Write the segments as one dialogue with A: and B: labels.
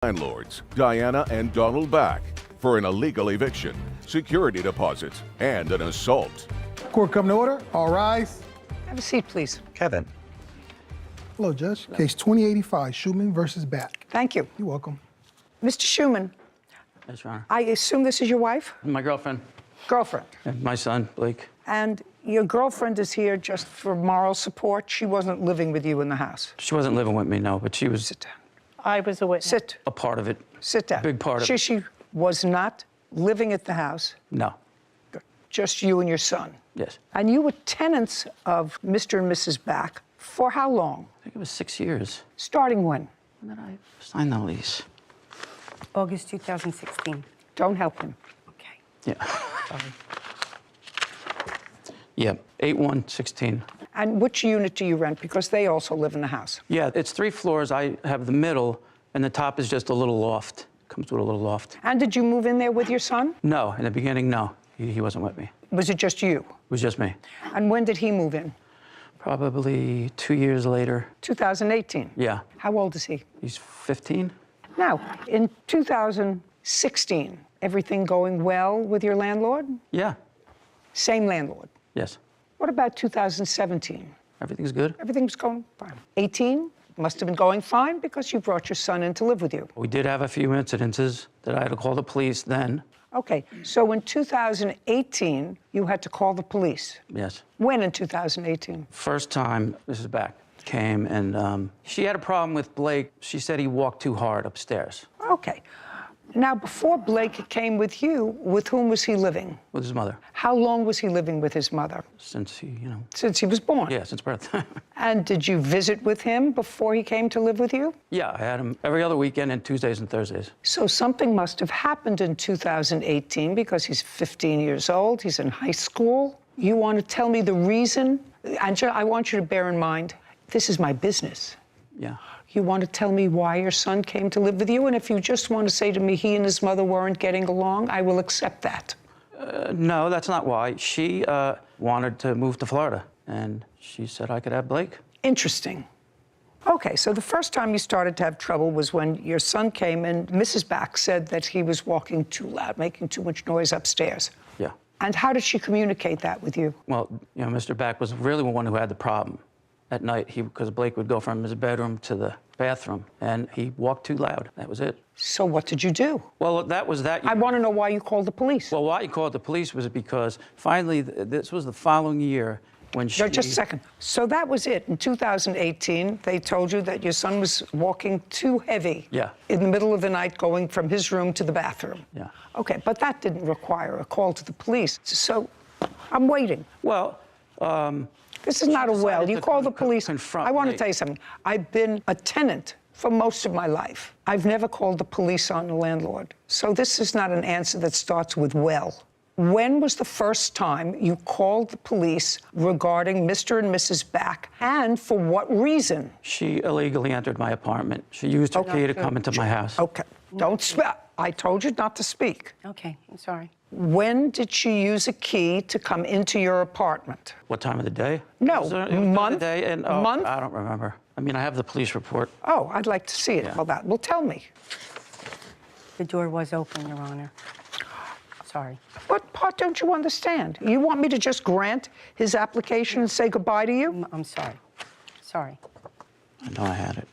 A: Landlords, Diana and Donald Back, for an illegal eviction, security deposits, and an assault.
B: Court come to order. All rise.
C: Have a seat, please.
D: Kevin.
B: Hello, Judge. Case 2085, Schumann versus Back.
C: Thank you.
B: You're welcome.
C: Mr. Schumann,
D: Yes, Your Honor.
C: I assume this is your wife?
D: My girlfriend
C: Girlfriend.
D: and my son, Blake.
C: And your girlfriend is here just for moral support? She wasn't living with you in the house?
D: She wasn't living with me, no, but she was
C: Sit down.
E: I was a witness.
C: Sit.
D: a part of it.
C: Sit down.
D: Big part of it.
C: She was not living at the house?
D: No.
C: Good. Just you and your son?
D: Yes.
C: And you were tenants of Mr. and Mrs. Back for how long?
D: I think it was 6 years.
C: Starting when?
D: When did I sign the lease?
E: August 2016.
C: Don't help him.
E: Okay.
D: Yeah. Yeah, 8/1/16.
C: And which unit do you rent? Because they also live in the house.
D: Yeah, it's 3 floors. I have the middle, and the top is just a little loft. Comes with a little loft.
C: And did you move in there with your son?
D: No, in the beginning, no. He wasn't with me.
C: Was it just you?
D: It was just me.
C: And when did he move in?
D: Probably 2 years later.
C: 2018?
D: Yeah.
C: How old is he?
D: He's 15?
C: Now, in 2016, everything going well with your landlord?
D: Yeah.
C: Same landlord.
D: Yes.
C: What about 2017?
D: Everything's good.
C: Everything's going fine. 18? Must have been going fine because you brought your son in to live with you.
D: We did have a few incidences that I had to call the police then.
C: Okay, so in 2018, you had to call the police.
D: Yes.
C: When in 2018?
D: First time Mrs. Back came, and she had a problem with Blake. She said he walked too hard upstairs.
C: Okay. Now, before Blake came with you, with whom was he living?
D: With his mother.
C: How long was he living with his mother?
D: Since he,
C: Since he was born?
D: Yeah, since birth.
C: And did you visit with him before he came to live with you?
D: Yeah, I had him every other weekend and Tuesdays and Thursdays.
C: So something must have happened in 2018 because he's 15 years old, he's in high school. You want to tell me the reason? Angela, I want you to bear in mind, this is my business.
D: Yeah.
C: You want to tell me why your son came to live with you? And if you just want to say to me he and his mother weren't getting along, I will accept that.
D: No, that's not why. She wanted to move to Florida, and she said I could have Blake.
C: Interesting. Okay, so the first time you started to have trouble was when your son came and Mrs. Back said that he was walking too loud, making too much noise upstairs.
D: Yeah.
C: And how did she communicate that with you?
D: Well, Mr. Back was really the one who had the problem. At night, because Blake would go from his bedroom to the bathroom, and he walked too loud. That was it.
C: So what did you do?
D: Well, that was that.
C: I want to know why you called the police.
D: Well, why he called the police was because finally, this was the following year when she...
C: Just a second. So that was it. In 2018, they told you that your son was walking too heavy.
D: Yeah.
C: In the middle of the night, going from his room to the bathroom.
D: Yeah.
C: Okay, but that didn't require a call to the police. So I'm waiting.
D: Well,
C: This is not a well. You call the police.
D: confront
C: I want to
D: me.
C: tell you something. I've been a tenant for most of my life. I've never called the police on the landlord. So this is not an answer that starts with well. When was the first time you called the police regarding Mr. and Mrs. Back, and for what reason?
D: she illegally entered my apartment. She used her key to come into my house.
C: Okay, don't speak. I told you not to speak.
E: Okay, I'm sorry.
C: When did she use a key to come into your apartment?
D: What time of the day?
C: No,
D: It was during the
C: month?
D: day, and,
C: Month?
D: I don't remember. I mean, I have the police report.
C: Oh, I'd like to see it.
D: Yeah.
C: Well, that will tell me.
E: The door was open, Your Honor. Sorry.
C: What part don't you understand? You want me to just grant his application and say goodbye to you?
E: I'm sorry. Sorry.
D: I know I had it.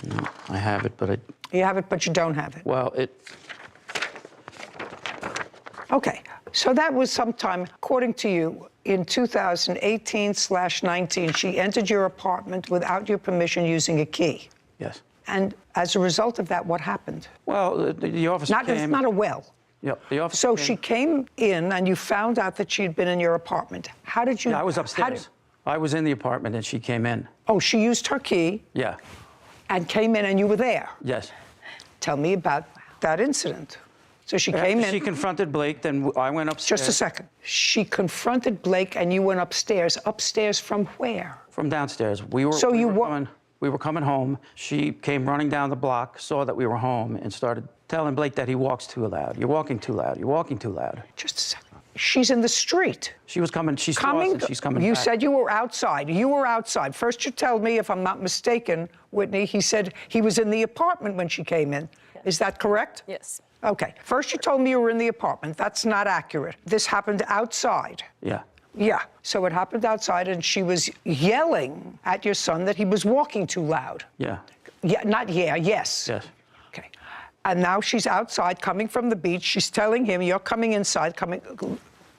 D: No, I have it, but
C: You have it, but you don't have it.
D: well,
C: Okay, so that was sometime, according to you, in 2018/19, she entered your apartment without your permission using a key.
D: yes.
C: And as a result of that, what happened?
D: Well, the officer
C: It's
D: came.
C: not a well.
D: Yep, the officer
C: So
D: came.
C: she came in and you found out that she had been in your apartment. How did you...
D: Yeah, I was
C: how
D: upstairs. I was in the apartment, and she came in.
C: Oh, she used her key
D: Yeah,
C: and came in and you were there.
D: yes.
C: Tell me about that incident. So she came
D: After
C: in...
D: she confronted Blake, then I went upstairs.
C: Just a second. She confronted Blake and you went upstairs. Upstairs from where?
D: From downstairs.
C: So you were...
D: We were coming home. She came running down the block, saw that we were home, and started telling Blake that he walks too loud. You're walking too loud. You're walking too loud.
C: Just a second. She's in the street.
D: She was coming, she saw us and she's coming
C: You
D: back.
C: said you were outside. You were outside. First you tell me, if I'm not mistaken, Whitney, he said he was in the apartment when she came in. Is that correct?
F: Yes.
C: Okay. First you told me you were in the apartment. That's not accurate. This happened outside.
D: Yeah.
C: Yeah. So it happened outside, and she was yelling at your son that he was walking too loud.
D: Yeah.
C: Yeah, not yeah, yes.
D: Yes.
C: Okay. And now she's outside coming from the beach. She's telling him, you're coming inside,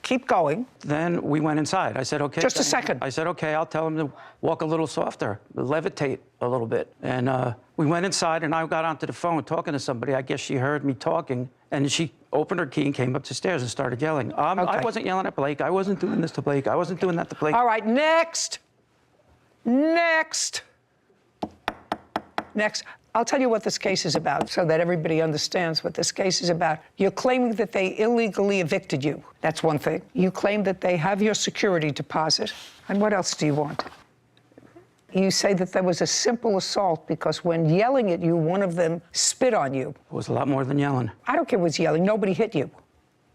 C: keep going.
D: Then we went inside. I said, okay.
C: Just a
D: then-
C: second.
D: I said, okay, I'll tell him to walk a little softer, levitate a little bit. And we went inside, and I got onto the phone talking to somebody. I guess she heard me talking, and she opened her key and came up the stairs and started yelling. I wasn't yelling at Blake. I wasn't doing this to Blake. I wasn't doing that to Blake.
C: All right, next. Next. Next. I'll tell you what this case is about so that everybody understands what this case is about. You're claiming that they illegally evicted you. That's one thing. You claim that they have your security deposit. And what else do you want? You say that there was a simple assault because when yelling at you, one of them spit on you.
D: It was a lot more than yelling.
C: I don't care what's yelling. Nobody hit you.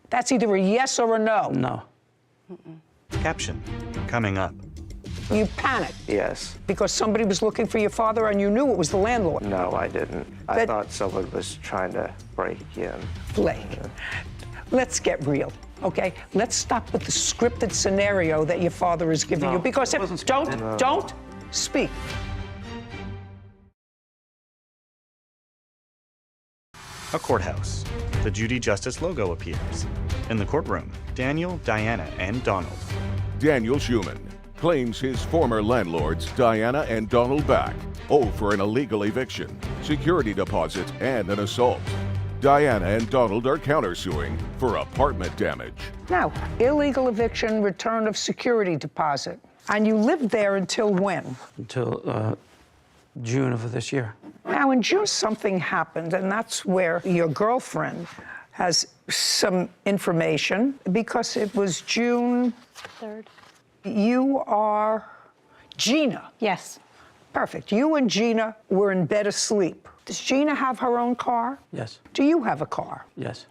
C: That's either a yes or a no.
D: No.
G: Caption coming up.
C: You panicked
H: Yes.
C: because somebody was looking for your father and you knew it was the landlord.
H: No, I didn't. I
C: But-
H: thought someone was trying to break in.
C: Blake, let's get real, okay? Let's stop with the scripted scenario that your father is giving you, because
D: it
C: if
D: wasn't
C: don't
D: scripted.
C: speak.
G: A courthouse. The Judy Justice logo appears. In the courtroom, Daniel, Diana, and Donald.
A: Daniel Schumann claims his former landlords, Diana and Donald Back, owe for an illegal eviction, security deposit, and an assault. Diana and Donald are countersuing for apartment damage.
C: Now, illegal eviction, return of security deposit. And you lived there until when?
D: Until June of this year.
C: Now, in June, something happened, and that's where your girlfriend has some information, because it was June
E: 3rd.
C: You are Gina.
E: Yes.
C: Perfect. You and Gina were in bed asleep. Does Gina have her own car?
D: Yes.
C: Do you have a car?
D: Yes.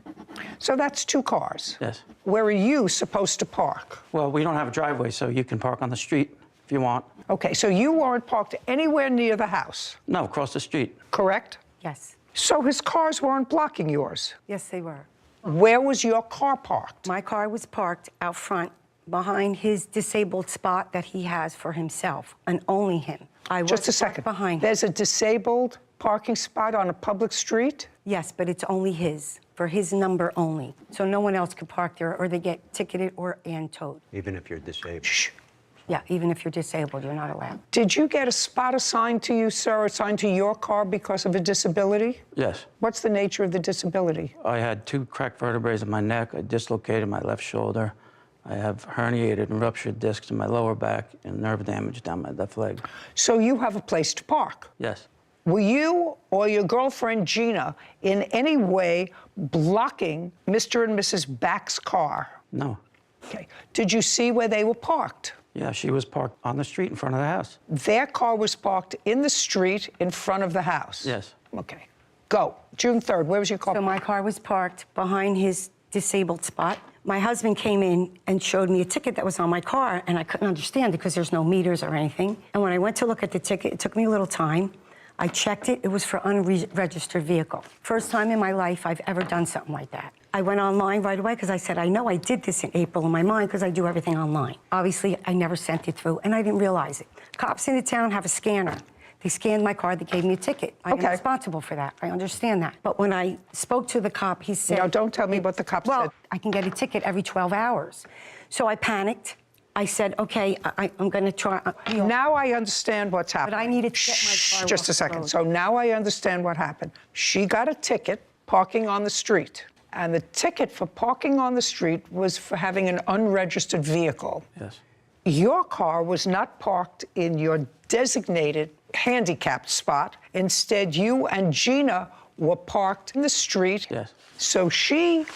C: So that's two cars.
D: Yes.
C: Where are you supposed to park?
D: Well, we don't have a driveway, so you can park on the street if you want.
C: Okay, so you weren't parked anywhere near the house,
D: No, across the street.
C: correct?
E: Yes.
C: So his cars weren't blocking yours.
E: Yes, they were.
C: Where was your car parked?
E: My car was parked out front behind his disabled spot that he has for himself, and only him. I was
C: Just a
E: parked
C: second.
E: behind him.
C: There's a disabled parking spot on a public street?
E: Yes, but it's only his, for his number only. So no one else could park there, or they get ticketed and towed.
I: Even if you're disabled.
C: Shh.
E: Yeah, even if you're disabled, you're not allowed.
C: Did you get a spot assigned to you, sir, assigned to your car because of a disability?
D: Yes.
C: What's the nature of the disability?
D: I had 2 cracked vertebrae in my neck. I dislocated my left shoulder. I have herniated and ruptured discs in my lower back and nerve damage down my left leg.
C: So you have a place to park.
D: Yes.
C: Were you or your girlfriend Gina in any way blocking Mr. and Mrs. Back's car?
D: No.
C: Okay. Did you see where they were parked?
D: Yeah, she was parked on the street in front of the house.
C: Their car was parked in the street in front of the house?
D: Yes.
C: Okay. Go. June 3rd, where was your car
E: So my
C: parked?
E: car was parked behind his disabled spot. My husband came in and showed me a ticket that was on my car, and I couldn't understand it because there's no meters or anything. And when I went to look at the ticket, it took me a little time. I checked it. It was for unregistered vehicle. First time in my life I've ever done something like that. I went online right away because I said, I know I did this in April in my mind because I do everything online. Obviously, I never sent it through, and I didn't realize it. Cops in the town have a scanner. They scanned my car, they gave me a ticket. I am
C: Okay.
E: responsible for that. I understand that. But when I spoke to the cop, he said...
C: Now, don't tell me what the cop
E: well,
C: said.
E: I can get a ticket every 12 hours. So I panicked. I said, okay, I'm going to try...
C: Now I understand what's happening.
E: I needed to get my
C: Shh,
E: car
C: just
E: off
C: a
E: the
C: second.
E: road.
C: So now I understand what happened. She got a ticket parking on the street. And the ticket for parking on the street was for having an unregistered vehicle.
D: Yes.
C: Your car was not parked in your designated handicapped spot. Instead, you and Gina were parked in the street.
D: Yes.
C: So she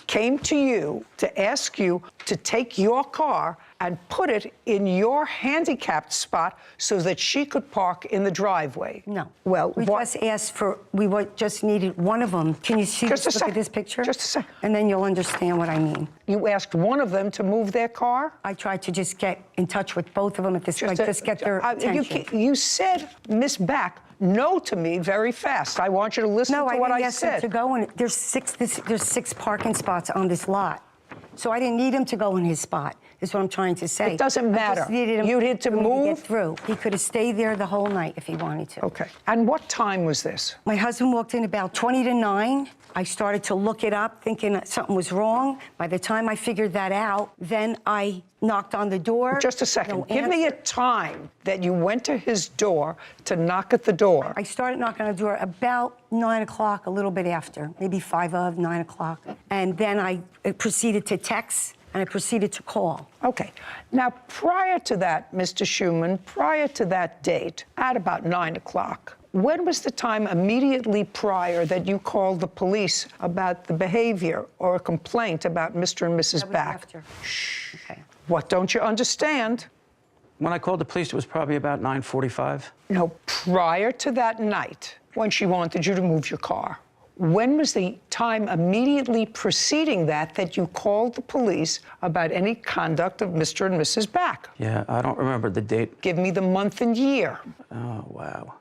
C: came to you to ask you to take your car and put it in your handicapped spot so that she could park in the driveway.
E: No.
C: Well,
E: we just asked for, just needed one of them. Can you see,
C: Just a
E: look
C: sec.
E: at this picture?
C: Just a sec.
E: And then you'll understand what I mean.
C: You asked one of them to move their car?
E: I tried to just get in touch with both of them at this point, just get their attention.
C: You said, Miss Back, no to me very fast. I want you to listen
E: No,
C: to what I
E: didn't ask them
C: said.
E: to go in. There's six parking spots on this lot. So I didn't need him to go in his spot, is what I'm trying to say.
C: It doesn't
E: I
C: matter.
E: just needed him
C: You need to
E: for me
C: move?
E: get through. He could have stayed there the whole night if he wanted to.
C: Okay. And what time was this?
E: My husband walked in about 20 to 9. I started to look it up, thinking that something was wrong. By the time I figured that out, then I knocked on the door.
C: Just a second.
E: No
C: Give me a
E: answer.
C: time that you went to his door to knock at the door.
E: I started knocking on the door about 9 o'clock, a little bit after, maybe 9 o'clock. And then I proceeded to text, and I proceeded to call.
C: Okay. Now, prior to that, Mr. Schumann, prior to that date, at about 9 o'clock, when was the time immediately prior that you called the police about the behavior or a complaint about Mr. and Mrs.
E: That was
C: Back?
E: after.
C: Shh.
E: Okay.
C: What don't you understand?
D: When I called the police, it was probably about 9:45.
C: No, prior to that night, when she wanted you to move your car, when was the time immediately preceding that you called the police about any conduct of Mr. and Mrs. Back?
D: Yeah, I don't remember the date.
C: Give me the month and year.
D: Oh, wow.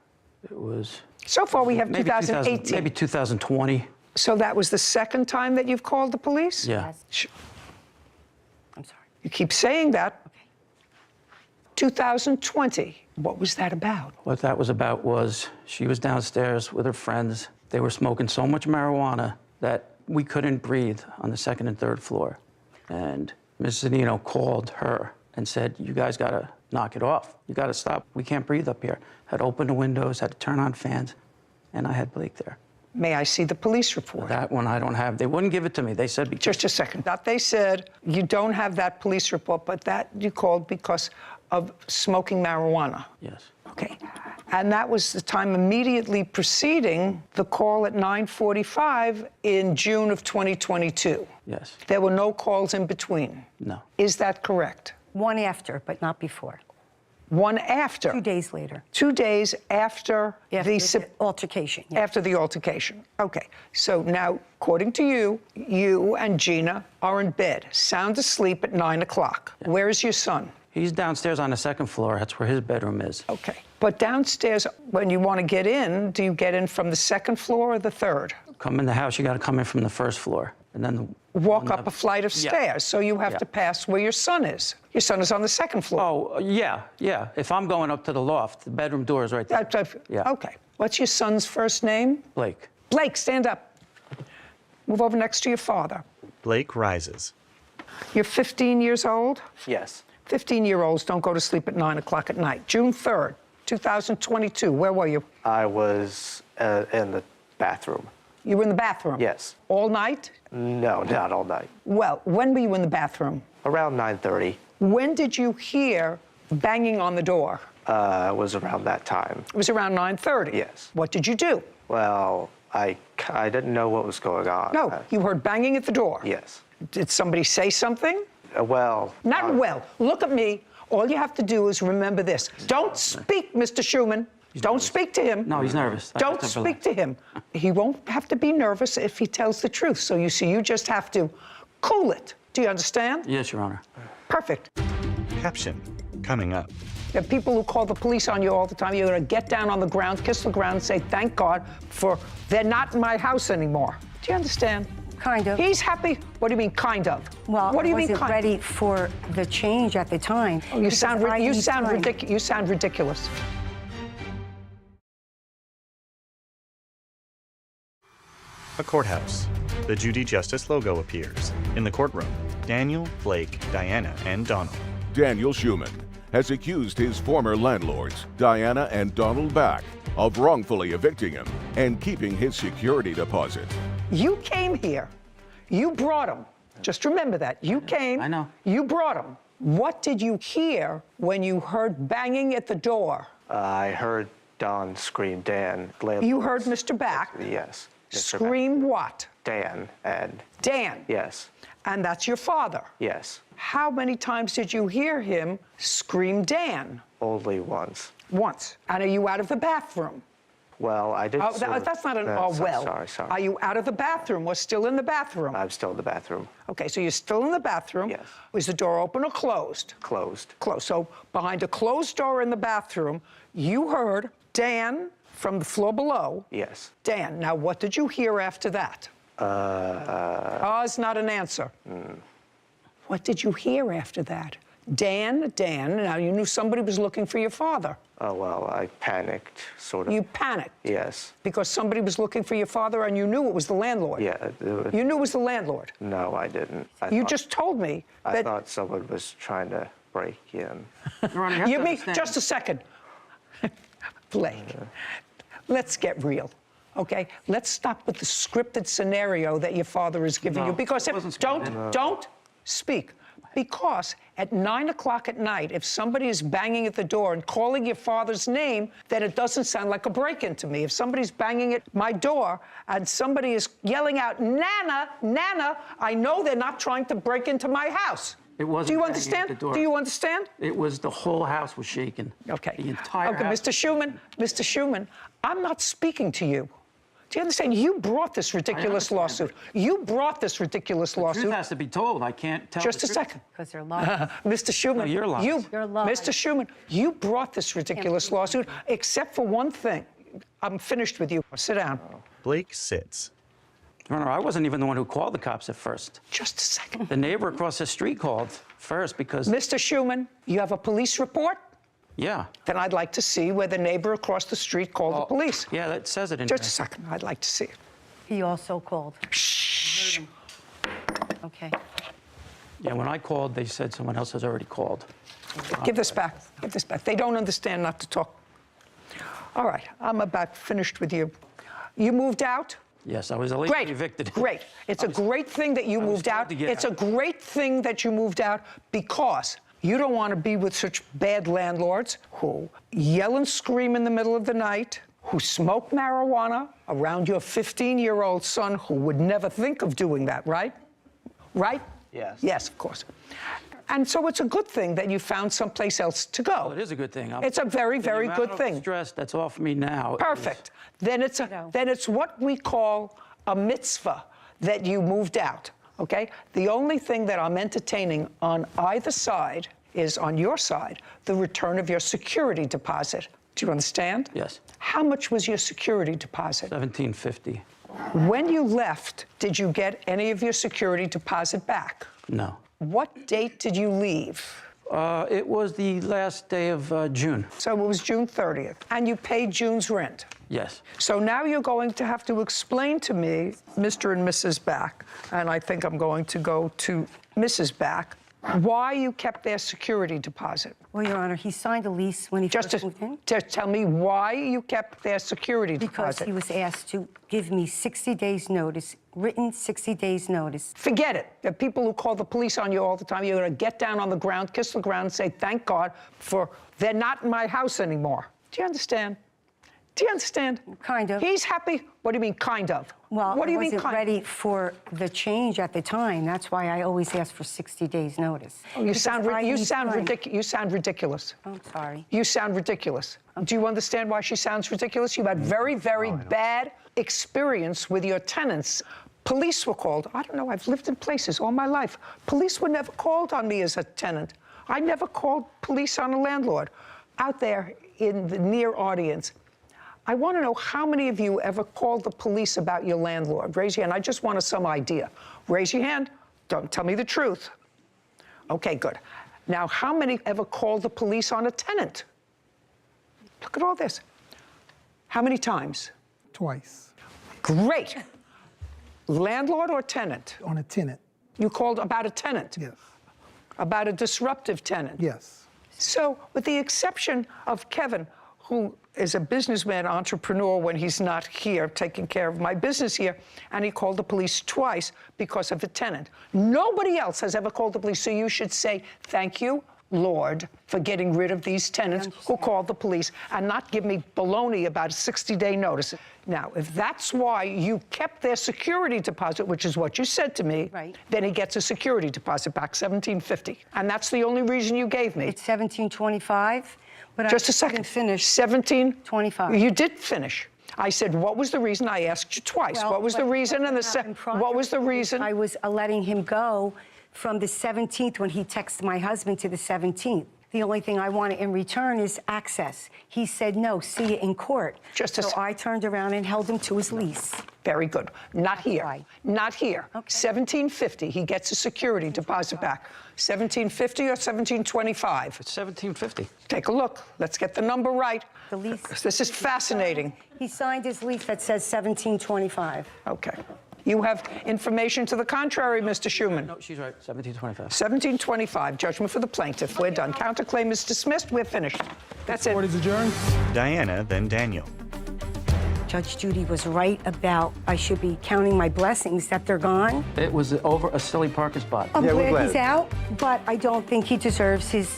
D: It was
C: So far, we have
D: maybe
C: 2018.
D: maybe 2020.
C: So that was the second time that you've called the police?
D: Yeah.
E: I'm sorry.
C: You keep saying that. 2020. What was that about?
D: What that was about was she was downstairs with her friends. They were smoking so much marijuana that we couldn't breathe on the second and third floor. And Mrs. Zanino called her and said, "You guys got to knock it off. You got to stop. We can't breathe up here." Had to open the windows, had to turn on fans, and I had Blake there.
C: May I see the police report?
D: That one I don't have. They wouldn't give it to me. They said because
C: Just a second. That they said you don't have that police report, but that you called because of smoking marijuana.
D: Yes.
C: Okay. And that was the time immediately preceding the call at 9:45 in June of 2022.
D: Yes.
C: There were no calls in between.
D: No.
C: Is that correct?
E: One after, but not before.
C: One after.
E: 2 days later.
C: 2 days after
E: The altercation. Yeah.
C: After the altercation. Okay. So now, according to you, you and Gina are in bed, sound asleep at 9 o'clock.
D: Yeah.
C: Where is your son?
D: He's downstairs on the second floor. That's where his bedroom is.
C: Okay. But downstairs, when you want to get in, do you get in from the second floor or the third?
D: Come in the house, you got to come in from the first floor. And then
C: Walk up a flight of
D: Yeah.
C: stairs. So you have
D: Yeah.
C: to pass where your son is. Your son is on the second floor.
D: Oh, yeah. If I'm going up to the loft, the bedroom door is right there. Yeah.
C: Okay. What's your son's first name?
D: Blake.
C: Blake, stand up. Move over next to your father.
G: Blake rises.
C: You're 15 years old?
H: Yes.
C: 15-year-olds don't go to sleep at 9 o'clock at night. June 3rd, 2022, where were you?
H: I was in the bathroom.
C: You were in the bathroom?
H: Yes.
C: All night?
H: No, not all night.
C: Well, when were you in the bathroom?
H: Around 9:30
C: When did you hear banging on the door?
H: was around that time.
C: It was around 9:30?
H: Yes.
C: What did you do?
H: Well, I didn't know what was going on.
C: No, you heard banging at the door?
H: Yes.
C: Did somebody say something?
H: Well.
C: Not well. Look at me. All you have to do is remember this. Don't speak, Mr. Schumann. Don't speak to him.
D: No, he's nervous.
C: Don't speak to him. He won't have to be nervous if he tells the truth. So you see, you just have to cool it. Do you understand?
D: Yes, Your Honor.
C: Perfect.
G: Caption coming up.
C: There are people who call the police on you all the time. You're going to get down on the ground, kiss the ground, and say, thank God for they're not in my house anymore. Do you understand?
E: Kind of.
C: He's happy. What do you mean, kind of?
E: Well,
C: what do you
E: I
C: mean,
E: wasn't
C: kind
E: ready for the change at the time.
C: Oh, you sound
E: time.
C: ridiculous.
G: A courthouse. The Judy Justice logo appears. In the courtroom, Daniel, Blake, Diana, and Donald.
A: Daniel Schumann has accused his former landlords, Diana and Donald Back, of wrongfully evicting him and keeping his security deposit.
C: You came here. You brought him. Just remember that. You came.
D: I know.
C: You brought him. What did you hear when you heard banging at the door?
H: I heard Don scream, Dan.
C: You heard Mr. Back
H: Yes. Mr.
C: scream what?
H: Dan and
C: Dan.
H: yes.
C: And that's your father.
H: Yes.
C: How many times did you hear him scream Dan?
H: Only once.
C: Once. And are you out of the bathroom?
H: Well, I did.
C: Oh, that's not an well.
H: Sorry.
C: Are you out of the bathroom or still in the bathroom?
H: I'm still in the bathroom.
C: Okay, so you're still in the bathroom.
H: Yes.
C: Was the door open or closed?
H: Closed.
C: Closed. So behind a closed door in the bathroom, you heard Dan from the floor below.
H: Yes.
C: Dan. Now, what did you hear after that? Is not an answer. What did you hear after that? Dan. Now, you knew somebody was looking for your father.
H: Oh, well, I panicked, sort of.
C: You panicked.
H: Yes.
C: Because somebody was looking for your father and you knew it was the landlord.
H: Yeah.
C: You knew it was the landlord.
H: No, I didn't.
C: You just told me that.
H: I thought someone was trying to break in.
D: Your Honor, you have
C: You
D: to
C: mean,
D: understand.
C: just a second. Blake, let's get real, okay? Let's stop with the scripted scenario that your father is giving
D: No,
C: you. Because
D: it
C: if,
D: wasn't
C: don't
D: scripted.
C: speak. Because at 9 o'clock at night, if somebody is banging at the door and calling your father's name, then it doesn't sound like a break-in to me. If somebody's banging at my door and somebody is yelling out, Nana, Nana, I know they're not trying to break into my house.
D: It wasn't
C: Do you
D: banging at
C: understand?
D: the door.
C: Do you understand?
D: It was the whole house was shaking.
C: Okay.
D: The entire
C: okay,
D: house.
C: Mr. Schuman, I'm not speaking to you. Do you understand? You brought this ridiculous
D: understand,
C: lawsuit. You brought this ridiculous
D: The
C: lawsuit.
D: truth has to be told. I can't tell
C: Just
D: the
C: a
D: truth.
C: second.
E: Because they're lying.
C: Mr. Schuman,
D: No, you're lying.
E: You're lying.
C: Mr. Schuman, you brought this ridiculous lawsuit, except for one thing. I'm finished with you. Sit down.
G: Blake sits.
D: Your Honor, I wasn't even the one who called the cops at first.
C: Just a second.
D: The neighbor across the street called first because,
C: Mr. Schuman, you have a police report?
D: yeah.
C: Then I'd like to see where the neighbor across the street called the police.
D: Yeah, that says it in
C: Just a
D: there.
C: second. I'd like to see it.
E: He also called.
C: Shh.
E: Okay.
D: Yeah, when I called, they said someone else has already called.
C: Give this back. Give this back. They don't understand not to talk. All right, I'm about finished with you. You moved out?
D: Yes, I was illegally
C: Great.
D: evicted.
C: Great. It's a great thing that you
D: was
C: moved
D: told
C: out.
D: to get
C: It's a
D: out.
C: great thing that you moved out because you don't want to be with such bad landlords who yell and scream in the middle of the night, who smoke marijuana around your 15-year-old son who would never think of doing that, right? Right?
H: Yes.
C: Yes, of course. And so it's a good thing that you found someplace else to go.
D: Well, it is a good thing.
C: It's a very, very good
D: The amount
C: thing.
D: of stress that's off me now.
C: Perfect. Then it's what we call a mitzvah that you moved out, okay? The only thing that I'm entertaining on either side is, on your side, the return of your security deposit. Do you understand?
D: Yes.
C: How much was your security deposit?
D: $1,750.
C: When you left, did you get any of your security deposit back?
D: No.
C: What date did you leave?
D: It was the last day of June.
C: So it was June 30th, and you paid June's rent.
D: Yes.
C: So now you're going to have to explain to me, Mr. and Mrs. Back, and I think I'm going to go to Mrs. Back, why you kept their security deposit.
E: Well, Your Honor, he signed a lease when he
C: Just
E: first moved in.
C: to tell me why you kept their security
E: Because
C: deposit.
E: he was asked to give me 60 days notice, written 60 days notice.
C: Forget it. The people who call the police on you all the time, you're going to get down on the ground, kiss the ground, and say, thank God for they're not in my house anymore. Do you understand? Do you understand?
E: Kind of.
C: He's happy. What do you mean, kind of?
E: Well,
C: what do you
E: I
C: mean,
E: wasn't
C: kind
E: ready for the change at the time. That's why I always ask for 60 days notice.
C: Oh, you
E: Because
C: sound
E: I need time.
C: ridiculous. You sound ridiculous.
E: I'm sorry.
C: You sound ridiculous. Do you understand why she sounds ridiculous? You had very, very bad experience with your tenants. Police were called. I don't know. I've lived in places all my life. Police were never called on me as a tenant. I never called police on a landlord. Out there in the near audience, I want to know how many of you ever called the police about your landlord. Raise your hand. I just want some idea. Raise your hand. Don't tell me the truth. Okay, good. Now, how many ever called the police on a tenant? Look at all this. How many times?
B: Twice.
C: Great. Landlord or tenant?
B: On a tenant.
C: You called about a tenant?
B: Yes.
C: About a disruptive tenant?
B: Yes.
C: So, with the exception of Kevin, who is a businessman, entrepreneur when he's not here, taking care of my business here, and he called the police twice because of a tenant. Nobody else has ever called the police, so you should say thank you landlord for getting rid of these tenants who called the police and not give me baloney about a 60-day notice. Now, if that's why you kept their security deposit, which is what you said to me,
E: Right.
C: then he gets a security deposit back, $17.50. And that's the only reason you gave me.
E: It's $17.25, but
C: Just
E: I
C: a second.
E: didn't finish.
C: 17.25. You did finish. I said, what was the reason? I asked you twice.
E: Well,
C: what was the
E: but
C: reason? And what was the reason?
E: I was letting him go from the 17th when he texted my husband to the 17th. The only thing I wanted in return is access. He said, no, see you in court. So I turned around and held him to his lease.
C: Very good. Not here.
E: Right.
C: Not here.
E: Okay.
C: $17.50. He gets a security deposit back. $17.50 or $17.25?
D: It's $17.50.
C: Take a look. Let's get the number right.
E: The lease.
C: This is fascinating.
E: He signed his lease that says $17.25.
C: Okay. You have information to the contrary, Mr. Schuman.
D: No, she's right. $17.25.
C: $17.25. Judgment for the plaintiff. We're done. Counterclaim is dismissed. We're finished. That's it.
B: Court is adjourned.
G: Diana, then Daniel.
E: Judge Judy was right about I should be counting my blessings that they're gone.
D: It was over a silly parking spot.
E: I'm glad he's out, but I don't think he deserves his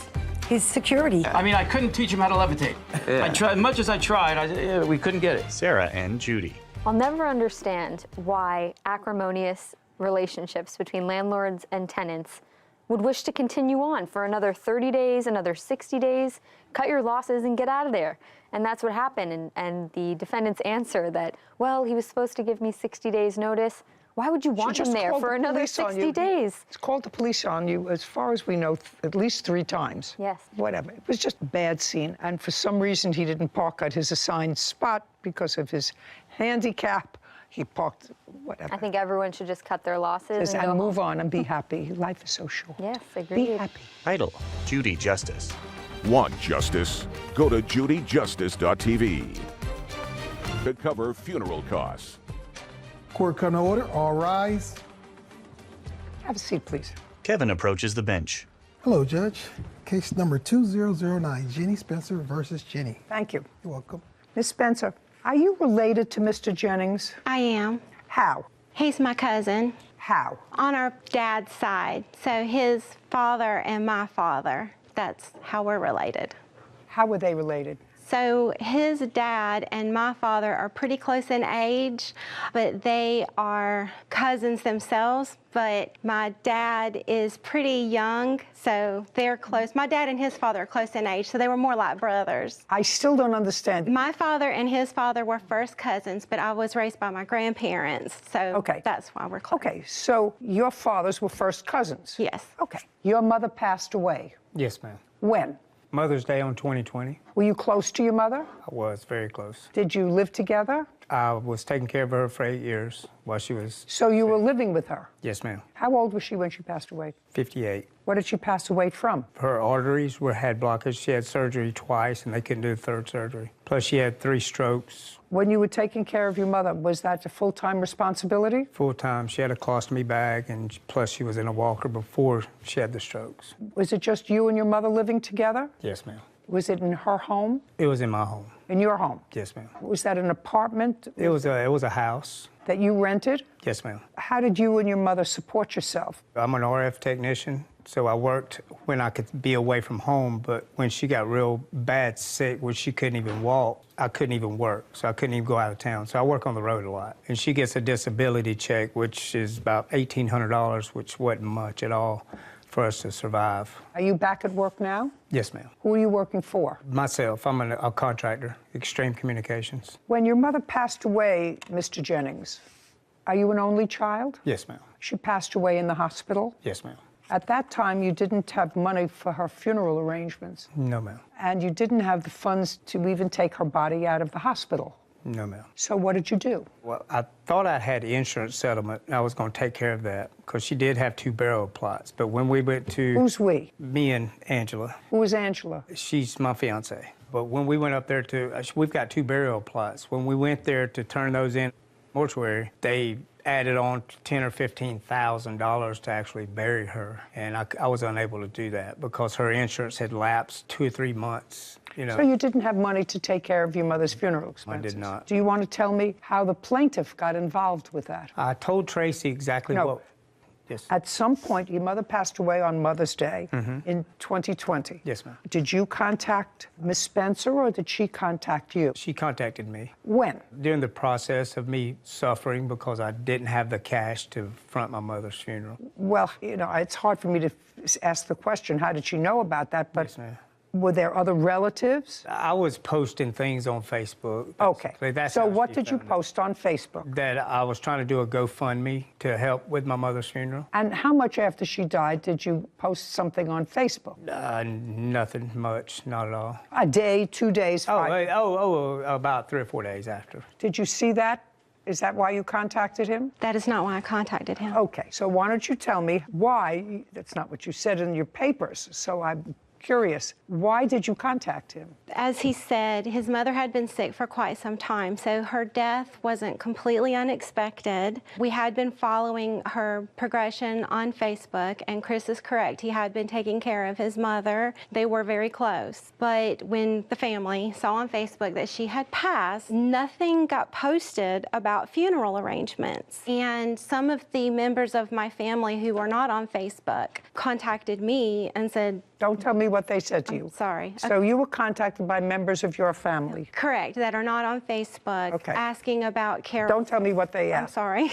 E: security.
D: I mean, I couldn't teach him how to levitate. I tried, as much as I tried, we couldn't get it.
G: Sarah and Judy.
F: I'll never understand why acrimonious relationships between landlords and tenants would wish to continue on for another 30 days, another 60 days, cut your losses and get out of there. And that's what happened. And the defendant's answer that, well, he was supposed to give me 60 days notice. Why would you want him there for another 60 days?
C: It's called the police on you, as far as we know, at least 3 times.
F: Yes.
C: Whatever. It was just a bad scene. And for some reason, he didn't park at his assigned spot because of his handicap. He parked, whatever.
F: I think everyone should just cut their losses and go
C: move
F: home.
C: on and be happy. Life is so short.
F: Yes, agreed.
C: Be happy.
G: Title, Judy Justice.
A: Want justice? Go to judyjustice.tv. To cover funeral costs.
B: Court come to order. All rise.
C: Have a seat, please.
G: Kevin approaches the bench.
B: Hello, Judge. Case number 2009, Jenny Spencer versus Jenny.
C: Thank you.
B: You're welcome.
C: Miss Spencer, are you related to Mr. Jennings?
I: I am.
C: How?
I: He's my cousin
C: How?
I: on our dad's side. So his father and my father, that's how we're related.
C: How were they related?
I: So his dad and my father are pretty close in age, but they are cousins themselves. But my dad is pretty young, so they're close. My dad and his father are close in age, so they were more like brothers.
C: I still don't understand.
I: My father and his father were first cousins, but I was raised by my grandparents, so that's why we're close.
C: Okay, so your fathers were first cousins?
I: Yes.
C: Okay. Your mother passed away.
J: Yes, ma'am.
C: When?
J: Mother's Day on 2020.
C: Were you close to your mother?
J: I was very close.
C: Did you live together?
J: I was taking care of her for 8 years while she was...
C: So you were living with her?
J: Yes, ma'am.
C: How old was she when she passed away?
J: 58.
C: What did she pass away from?
J: Her arteries had blockage. She had surgery twice, and they couldn't do the third surgery. Plus, she had 3 strokes.
C: When you were taking care of your mother, was that a full-time responsibility?
J: Full-time. She had a colostomy bag, and plus she was in a walker before she had the strokes.
C: Was it just you and your mother living together?
J: Yes, ma'am.
C: Was it in her home?
J: It was in my home.
C: In your home?
J: Yes, ma'am.
C: Was that an apartment?
J: It was a house.
C: That you rented?
J: Yes, ma'am.
C: How did you and your mother support yourself?
J: I'm an RF technician, so I worked when I could be away from home, but when she got real bad sick, where she couldn't even walk, I couldn't even work, so I couldn't even go out of town. So I work on the road a lot. And she gets a disability check, which is about $1,800, which wasn't much at all for us to survive.
C: Are you back at work now?
J: Yes, ma'am.
C: Who are you working for?
J: Myself. I'm a contractor, Extreme Communications.
C: When your mother passed away, Mr. Jennings, are you an only child?
J: Yes, ma'am.
C: She passed away in the hospital?
J: Yes, ma'am.
C: At that time, you didn't have money for her funeral arrangements.
J: No, ma'am.
C: And you didn't have the funds to even take her body out of the hospital.
J: No, ma'am.
C: So what did you do?
J: Well, I thought I had insurance settlement, and I was going to take care of that, because she did have 2 burial plots. But when we went to...
C: Who's we?
J: Me and Angela.
C: Who is Angela?
J: She's my fiance. But when we went up there to... We've got 2 burial plots. When we went there to turn those in mortuary, they added on $10,000 or $15,000 to actually bury her. And I was unable to do that because her insurance had lapsed 2 or 3 months. You know.
C: So you didn't have money to take care of your mother's funeral expenses?
J: I did not.
C: Do you want to tell me how the plaintiff got involved with that?
J: I told Tracy exactly what... Yes.
C: At some point, your mother passed away on Mother's Day in 2020.
J: Yes, ma'am.
C: Did you contact Miss Spencer or did she contact you?
J: She contacted me.
C: When?
J: During the process of me suffering because I didn't have the cash to front my mother's funeral.
C: Well, you know, it's hard for me to ask the question, how did she know about that? But
J: Yes, ma'am.
C: were there other relatives?
J: I was posting things on Facebook.
C: Okay.
J: That's
C: So
J: how
C: what
J: she
C: did you
J: found it.
C: post on Facebook?
J: That I was trying to do a GoFundMe to help with my mother's funeral.
C: And how much after she died did you post something on Facebook?
J: Nothing much, not at all.
C: A day, 2 days, 5?
J: About 3 or 4 days after.
C: Did you see that? Is that why you contacted him?
I: That is not why I contacted him.
C: Okay, so why don't you tell me why? That's not what you said in your papers, so I'm curious. Why did you contact him?
I: As he said, his mother had been sick for quite some time, so her death wasn't completely unexpected. We had been following her progression on Facebook, and Chris is correct. He had been taking care of his mother. They were very close. But when the family saw on Facebook that she had passed, nothing got posted about funeral arrangements. And some of the members of my family who were not on Facebook contacted me and said,
C: Don't tell me what they said to you.
I: sorry.
C: So you were contacted by members of your family.
I: Correct, that are not on Facebook,
C: Okay.
I: asking about care.
C: Don't tell me what they
I: I'm
C: asked.
I: sorry.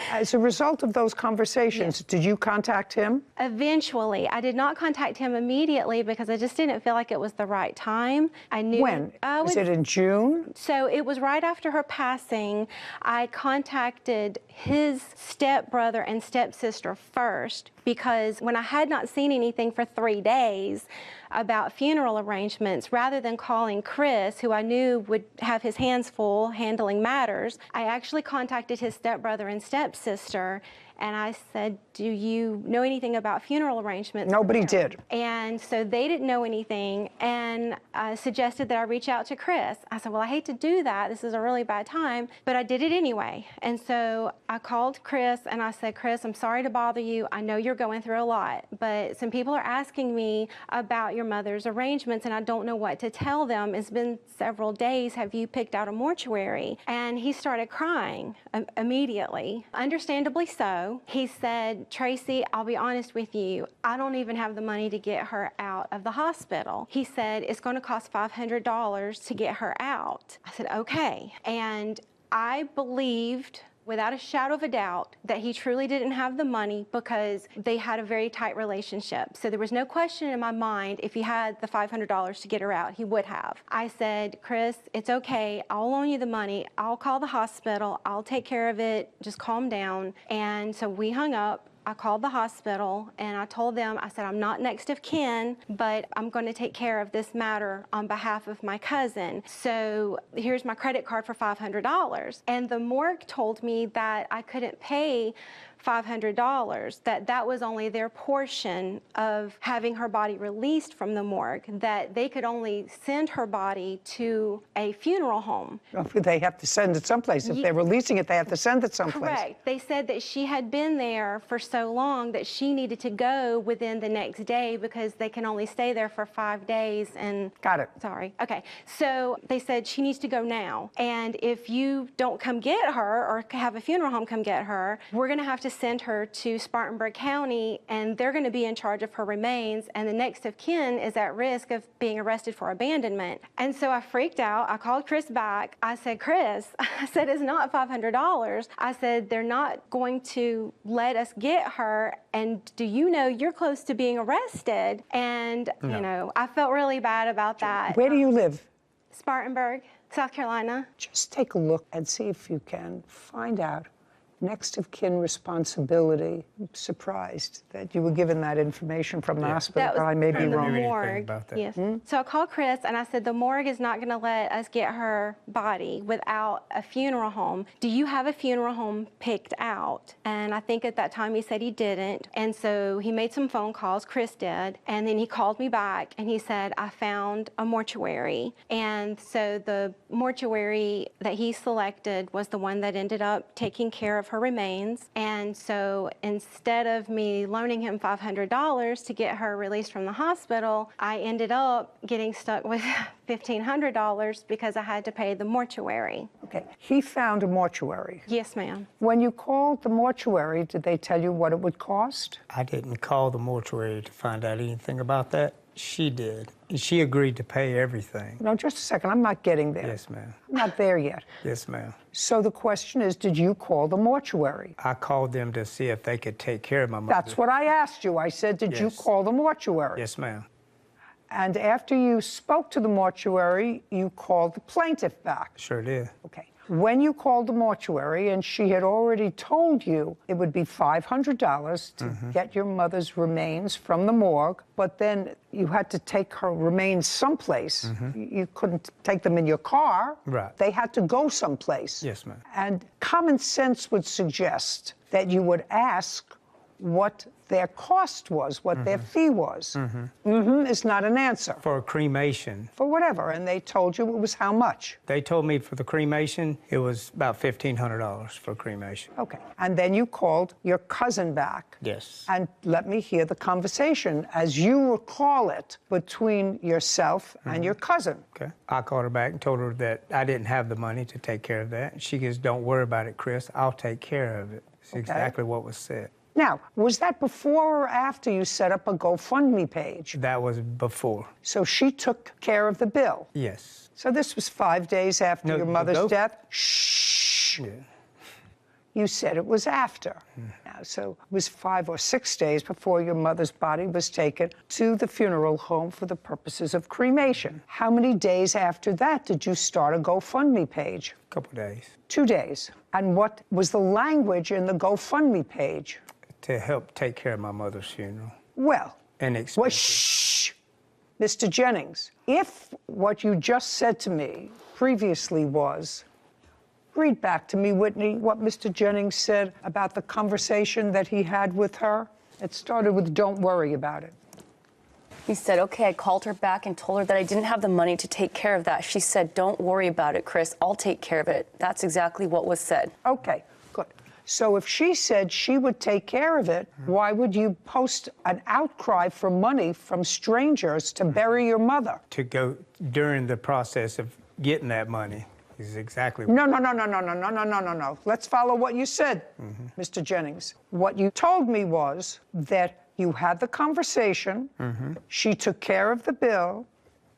C: As a result of those conversations, did you contact him?
I: Eventually, I did not contact him immediately because I just didn't feel like it was the right time. I knew.
C: When? Was it in June?
I: So it was right after her passing. I contacted his stepbrother and stepsister first because when I had not seen anything for 3 days about funeral arrangements, rather than calling Chris, who I knew would have his hands full handling matters, I actually contacted his stepbrother and stepsister, and I said, do you know anything about funeral arrangements?
C: Nobody did.
I: And so they didn't know anything, and suggested that I reach out to Chris. I said, well, I hate to do that. This is a really bad time, but I did it anyway. And so I called Chris, and I said, Chris, I'm sorry to bother you. I know you're going through a lot, but some people are asking me about your mother's arrangements, and I don't know what to tell them. It's been several days. Have you picked out a mortuary? And he started crying immediately, understandably so. He said, Tracy, I'll be honest with you, I don't even have the money to get her out of the hospital. He said, it's going to cost $500 to get her out. I said, okay. And I believed, without a shadow of a doubt, that he truly didn't have the money because they had a very tight relationship. So there was no question in my mind if he had the $500 to get her out, he would have. I said, Chris, it's okay. I'll loan you the money. I'll call the hospital. I'll take care of it. Just calm down. And so we hung up. I called the hospital and I told them, I said, I'm not next of kin, but I'm going to take care of this matter on behalf of my cousin. So here's my credit card for $500. And the morgue told me that I couldn't pay $500, that was only their portion of having her body released from the morgue, that they could only send her body to a funeral home.
C: They have to send it someplace. If they're releasing it, they have to send it someplace.
I: Correct. They said that she had been there for so long that she needed to go within the next day because they can only stay there for 5 days. And
C: Got it.
I: Sorry. Okay. So they said she needs to go now. And if you don't come get her or have a funeral home come get her, we're going to have to send her to Spartanburg County, and they're going to be in charge of her remains, and the next of kin is at risk of being arrested for abandonment. And so I freaked out. I called Chris back. I said, Chris, I said, it's not $500. I said, they're not going to let us get her, and do you know you're close to being arrested? And, you know, I felt really bad about that.
C: Where do you live?
I: Spartanburg, South Carolina.
C: Just take a look and see if you can find out next of kin responsibility. I'm surprised that you were given that information from the hospital, but I may be wrong.
I: Morgue. Yes. So I called Chris and I said, the morgue is not going to let us get her body without a funeral home. Do you have a funeral home picked out? And I think at that time he said he didn't. And so he made some phone calls, Chris did, and then he called me back and he said, I found a mortuary. And so the mortuary that he selected was the one that ended up taking care of her remains. And so instead of me loaning him $500 to get her released from the hospital, I ended up getting stuck with $1,500 because I had to pay the mortuary.
C: Okay. He found a mortuary.
I: Yes, ma'am.
C: When you called the mortuary, did they tell you what it would cost?
J: I didn't call the mortuary to find out anything about that. She did. And she agreed to pay everything.
C: No, just a second. I'm not getting there.
J: Yes, ma'am.
C: I'm not there yet.
J: Yes, ma'am.
C: So the question is, did you call the mortuary?
J: I called them to see if they could take care of my mother.
C: That's what I asked you. I said, did you
J: Yes.
C: call the mortuary?
J: Yes, ma'am.
C: And after you spoke to the mortuary, you called the plaintiff back.
J: Sure did.
C: Okay. When you called the mortuary and she had already told you it would be $500 to get your mother's remains from the morgue, but then you had to take her remains someplace. You couldn't take them in your car.
J: Right.
C: They had to go someplace.
J: Yes, ma'am.
C: And common sense would suggest that you would ask what their cost was, what their fee was. Is not an answer.
J: For cremation.
C: For whatever, and they told you it was how much?
J: They told me for the cremation, it was about $1,500 for cremation.
C: Okay, and then you called your cousin back.
J: Yes.
C: And let me hear the conversation, as you recall it, between yourself and your cousin.
J: Okay. I called her back and told her that I didn't have the money to take care of that. She goes, don't worry about it, Chris. I'll take care of it. It's exactly what was said.
C: Now, was that before or after you set up a GoFundMe page?
J: That was before.
C: So she took care of the bill?
J: Yes.
C: So this was 5 days after
J: No,
C: your
J: the
C: mother's death? Shh.
J: Yeah.
C: You said it was after. Now, so it was 5 or 6 days before your mother's body was taken to the funeral home for the purposes of cremation. How many days after that did you start a GoFundMe page?
J: A couple days.
C: 2 days. And what was the language in the GoFundMe page?
J: To help take care of my mother's funeral.
C: Well,
J: And
C: well,
J: expenses.
C: shh, Mr. Jennings, if what you just said to me previously was, read back to me, Whitney, what Mr. Jennings said about the conversation that he had with her. It started with, don't worry about it.
K: He said, okay, I called her back and told her that I didn't have the money to take care of that. She said, don't worry about it, Chris. I'll take care of it. That's exactly what was said.
C: Okay, good. So if she said she would take care of it, why would you post an outcry for money from strangers to bury your mother?
J: To go during the process of getting that money is exactly
C: No. Let's follow what you said, Mr. Jennings. What you told me was that you had the conversation, she took care of the bill.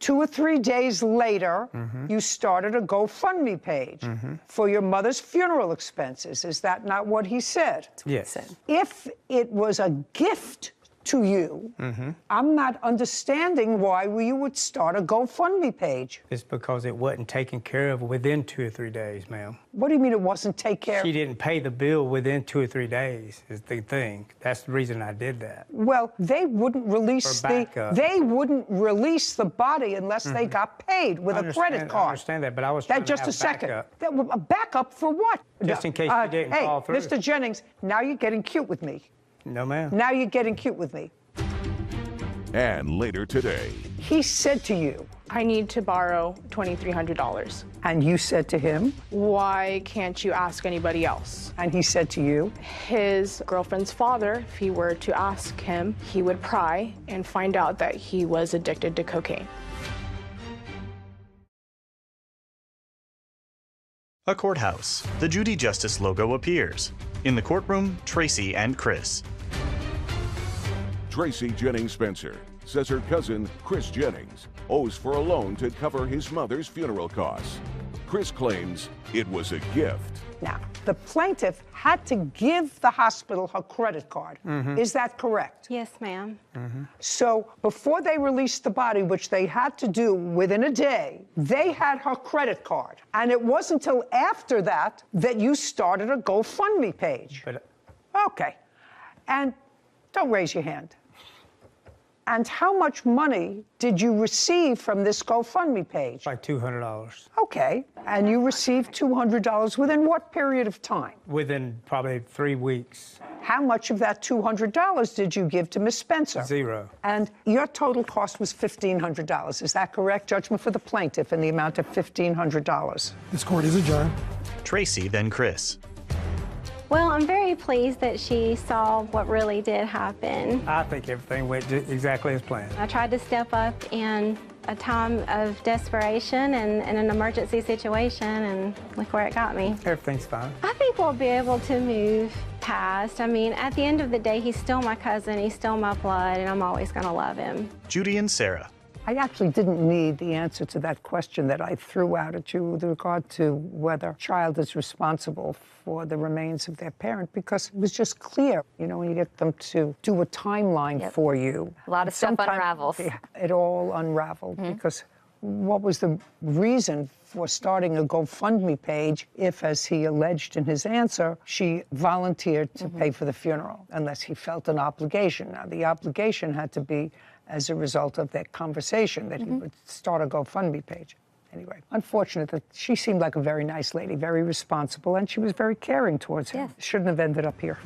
C: 2 or 3 days later, you started a GoFundMe page for your mother's funeral expenses. Is that not what he said?
J: Yes.
C: If it was a gift to you, I'm not understanding why you would start a GoFundMe page.
J: It's because it wasn't taken care of within 2 or 3 days, ma'am.
C: What do you mean it wasn't taken care of?
J: She didn't pay the bill within 2 or 3 days is the thing. That's the reason I did that.
C: Well, they wouldn't release
J: For backup.
C: they wouldn't release the body unless they got paid with a credit card.
J: I understand that, but I was trying
C: That just
J: to have
C: a second.
J: backup.
C: A backup for what?
J: Just in case you didn't
C: hey,
J: fall through.
C: Mr. Jennings, now you're getting cute with me.
J: No, ma'am.
C: Now you're getting cute with me.
A: And later today,
C: He said to you,
L: I need to borrow $2,300.
C: and you said to him,
L: Why can't you ask anybody else?
C: and he said to you,
L: His girlfriend's father, if he were to ask him, he would pry and find out that he was addicted to cocaine.
G: A courthouse. The Judy Justice logo appears. In the courtroom, Tracy and Chris.
A: Tracy Jennings Spencer says her cousin, Chris Jennings, owes for a loan to cover his mother's funeral costs. Chris claims it was a gift.
C: now, the plaintiff had to give the hospital her credit card. Is that correct?
I: Yes, ma'am.
C: So before they released the body, which they had to do within a day, they had her credit card. And it wasn't until after that that you started a GoFundMe page.
J: But
C: Okay. And don't raise your hand. And how much money did you receive from this GoFundMe page?
J: like $200.
C: Okay. And you received $200 within what period of time?
J: Within probably 3 weeks.
C: How much of that $200 did you give to Miss Spencer?
J: 0.
C: And your total cost was $1,500. Is that correct? Judgment for the plaintiff in the amount of $1,500.
B: This court is adjourned.
G: Tracy, then Chris.
I: Well, I'm very pleased that she saw what really did happen.
J: I think everything went exactly as planned.
I: I tried to step up in a time of desperation and an emergency situation, and look where it got me.
J: Everything's fine.
I: I think we'll be able to move past. I mean, at the end of the day, he's still my cousin, he's still my blood, and I'm always gonna love him.
G: Judy and Sarah.
C: I actually didn't need the answer to that question that I threw out at you with regard to whether a child is responsible for the remains of their parent, because it was just clear, you know, when you get them to do a timeline for you.
F: A lot of stuff unravels.
C: It all unraveled because what was the reason for starting a GoFundMe page if, as he alleged in his answer, she volunteered to pay for the funeral, unless he felt an obligation. Now, the obligation had to be as a result of that conversation, that he would start a GoFundMe page. Anyway, unfortunate that she seemed like a very nice lady, very responsible, and she was very caring towards him. Shouldn't have ended up here.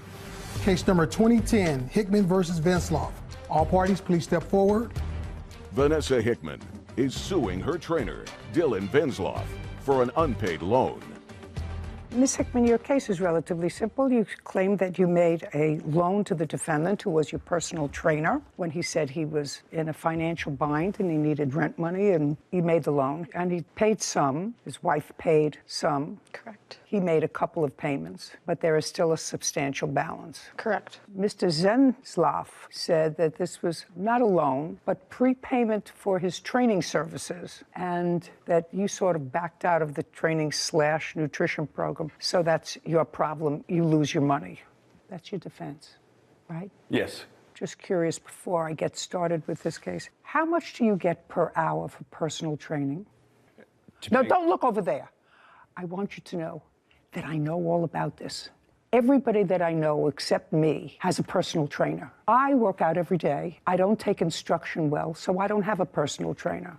B: Case number 2010, Hickman versus Vensloff. All parties, please step forward.
A: Vanessa Hickman is suing her trainer, Dylan Vensloff, for an unpaid loan.
C: Ms. Hickman, your case is relatively simple. You claim that you made a loan to the defendant, who was your personal trainer, when he said he was in a financial bind and he needed rent money, and he made the loan. And he paid some. His wife paid some.
L: Correct.
C: He made a couple of payments, but there is still a substantial balance.
L: Correct.
C: Mr. Vensloff said that this was not a loan, but prepayment for his training services, and that you sort of backed out of the training/nutrition program. So that's your problem. You lose your money. That's your defense, right?
M: Yes.
C: Just curious, before I get started with this case, how much do you get per hour for personal training? No, don't look over there. I want you to know that I know all about this. Everybody that I know except me has a personal trainer. I work out every day. I don't take instruction well, so I don't have a personal trainer.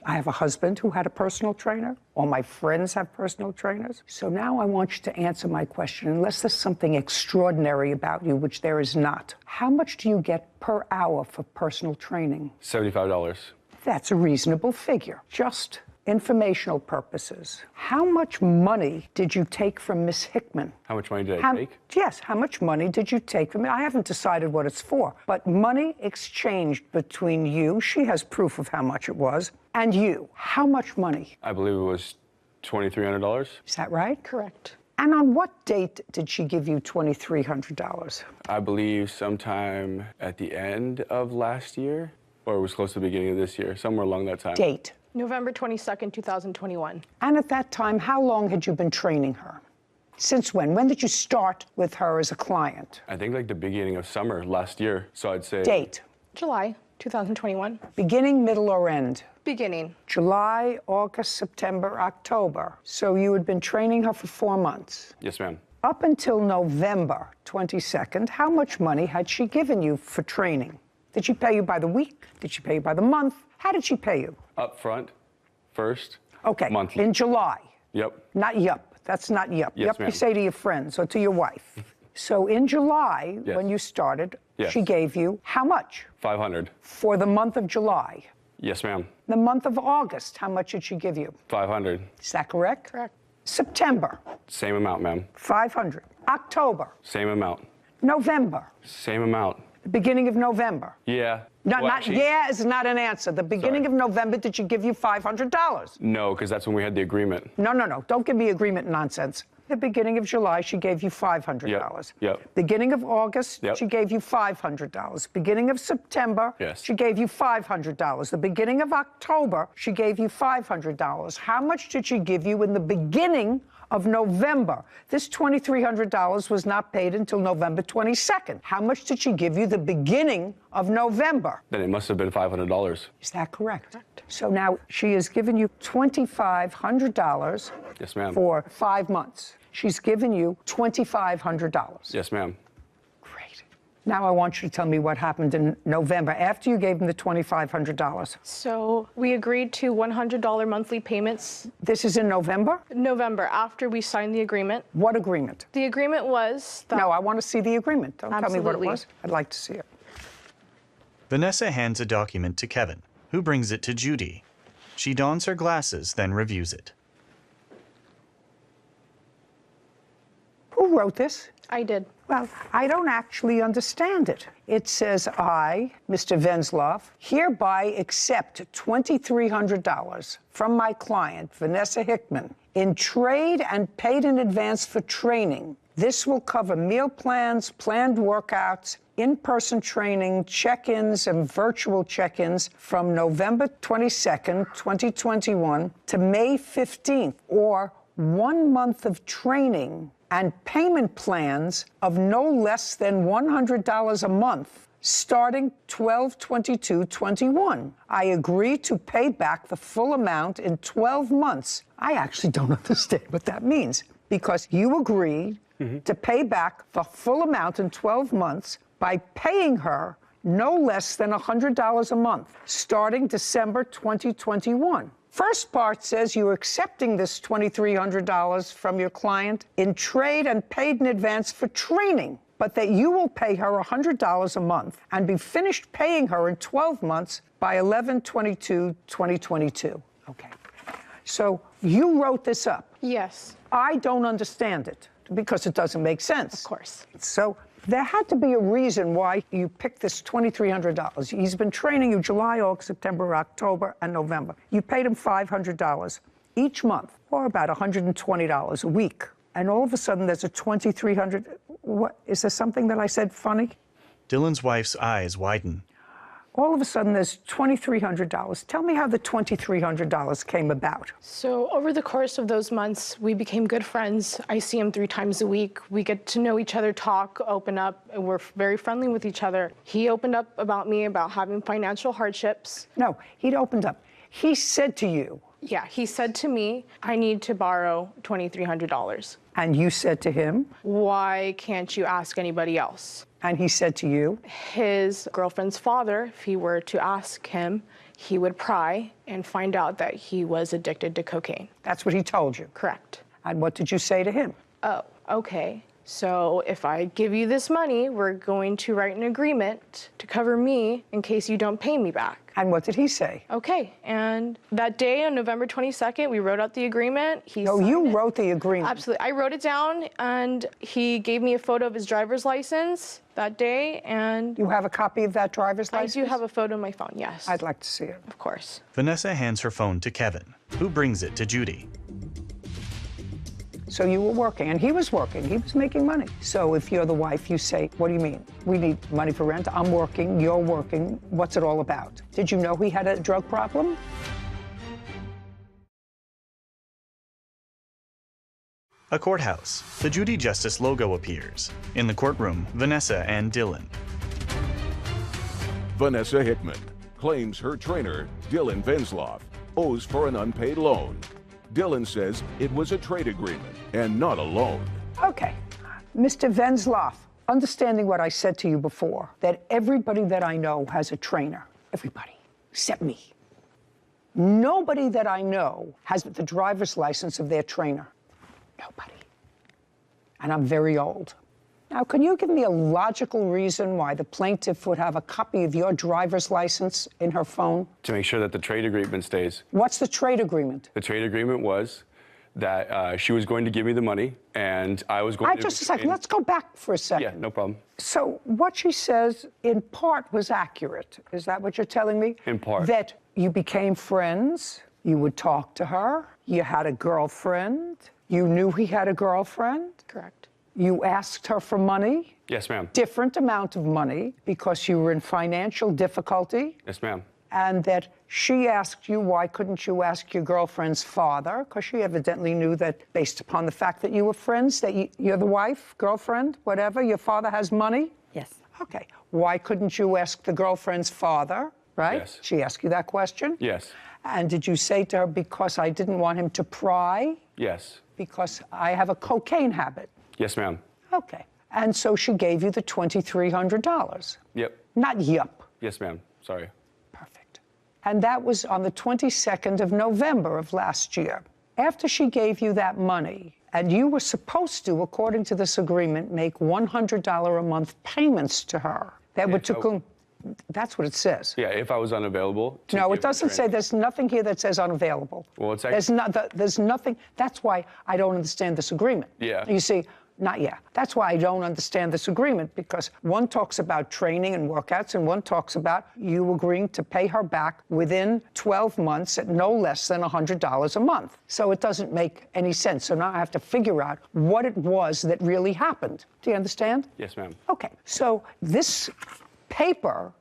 C: I have a husband who had a personal trainer. All my friends have personal trainers. So now I want you to answer my question, unless there's something extraordinary about you, which there is not. How much do you get per hour for personal training?
M: $75.
C: That's a reasonable figure. Just informational purposes. How much money did you take from Miss Hickman?
M: How much money did I take?
C: Yes, how much money did you take from it? I haven't decided what it's for, but money exchanged between you, she has proof of how much it was, and you. How much money?
M: I believe it was $2,300.
C: Is that right?
L: Correct.
C: And on what date did she give you $2,300?
M: I believe sometime at the end of last year, or it was close to the beginning of this year, somewhere along that time.
C: Date?
L: November 22nd, 2021.
C: And at that time, how long had you been training her? Since when? When did you start with her as a client?
M: I think like the beginning of summer last year, so I'd say...
C: Date?
L: July 2021.
C: Beginning, middle, or end?
L: Beginning.
C: July, August, September, October. So you had been training her for 4 months.
M: Yes, ma'am.
C: Up until November 22nd, how much money had she given you for training? Did she pay you by the week? Did she pay you by the month? How did she pay you?
M: Up front, first,
C: okay.
M: Monthly.
C: In July?
M: Yep.
C: Not yup. That's not yup.
M: Yes,
C: Yup
M: ma'am.
C: you say to your friends or to your wife. So in July,
M: Yes.
C: when you started,
M: Yes.
C: she gave you how much?
M: $500.
C: For the month of July.
M: Yes, ma'am.
C: The month of August, how much did she give you?
M: $500.
C: Is that correct?
L: Correct.
C: September,
M: Same amount, ma'am.
C: $500. October,
M: Same amount.
C: November,
M: Same amount.
C: the beginning of November.
M: Yeah.
C: No,
M: Well,
C: not
M: actually,
C: yeah is not an answer. The beginning of November, did she give you $500?
M: No, because that's when we had the agreement.
C: No, no, no. Don't give me agreement nonsense. The beginning of July, she gave you $500.
M: Yep.
C: Beginning of August,
M: Yep.
C: she gave you $500. Beginning of September,
M: Yes.
C: she gave you $500. The beginning of October, she gave you $500. How much did she give you in the beginning of November? This $2,300 was not paid until November 22nd. How much did she give you the beginning of November?
M: Then it must have been $500.
C: Is that correct? So now she has given you $2,500
M: Yes, ma'am.
C: for 5 months. She's given you $2,500.
M: Yes, ma'am.
C: Great. Now I want you to tell me what happened in November after you gave him the $2,500.
L: So we agreed to $100 monthly payments.
C: This is in November?
L: November, after we signed the agreement.
C: What agreement?
L: The agreement was that...
C: No, I want to see the agreement. Don't tell me what it
L: Absolutely.
C: was. I'd like to see it.
G: Vanessa hands a document to Kevin, who brings it to Judy. She dons her glasses, then reviews it.
C: Who wrote this?
L: I did.
C: Well, I don't actually understand it. It says, I, Mr. Venzloff, hereby accept $2,300 from my client, Vanessa Hickman, in trade and paid in advance for training. This will cover meal plans, planned workouts, in-person training, check-ins, and virtual check-ins from November 22nd, 2021 to May 15th, or 1 month of training and payment plans of no less than $100 a month, starting 12/22/21. I agree to pay back the full amount in 12 months. I actually don't understand what that means, because you agreed to pay back the full amount in 12 months by paying her no less than $100 a month, starting December 2021. First part says you're accepting this $2,300 from your client in trade and paid in advance for training, but that you will pay her $100 a month and be finished paying her in 12 months by 11/22/2022. Okay. So you wrote this up.
L: Yes.
C: I don't understand it because it doesn't make sense.
L: Of course.
C: So there had to be a reason why you picked this $2,300. He's been training you July, August, September, October, and November. You paid him $500 each month, or about $120 a week. And all of a sudden, there's a $2,300. What, is there something that I said funny?
G: Dylan's wife's eyes widen.
C: All of a sudden, there's $2,300. Tell me how the $2,300 came about.
L: So over the course of those months, we became good friends. I see him 3 times a week. We get to know each other, talk, open up, and we're very friendly with each other. He opened up about me about having financial hardships.
C: No, he'd opened up. He said to you.
L: Yeah, he said to me, I need to borrow $2,300.
C: And you said to him?
L: Why can't you ask anybody else?
C: And he said to you?
L: His girlfriend's father, if he were to ask him, he would pry and find out that he was addicted to cocaine.
C: That's what he told you?
L: Correct.
C: And what did you say to him?
L: Oh, okay. So if I give you this money, we're going to write an agreement to cover me in case you don't pay me back.
C: And what did he say?
L: Okay. And that day on November 22nd, we wrote out the agreement.
C: No, you wrote the agreement.
L: Absolutely. I wrote it down, and he gave me a photo of his driver's license that day, and...
C: You have a copy of that driver's license?
L: I do have a photo on my phone, yes.
C: I'd like to see it.
L: Of course.
G: Vanessa hands her phone to Kevin, who brings it to Judy.
C: So you were working, and he was working. He was making money. So if you're the wife, you say, what do you mean? We need money for rent. I'm working. You're working. What's it all about? Did you know he had a drug problem?
G: A courthouse. The Judy Justice logo appears. In the courtroom, Vanessa and Dylan.
A: Vanessa Hickman claims her trainer, Dylan Venzloff, owes for an unpaid loan. Dylan says it was a trade agreement and not a loan.
C: Okay. Mr. Venzloff, understanding what I said to you before, that everybody that I know has a trainer. Everybody, except me. Nobody that I know has the driver's license of their trainer. Nobody. And I'm very old. Now, can you give me a logical reason why the plaintiff would have a copy of your driver's license in her phone?
M: To make sure that the trade agreement stays.
C: What's the trade agreement?
M: The trade agreement was that she was going to give me the money, and I was going to...
C: Just a second. Let's go back for a second.
M: Yeah, no problem.
C: So what she says, in part, was accurate. Is that what you're telling me?
M: In part.
C: That you became friends, you would talk to her, you had a girlfriend, you knew he had a girlfriend.
L: Correct.
C: You asked her for money.
M: Yes, ma'am.
C: Different amount of money because you were in financial difficulty.
M: Yes, ma'am.
C: And that she asked you, why couldn't you ask your girlfriend's father? Because she evidently knew that based upon the fact that you were friends, that you're the wife, girlfriend, whatever, your father has money?
E: Yes.
C: Okay. Why couldn't you ask the girlfriend's father, right?
M: Yes.
C: She asked you that question?
M: Yes.
C: And did you say to her, because I didn't want him to pry?
M: Yes.
C: Because I have a cocaine habit?
M: Yes, ma'am.
C: Okay. And so she gave you the $2,300?
M: Yep.
C: Not yup.
M: Yes, ma'am. Sorry.
C: Perfect. And that was on the 22nd of November of last year. After she gave you that money, and you were supposed to, according to this agreement, make $100 a month payments to her. That would that's what it says.
M: Yeah, if I was unavailable.
C: No, it doesn't say, there's nothing here that says unavailable.
M: Well, it's actually...
C: There's nothing, that's why I don't understand this agreement.
M: Yeah.
C: You see, Not yet. That's why I don't understand this agreement, because one talks about training and workouts, and one talks about you agreeing to pay her back within 12 months at no less than $100 a month. So it doesn't make any sense. So now I have to figure out what it was that really happened. Do you understand?
M: Yes, ma'am.
C: Okay. So this paper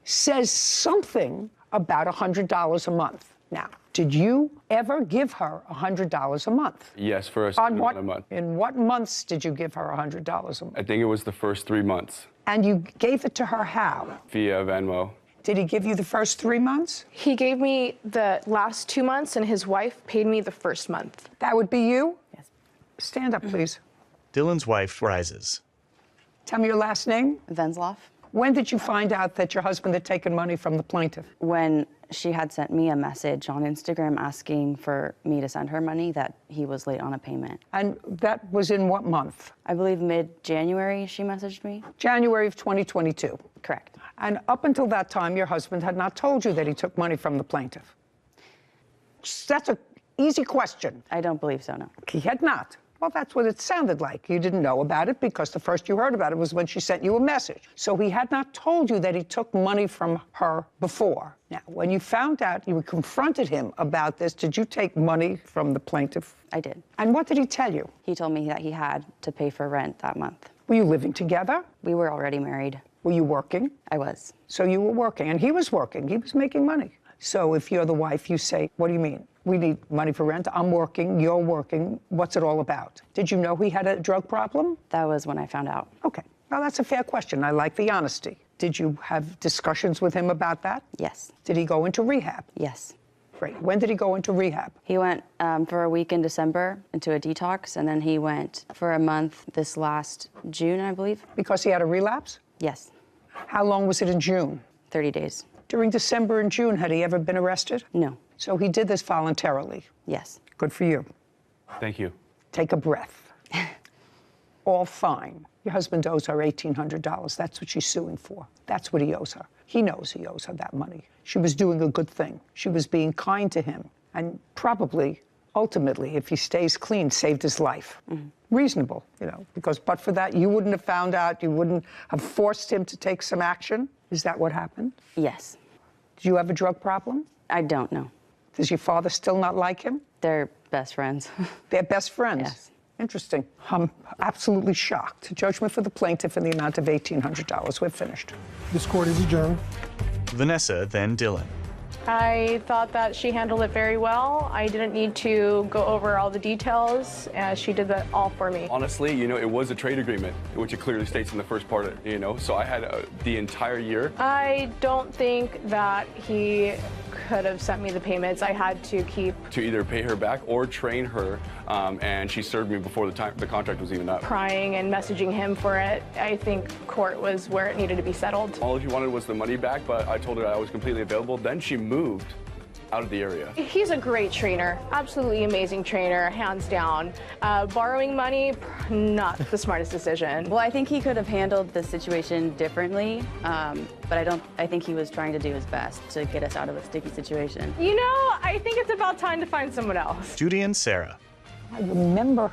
C: says something about $100 a month. Now, did you ever give her $100 a month?
M: Yes, for a month.
C: In what months did you give her $100 a month?
M: I think it was the first 3 months.
C: And you gave it to her how?
M: Via Venmo.
C: Did he give you the first 3 months?
L: He gave me the last 2 months, and his wife paid me the first month.
C: That would be you? Yes. Stand up, please.
G: Dylan's wife rises.
C: Tell me your last name.
K: Venzloff.
C: When did you find out that your husband had taken money from the plaintiff?
K: When she had sent me a message on Instagram asking for me to send her money that he was late on a payment.
C: And that was in what month?
K: I believe mid-January she messaged me.
C: January of 2022.
K: Correct.
C: And up until that time, your husband had not told you that he took money from the plaintiff. That's an easy question.
K: I don't believe so, no.
C: He had not. Well, that's what it sounded like. You didn't know about it because the first you heard about it was when she sent you a message. So he had not told you that he took money from her before. Now, when you found out, you confronted him about this, did you take money from the plaintiff?
K: I did.
C: And what did he tell you?
K: He told me that he had to pay for rent that month.
C: Were you living together?
K: We were already married.
C: Were you working?
K: I was.
C: So you were working, and he was working. He was making money. So if you're the wife, you say, what do you mean? We need money for rent. I'm working. You're working. What's it all about? Did you know he had a drug problem?
K: That was when I found out.
C: Okay. Well, that's a fair question. I like the honesty. Did you have discussions with him about that?
K: Yes.
C: Did he go into rehab?
K: Yes.
C: Great. When did he go into rehab?
K: He went for a week in December into a detox, and then he went for a month this last June, I believe.
C: Because he had a relapse?
K: Yes.
C: How long was it in June?
K: 30 days.
C: During December and June, had he ever been arrested?
K: No.
C: So he did this voluntarily?
K: Yes.
C: Good for you.
M: Thank you.
C: Take a breath. All fine. Your husband owes her $1,800. That's what she's suing for. That's what he owes her. He knows he owes her that money. She was doing a good thing. She was being kind to him. And probably, ultimately, if he stays clean, saved his life. Reasonable, you know, because but for that, you wouldn't have found out, you wouldn't have forced him to take some action. Is that what happened?
K: Yes.
C: Do you have a drug problem?
K: I don't know.
C: Does your father still not like him?
K: They're best friends.
C: They're best friends?
K: Yes.
C: Interesting. I'm absolutely shocked. Judgment for the plaintiff in the amount of $1,800. We're finished.
B: This court is adjourned.
G: Vanessa, then Dylan.
L: I thought that she handled it very well. I didn't need to go over all the details. She did that all for me.
M: Honestly, you know, it was a trade agreement, which it clearly states in the first part, you know, so I had the entire year.
L: I don't think that he could have sent me the payments. I had to keep...
M: To either pay her back or train her, and she served me before the contract was even up.
L: Crying and messaging him for it. I think court was where it needed to be settled.
M: All she wanted was the money back, but I told her I was completely available. Then she moved out of the area.
L: He's a great trainer, absolutely amazing trainer, hands down. Borrowing money, not the smartest decision.
K: Well, I think he could have handled the situation differently, but I think he was trying to do his best to get us out of a sticky situation.
L: You know, I think it's about time to find someone else.
G: Judy and Sarah.
C: I remember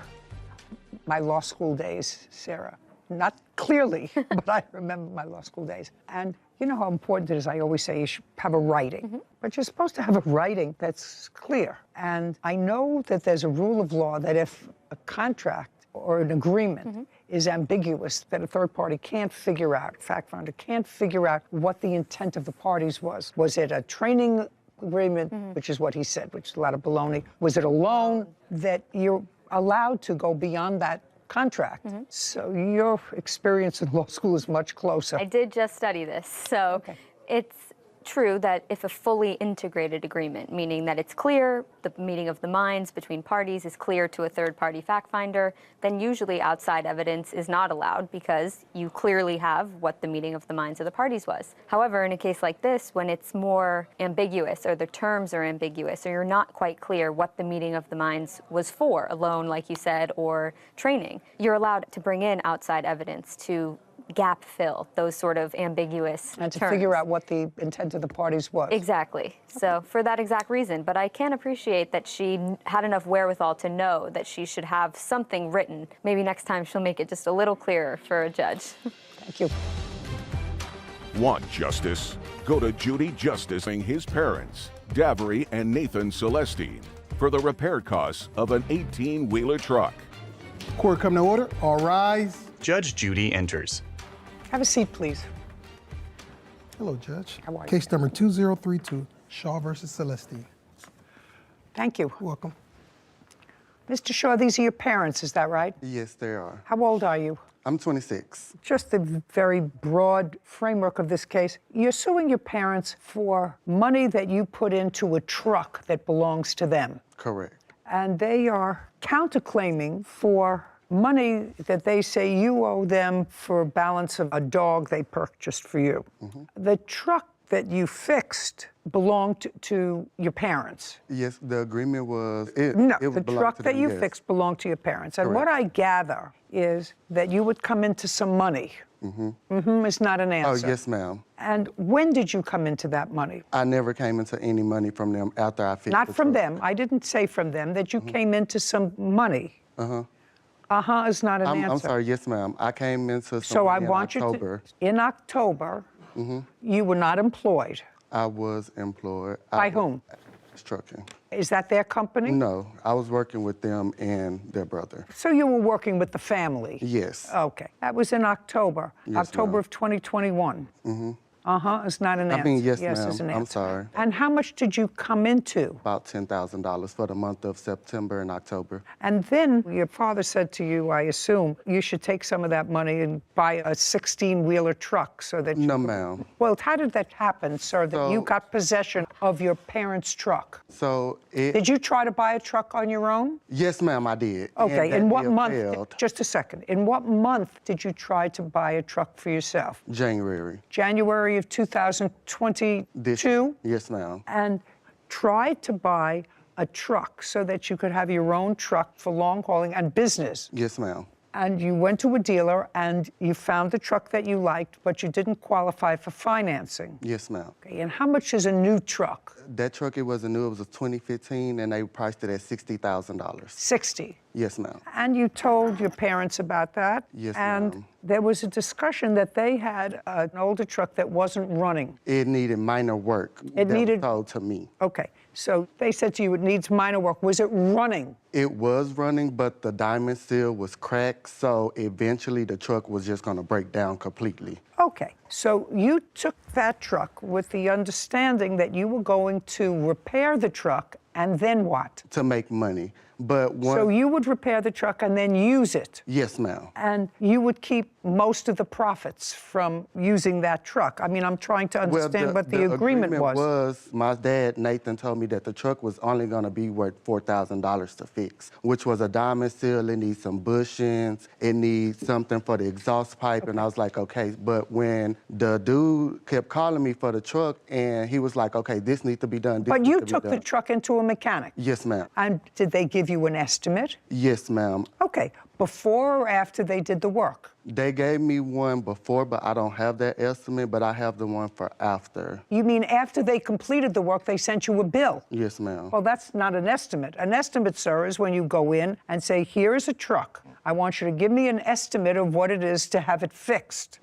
C: my law school days, Sarah. Not clearly, but I remember my law school days. And you know how important it is, I always say you should have a writing. But you're supposed to have a writing that's clear. And I know that there's a rule of law that if a contract or an agreement is ambiguous, that a third party can't figure out, fact finder can't figure out what the intent of the parties was. Was it a training agreement, which is what he said, which is a lot of baloney? Was it a loan that you're allowed to go beyond that contract? So your experience in law school is much closer.
F: I did just study this, so it's true that if a fully integrated agreement, meaning that it's clear, the meeting of the minds between parties is clear to a third-party fact finder, then usually outside evidence is not allowed because you clearly have what the meeting of the minds of the parties was. However, in a case like this, when it's more ambiguous or the terms are ambiguous or you're not quite clear what the meeting of the minds was for, a loan, like you said, or training, you're allowed to bring in outside evidence to gap fill those sort of ambiguous
C: And to
F: terms.
C: figure out what the intent of the parties was.
F: Exactly. So for that exact reason. But I can appreciate that she had enough wherewithal to know that she should have something written. Maybe next time she'll make it just a little clearer for a judge.
C: Thank you.
A: Want justice? Go to Judy justicing his parents, Davery and Nathan Celestine, for the repair costs of an 18-wheeler truck.
B: Court come to order. All rise.
G: Judge Judy enters.
C: Have a seat, please.
B: Hello, Judge.
C: How are you?
B: Case number 2032, Shaw versus Celestine.
C: Thank you.
B: Welcome.
C: Mr. Shaw, these are your parents, is that right?
N: Yes, they are.
C: How old are you?
N: I'm 26.
C: Just the very broad framework of this case, you're suing your parents for money that you put into a truck that belongs to them.
N: Correct.
C: And they are counterclaiming for money that they say you owe them for a balance of a dog they purchased for you. The truck that you fixed belonged to your parents.
N: Yes, the agreement was...
C: No, the
N: belonged
C: truck
N: to
C: that
N: them,
C: you
N: yes.
C: fixed belonged to your parents. And what
N: Correct.
C: I gather is that you would come into some money. Is not an answer.
N: Oh, yes, ma'am.
C: And when did you come into that money?
N: I never came into any money from them after I fixed
C: Not
N: the
C: from
N: truck.
C: them. I didn't say from them that you came into some money. Is not an answer.
N: I'm sorry, yes, ma'am. I came into some
C: So I
N: money
C: want
N: in
C: you
N: October.
C: to. In October, you were not employed.
N: I was employed.
C: By whom?
N: Trucking.
C: Is that their company?
N: No, I was working with them and their brother.
C: So you were working with the family?
N: Yes.
C: Okay. That was in October.
N: Yes,
C: October
N: ma'am.
C: of 2021. Is not an answer.
N: I mean, yes,
C: is
N: ma'am.
C: an
N: I'm
C: answer.
N: sorry.
C: And how much did you come into?
N: About $10,000 for the month of September and October.
C: And then your father said to you, I assume, you should take some of that money and buy a 16-wheeler truck so that you...
N: No, ma'am.
C: Well, how did that happen, sir, that you
N: So-
C: got possession of your parents' truck?
N: So it...
C: Did you try to buy a truck on your own?
N: Yes, ma'am, I did.
C: Okay,
N: And
C: in
N: that
C: what
N: deal
C: month?
N: failed.
C: Just a second. In what month did you try to buy a truck for yourself?
N: January.
C: January of 2022?
N: Yes, ma'am.
C: And tried to buy a truck so that you could have your own truck for long hauling and business.
N: Yes, ma'am.
C: And you went to a dealer and you found the truck that you liked, but you didn't qualify for financing.
N: Yes, ma'am.
C: Okay, and how much is a new truck?
N: That truck, it wasn't new. It was a 2015, and they priced it at $60,000.
C: 60.
N: Yes, ma'am.
C: And you told your parents about that?
N: Yes,
C: And
N: ma'am.
C: there was a discussion that they had an older truck that wasn't running.
N: It needed minor work.
C: It needed-
N: That was told to me.
C: Okay, so they said to you it needs minor work. Was it running?
N: It was running, but the diamond seal was cracked, so eventually the truck was just going to break down completely.
C: Okay, so you took that truck with the understanding that you were going to repair the truck, and then what?
N: To make money. But once...
C: So you would repair the truck and then use it,
N: Yes, ma'am.
C: and you would keep most of the profits from using that truck. I mean, I'm trying to understand what the agreement was.
N: My dad, Nathan, told me that the truck was only going to be worth $4,000 to fix, which was a diamond seal. It needs some bushings. It needs something for the exhaust pipe. And I was like, okay. But when the dude kept calling me for the truck, and he was like, okay, this needs to be done.
C: But you took the truck into a mechanic.
N: Yes, ma'am.
C: And did they give you an estimate?
N: Yes, ma'am.
C: Okay, before or after they did the work?
N: They gave me one before, but I don't have that estimate, but I have the one for after.
C: You mean after they completed the work, they sent you a bill?
N: Yes, ma'am.
C: Well, that's not an estimate. An estimate, sir, is when you go in and say, here's a truck. I want you to give me an estimate of what it is to have it fixed.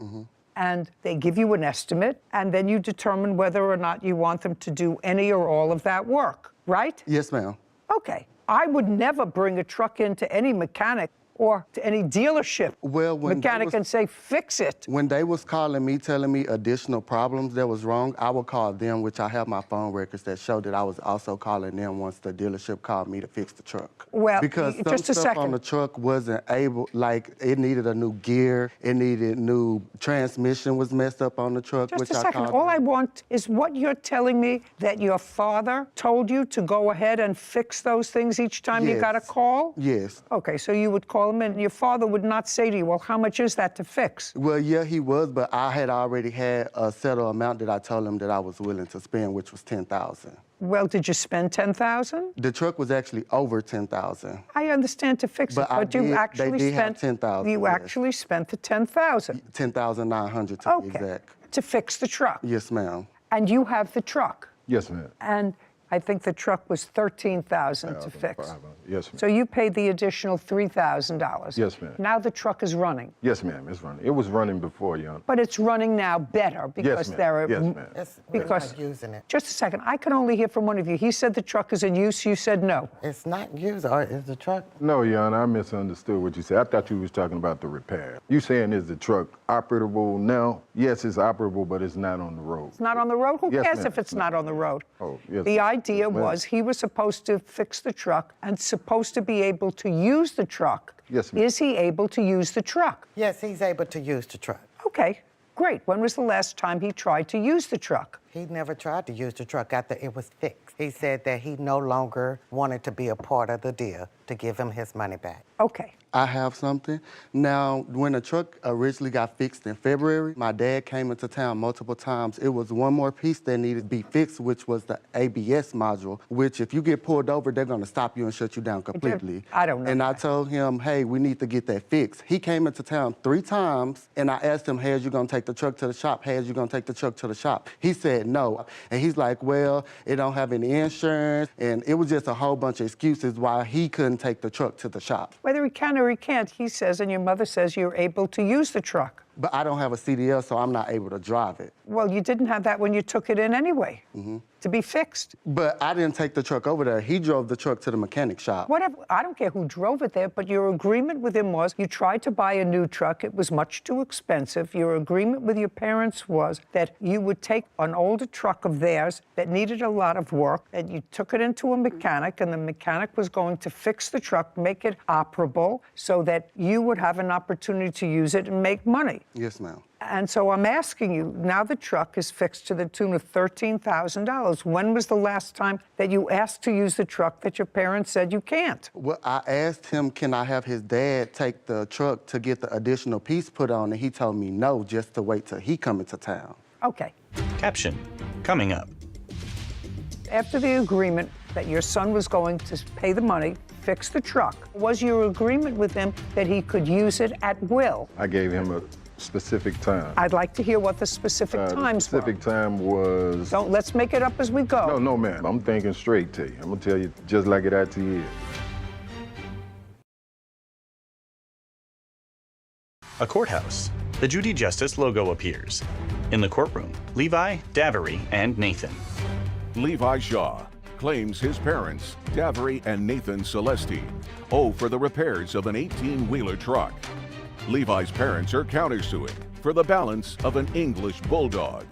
C: And they give you an estimate, and then you determine whether or not you want them to do any or all of that work, right?
N: Yes, ma'am.
C: Okay. I would never bring a truck into any mechanic or to any dealership mechanic and say, fix it.
N: When they was calling me, telling me additional problems that was wrong, I would call them, which I have my phone records that show that I was also calling them once the dealership called me to fix the truck.
C: Well,
N: because some
C: just a
N: stuff on
C: second.
N: the truck wasn't able, like it needed a new gear, it needed new transmission was messed up on the truck,
C: Just
N: which
C: a
N: I
C: second.
N: called
C: All
N: them.
C: I want is what you're telling me, that your father told you to go ahead and fix those things each time you got a
N: Yes.
C: call?
N: Yes.
C: Okay, so you would call him, and your father would not say to you, well, how much is that to fix?
N: Well, yeah, he was, but I had already had a settled amount that I told him that I was willing to spend, which was $10,000.
C: Well, did you spend $10,000?
N: The truck was actually over $10,000.
C: I understand to fix it, but you actually spent
N: $10,000.
C: You actually spent the $10,000.
N: $10,900 to be exact.
C: To fix the truck.
N: Yes, ma'am.
C: And you have the truck.
O: Yes, ma'am.
C: And I think the truck was $13,000 to fix.
O: Yes, ma'am.
C: So you paid the additional $3,000.
O: Yes, ma'am.
C: Now the truck is running.
O: Yes, ma'am, it's running. It was running before, Your Honor.
C: But it's running now better because
O: ma'am.
C: there are.
O: Yes, ma'am.
C: Because
P: we're not using it.
C: Just a second. I can only hear from one of you. He said the truck is in use. You said no.
P: It's not used, or is the truck?
O: No, Your Honor, I misunderstood what you said. I thought you was talking about the repair. You saying is the truck operable now? Yes, it's operable, but it's not on the road.
C: It's not on the road? Who
O: Yes,
C: cares
O: ma'am.
C: if it's not on the road?
O: Oh, yes.
C: The idea
O: Yes, ma'am.
C: was he was supposed to fix the truck and supposed to be able to use the truck.
O: Yes, ma'am.
C: Is he able to use the truck?
P: Yes, he's able to use the truck.
C: Okay, great. When was the last time he tried to use the truck?
P: He never tried to use the truck after it was fixed. He said that he no longer wanted to be a part of the deal, to give him his money back.
C: Okay.
N: I have something. Now, when the truck originally got fixed in February, my dad came into town multiple times. It was one more piece that needed to be fixed, which was the ABS module, which if you get pulled over, they're gonna stop you and shut you down completely.
C: I don't know.
N: And I told him, hey, we need to get that fixed. He came into town 3 times, and I asked him, hey, is you gonna take the truck to the shop? Hey, is you gonna take the truck to the shop? He said no. And he's like, well, it don't have any insurance. And it was just a whole bunch of excuses why he couldn't take the truck to the shop.
C: Whether he can or he can't, he says, and your mother says you're able to use the truck.
N: But I don't have a CDL, so I'm not able to drive it.
C: Well, you didn't have that when you took it in anyway, to be fixed.
N: But I didn't take the truck over there. He drove the truck to the mechanic shop.
C: Whatever, I don't care who drove it there, but your agreement with him was you tried to buy a new truck. It was much too expensive. Your agreement with your parents was that you would take an older truck of theirs that needed a lot of work, and you took it into a mechanic, and the mechanic was going to fix the truck, make it operable, so that you would have an opportunity to use it and make money.
N: Yes, ma'am.
C: And so I'm asking you, now the truck is fixed to the tune of $13,000. When was the last time that you asked to use the truck that your parents said you can't?
N: Well, I asked him, can I have his dad take the truck to get the additional piece put on, and he told me no, just to wait till he come into town.
C: Okay.
G: Caption, coming up.
C: After the agreement that your son was going to pay the money, fix the truck, was your agreement with him that he could use it at will?
O: I gave him a specific time.
C: I'd like to hear what the specific times
O: The specific time was...
C: Let's make it up as we go.
O: No, ma'am. I'm thinking straight to you. I'm gonna tell you just like it actually is.
G: A courthouse. The Judy Justice logo appears. In the courtroom, Levi, Davery, and Nathan.
A: Levi Shaw claims his parents, Davery and Nathan Celestine, owe for the repairs of an 18-wheeler truck. Levi's parents are countersuing for the balance of an English bulldog.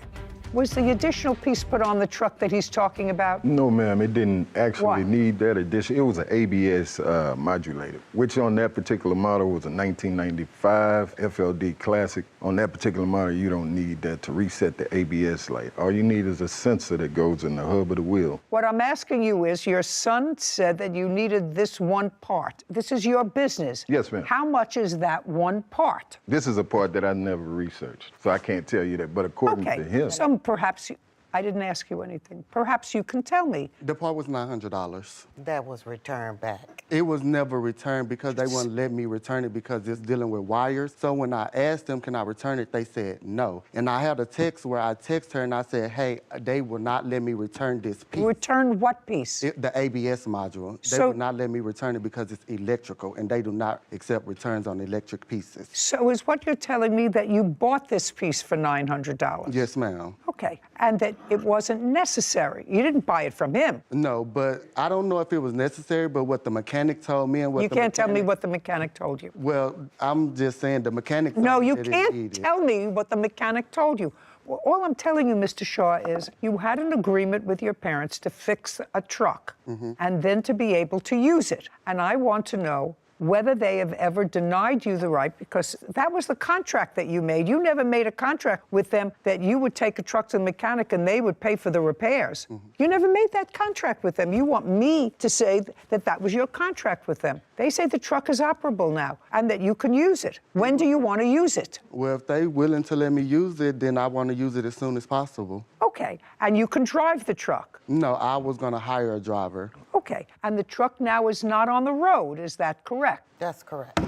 C: Was the additional piece put on the truck that he's talking about?
O: No, ma'am, it didn't actually
C: Why?
O: need that addition. It was an ABS modulator, which on that particular model was a 1995 FLD Classic. On that particular model, you don't need that to reset the ABS light. All you need is a sensor that goes in the hub of the wheel.
C: What I'm asking you is, your son said that you needed this one part. This is your business.
O: Yes, ma'am.
C: How much is that one part?
O: This is a part that I never researched, so I can't tell you that. But according to him...
C: Perhaps I didn't ask you anything. Perhaps you can tell me.
N: The part was $900.
P: That was returned back.
N: It was never returned because they wouldn't let me return it because it's dealing with wires. So when I asked them, can I return it, they said no. And I had a text where I texted her and I said, hey, they will not let me return this piece.
C: Return what piece?
N: The ABS module. They will not let me return it because it's electrical, and they do not accept returns on electric pieces.
C: So is what you're telling me that you bought this piece for $900?
N: Yes, ma'am.
C: Okay, and that it wasn't necessary. You didn't buy it from him.
N: No, but I don't know if it was necessary, but what the mechanic told me and what
C: You can't tell me what the mechanic told you.
N: Well, I'm just saying the mechanic told
C: No,
N: me
C: you
N: that it
C: can't
N: needed.
C: tell me what the mechanic told you. Well, all I'm telling you, Mr. Shaw, is you had an agreement with your parents to fix a truck and then to be able to use it. And I want to know whether they have ever denied you the right, because that was the contract that you made. You never made a contract with them that you would take a truck to the mechanic and they would pay for the repairs. You never made that contract with them. You want me to say that that was your contract with them. They say the truck is operable now and that you can use it. When do you want to use it?
N: Well, if they willing to let me use it, then I want to use it as soon as possible.
C: Okay, and you can drive the truck?
N: No, I was going to hire a driver.
C: Okay, and the truck now is not on the road, is that correct?
P: That's correct.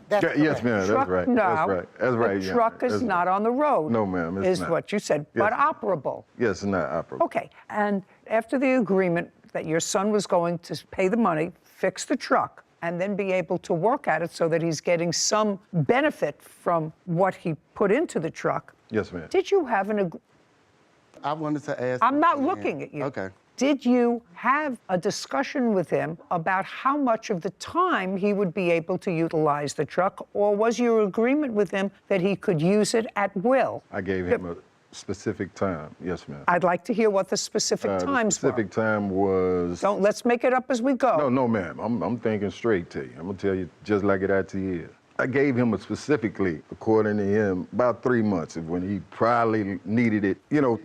O: Yes, ma'am, that's right.
C: No,
O: That's right. That's right.
C: the
O: yeah.
C: truck is
O: That's
C: not on the road.
O: No, ma'am, it's
C: is
O: not.
C: what you said,
O: Yes.
C: but operable.
O: Yes, it's not operable.
C: Okay, and after the agreement that your son was going to pay the money, fix the truck, and then be able to work at it so that he's getting some benefit from what he put into the truck.
O: Yes, ma'am.
C: Did you have an
N: I wanted to ask.
C: I'm not looking at you.
N: Okay.
C: Did you have a discussion with him about how much of the time he would be able to utilize the truck, or was your agreement with him that he could use it at will?
O: I gave him a specific time. Yes, ma'am.
C: I'd like to hear what the specific times
O: The specific time was...
C: let's make it up as we go.
O: No, ma'am. I'm thinking straight to you. I'm going to tell you just like it actually is. I gave him specifically, according to him, about 3 months of when he probably needed it,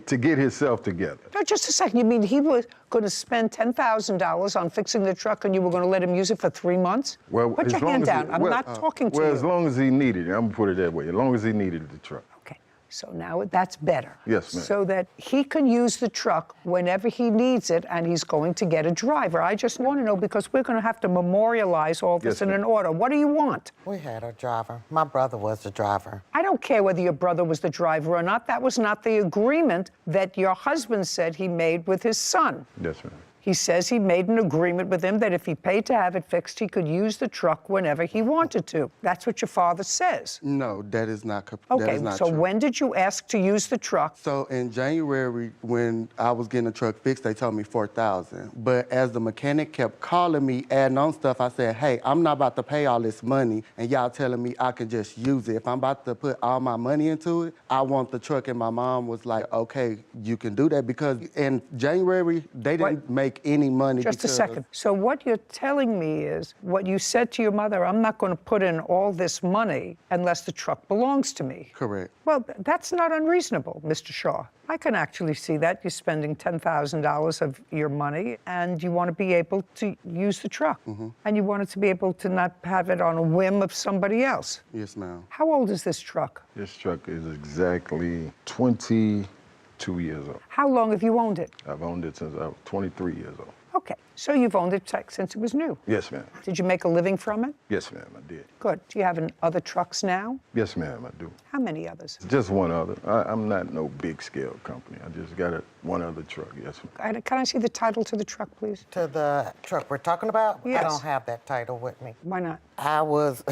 O: to get himself together.
C: No, just a second. You mean he was going to spend $10,000 on fixing the truck and you were going to let him use it for 3 months?
O: Well,
C: put
O: as
C: your
O: long
C: hand
O: as he-
C: down. I'm
O: well,
C: not talking to
O: Well,
C: you.
O: as long as he needed it. I'm going to put it that way. As long as he needed the truck.
C: Okay. So now that's better.
O: Yes, ma'am.
C: So that he can use the truck whenever he needs it and he's going to get a driver. I just want to know, because we're going to have to memorialize all this
O: Yes,
C: in
O: ma'am.
C: an order. What do you want?
P: We had a driver. My brother was the driver.
C: I don't care whether your brother was the driver or not. That was not the agreement that your husband said he made with his son.
O: Yes, ma'am.
C: He says he made an agreement with him that if he paid to have it fixed, he could use the truck whenever he wanted to. That's what your father says.
N: No, that is not that
C: Okay,
N: is not
C: so
N: true.
C: when did you ask to use the truck?
N: So in January, when I was getting the truck fixed, they told me $4,000. But as the mechanic kept calling me, adding on stuff, I said, hey, I'm not about to pay all this money, and y'all telling me I can just use it. If I'm about to put all my money into it, I want the truck. And my mom was like, okay, you can do that, because in January, they didn't make any money.
C: Just a second. So what you're telling me is what you said to your mother, I'm not going to put in all this money unless the truck belongs to me.
N: Correct.
C: Well, that's not unreasonable, Mr. Shaw. I can actually see that. You're spending $10,000 of your money and you want to be able to use the truck. And you want it to be able to not have it on a whim of somebody else.
N: Yes, ma'am.
C: How old is this truck?
O: This truck is exactly 22 years old.
C: How long have you owned it?
O: I've owned it since I was 23 years old.
C: Okay, so you've owned it since it was new.
O: Yes, ma'am.
C: Did you make a living from it?
O: Yes, ma'am, I did.
C: Good. Do you have other trucks now?
O: Yes, ma'am, I do.
C: How many others?
O: Just one other. I'm not no big scale company. I just got one other truck, yes, ma'am.
C: Can I see the title to the truck, please?
P: To the truck we're talking about?
C: Yes.
P: I don't have that title with me.
C: Why not?
P: I was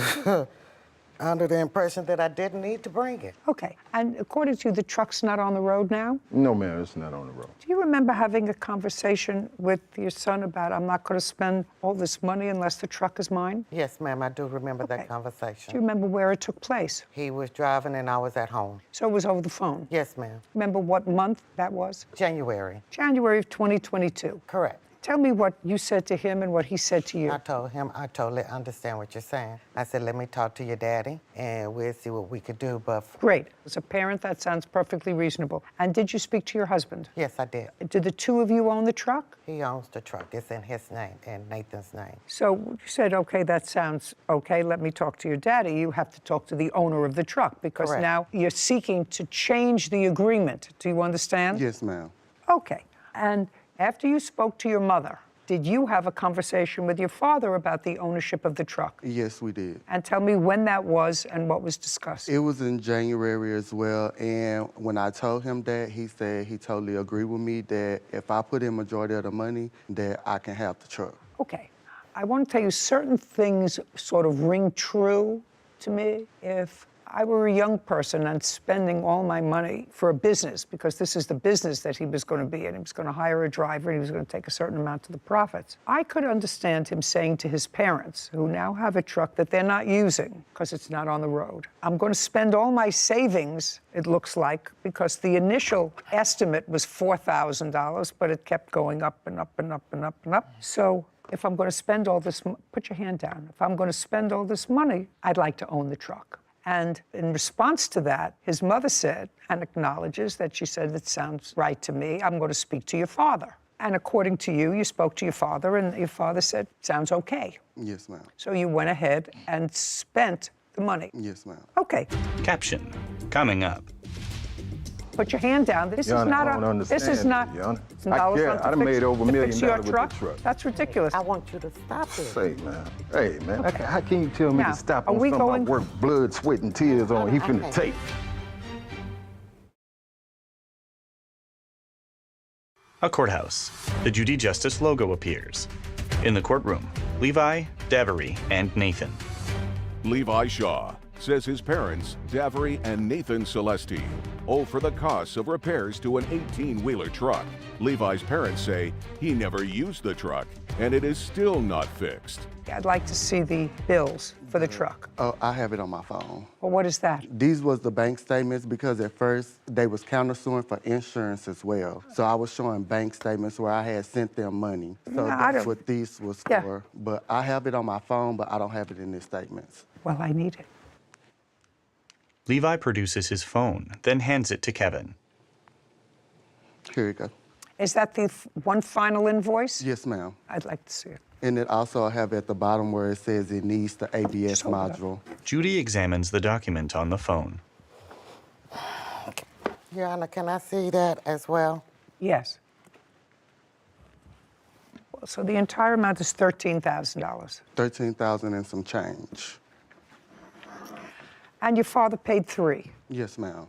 P: under the impression that I didn't need to bring it.
C: Okay, and according to you, the truck's not on the road now?
O: No, ma'am, it's not on the road.
C: Do you remember having a conversation with your son about, I'm not going to spend all this money unless the truck is mine?
P: Yes, ma'am, I do remember that
C: Do you
P: conversation.
C: remember where it took place?
P: He was driving and I was at home.
C: So it was over the phone?
P: Yes, ma'am.
C: Remember what month that was?
P: January.
C: January of 2022.
P: Correct.
C: Tell me what you said to him and what he said to you.
P: I told him, I totally understand what you're saying. I said, let me talk to your daddy and we'll see what we could do, but...
C: Great. As a parent, that sounds perfectly reasonable. And did you speak to your husband?
P: Yes, I did.
C: Did the two of you own the truck?
P: He owns the truck. It's in his name and Nathan's name.
C: So you said, okay, that sounds okay, let me talk to your daddy. You have to talk to the owner of the truck because
P: Correct.
C: now you're seeking to change the agreement. Do you understand?
N: Yes, ma'am.
C: Okay. And after you spoke to your mother, did you have a conversation with your father about the ownership of the truck?
N: Yes, we did.
C: And tell me when that was and what was discussed.
N: It was in January as well, and when I told him that, he said he totally agreed with me that if I put in majority of the money, that I can have the truck.
C: Okay. I want to tell you certain things sort of ring true to me. If I were a young person and spending all my money for a business, because this is the business that he was going to be in, he was going to hire a driver and he was going to take a certain amount of the profits, I could understand him saying to his parents, who now have a truck that they're not using because it's not on the road, I'm going to spend all my savings, it looks like, because the initial estimate was $4,000, but it kept going up and up and up and up and up. So if I'm going to spend all this, put your hand down. If I'm going to spend all this money, I'd like to own the truck. And in response to that, his mother said, and acknowledges that she said, "That sounds right to me. I'm going to speak to your father." And according to you, you spoke to your father, and your father said, "Sounds okay."
N: Yes, ma'am.
C: So you went ahead and spent the money.
N: Yes, ma'am.
C: Okay.
G: Caption, coming up.
C: Put your hand down. This
O: Your
C: is
O: Honor,
C: not
O: I don't
C: a.
O: understand
C: This is
O: it,
C: not.
O: Your Honor.
C: dollars
O: I
C: to
O: done made over $1
C: to
O: million
C: fix your
O: with the
C: truck.
O: truck.
C: That's ridiculous.
P: I want you to stop it.
O: Say, man. Hey, man. How can you tell me
C: Now,
O: to stop
C: are
O: on
C: we
O: something
C: going-
O: I worked blood, sweat, and tears on? He finna take.
G: A courthouse. The Judy Justice logo appears. In the courtroom, Levi, Davery, and Nathan.
A: Levi Shaw says his parents, Davery and Nathan Celestine, owe for the costs of repairs to an 18-wheeler truck. Levi's parents say he never used the truck, and it is still not fixed.
C: I'd like to see the bills for the truck.
N: Oh, I have it on my phone.
C: Well, what is that?
N: These was the bank statements because at first they was countersuing for insurance as well. So I was showing bank statements where I had sent them money. So that's what these was for. But I have it on my phone, but I don't have it in the statements.
C: Well, I need it.
G: Levi produces his phone, then hands it to Kevin.
N: Here you go.
C: Is that the one final invoice?
N: Yes, ma'am.
C: I'd like to see it.
N: And it also have at the bottom where it says it needs the ABS module.
G: Judy examines the document on the phone.
P: Your Honor, can I see that as well?
C: Yes. Well, so the entire amount is $13,000.
N: $13,000 and some change.
C: And your father paid $3,000.
N: Yes, ma'am.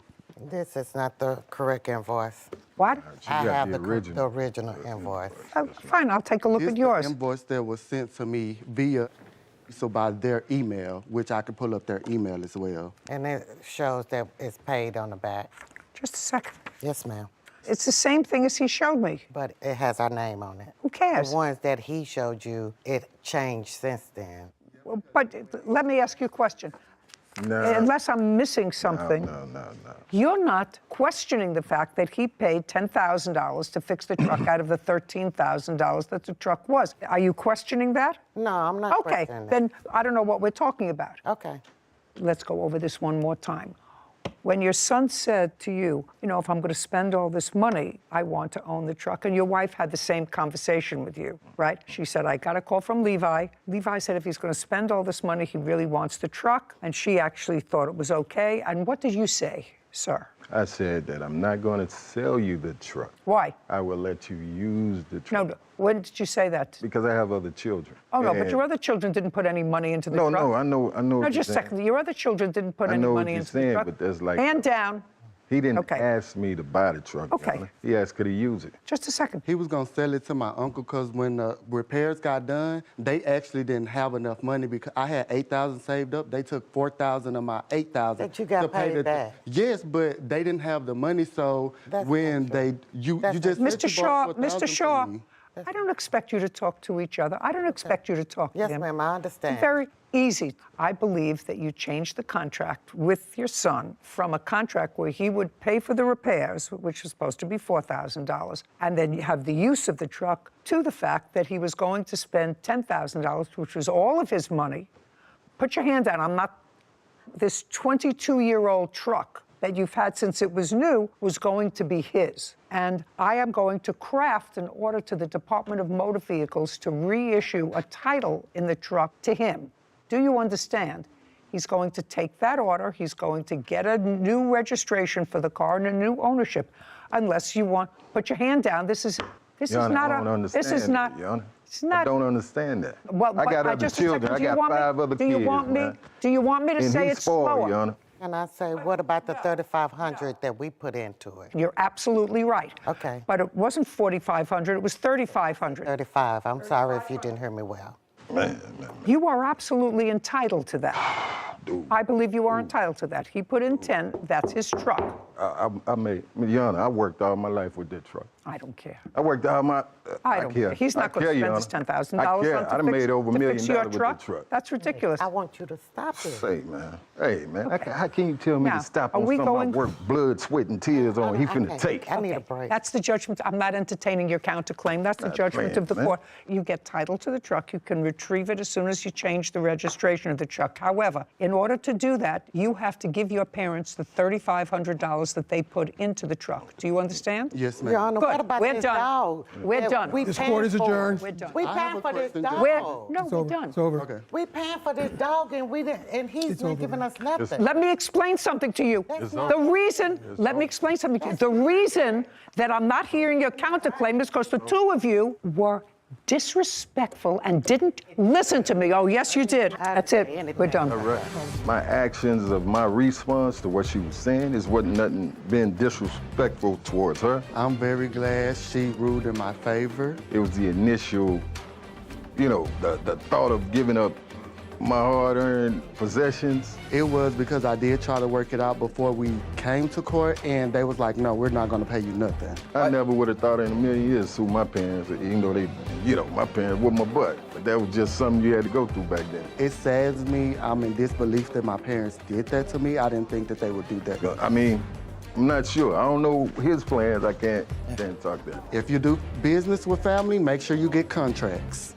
P: This is not the correct invoice.
C: What?
P: I have the original invoice.
C: Oh, fine, I'll take a look at yours.
N: The invoice that was sent to me via, so by their email, which I can pull up their email as well.
P: And it shows that it's paid on the back.
C: Just a second.
P: Yes, ma'am.
C: It's the same thing as he showed me.
P: But it has our name on it.
C: Who cares?
P: The ones that he showed you, it changed since then.
C: Well, but let me ask you a question. Unless I'm missing something,
O: No.
C: you're not questioning the fact that he paid $10,000 to fix the truck out of the $13,000 that the truck was. Are you questioning that?
P: No, I'm not
C: Okay,
P: questioning that.
C: then I don't know what we're talking about.
P: Okay.
C: Let's go over this one more time. When your son said to you, you know, if I'm going to spend all this money, I want to own the truck, and your wife had the same conversation with you, right? She said, I got a call from Levi. Levi said if he's going to spend all this money, he really wants the truck, and she actually thought it was okay. And what did you say, sir?
O: I said that I'm not going to sell you the truck.
C: Why?
O: I will let you use the truck.
C: No, when did you say that?
O: Because I have other children.
C: Oh, no, but
O: And-
C: your other children didn't put any money into the truck.
O: No, I know
C: No,
O: what
C: just a
O: you're saying.
C: second. Your other children didn't put
O: I
C: any
O: know what
C: money
O: you're
C: into
O: saying,
C: the truck.
O: but that's like-
C: Hand down.
O: He didn't ask me to buy the truck.
C: Okay.
O: Your Honor. He asked could he use it.
C: Just a second.
N: He was gonna sell it to my uncle because when the repairs got done, they actually didn't have enough money because I had $8,000 saved up. They took $4,000 of my $8,000
P: That you got
N: to pay
P: paid back.
N: Yes, but they didn't have the money, so when you just
C: Mr.
N: said you bought
C: Shaw,
N: $4,000
C: Mr. Shaw,
N: from me.
C: I don't expect you to talk to each other. I don't expect you to talk to him.
P: Yes, ma'am, I understand.
C: Very easy. I believe that you changed the contract with your son from a contract where he would pay for the repairs, which was supposed to be $4,000, and then you have the use of the truck, to the fact that he was going to spend $10,000, which was all of his money. Put your hand down. I'm not. This 22-year-old truck that you've had since it was new was going to be his. And I am going to craft an order to the Department of Motor Vehicles to reissue a title in the truck to him. Do you understand? He's going to take that order. He's going to get a new registration for the car and a new ownership, unless you want. Put your hand down. This is
O: Your Honor,
C: not
O: I don't
C: a.
O: understand
C: This is not.
O: that, Your Honor.
C: It's not.
O: I don't understand that.
C: Well,
O: I got other
C: just a
O: children.
C: second.
O: I got 5 other kids.
C: Do you want me?
O: man.
C: Do you want me to
O: And
C: say
O: he's
C: it's
O: spoiled,
C: slower?
O: Your Honor.
P: And I say, what about the $3,500 that we put into it?
C: You're absolutely right.
P: Okay.
C: But it wasn't $4,500. It was $3,500.
P: 35. I'm sorry if you didn't hear me well.
O: Man.
C: You are absolutely entitled to that. I believe you are entitled to that. He put in 10. That's his truck.
O: I made, Yana, I worked all my life with that truck.
C: I don't care.
O: I worked all my.
C: I don't care. He's not going to spend his $10,000
O: I done made over $1 million
C: fix your
O: with the truck.
C: That's ridiculous.
P: I want you to stop it.
O: Say, man. Hey, man. How can you tell me
C: Now,
O: to stop
C: are
O: on
C: we
O: something I
C: going-
O: worked blood, sweat, and tears on? He finna take.
P: I need a break.
C: That's the judgment. I'm not entertaining your counterclaim. That's the judgment of the court. You get title to the truck. You can retrieve it as soon as you change the registration of the truck. However, in order to do that, you have to give your parents the $3,500 that they put into the truck. Do you understand?
N: Yes, ma'am.
P: Your Honor,
C: Good.
P: what about
C: We're
P: this
C: done.
P: dog?
C: We're
P: that
C: done.
P: we
B: This
P: paying
B: court is
P: for?
B: adjourned.
C: We're done.
P: We
N: I have
P: paying
N: a
P: for this
N: question,
P: dog.
N: Judge.
C: No,
B: It's
C: we're
B: over.
C: done.
B: It's over.
N: Okay.
P: We paying for this dog, and he's not giving us nothing.
C: Let me explain something to you. The reason, let me explain something to you. The reason that I'm not hearing your counterclaim is because the two of you were disrespectful and didn't listen to me. Oh, yes, you did. That's it. We're done.
O: All right. My actions of my response to what she was saying is wasn't nothing being disrespectful towards her.
N: I'm very glad she ruled in my favor.
O: It was the initial, the thought of giving up my hard-earned possessions.
N: It was because I did try to work it out before we came to court, and they was like, no, we're not going to pay you nothing.
O: I never would have thought in a million years sue my parents, even though they, my parents were my butt. But that was just something you had to go through back then.
N: It saddens me. I'm in disbelief that my parents did that to me. I didn't think that they would do that.
O: I mean, I'm not sure. I don't know his plans. I can't talk that.
N: If you do business with family, make sure you get contracts.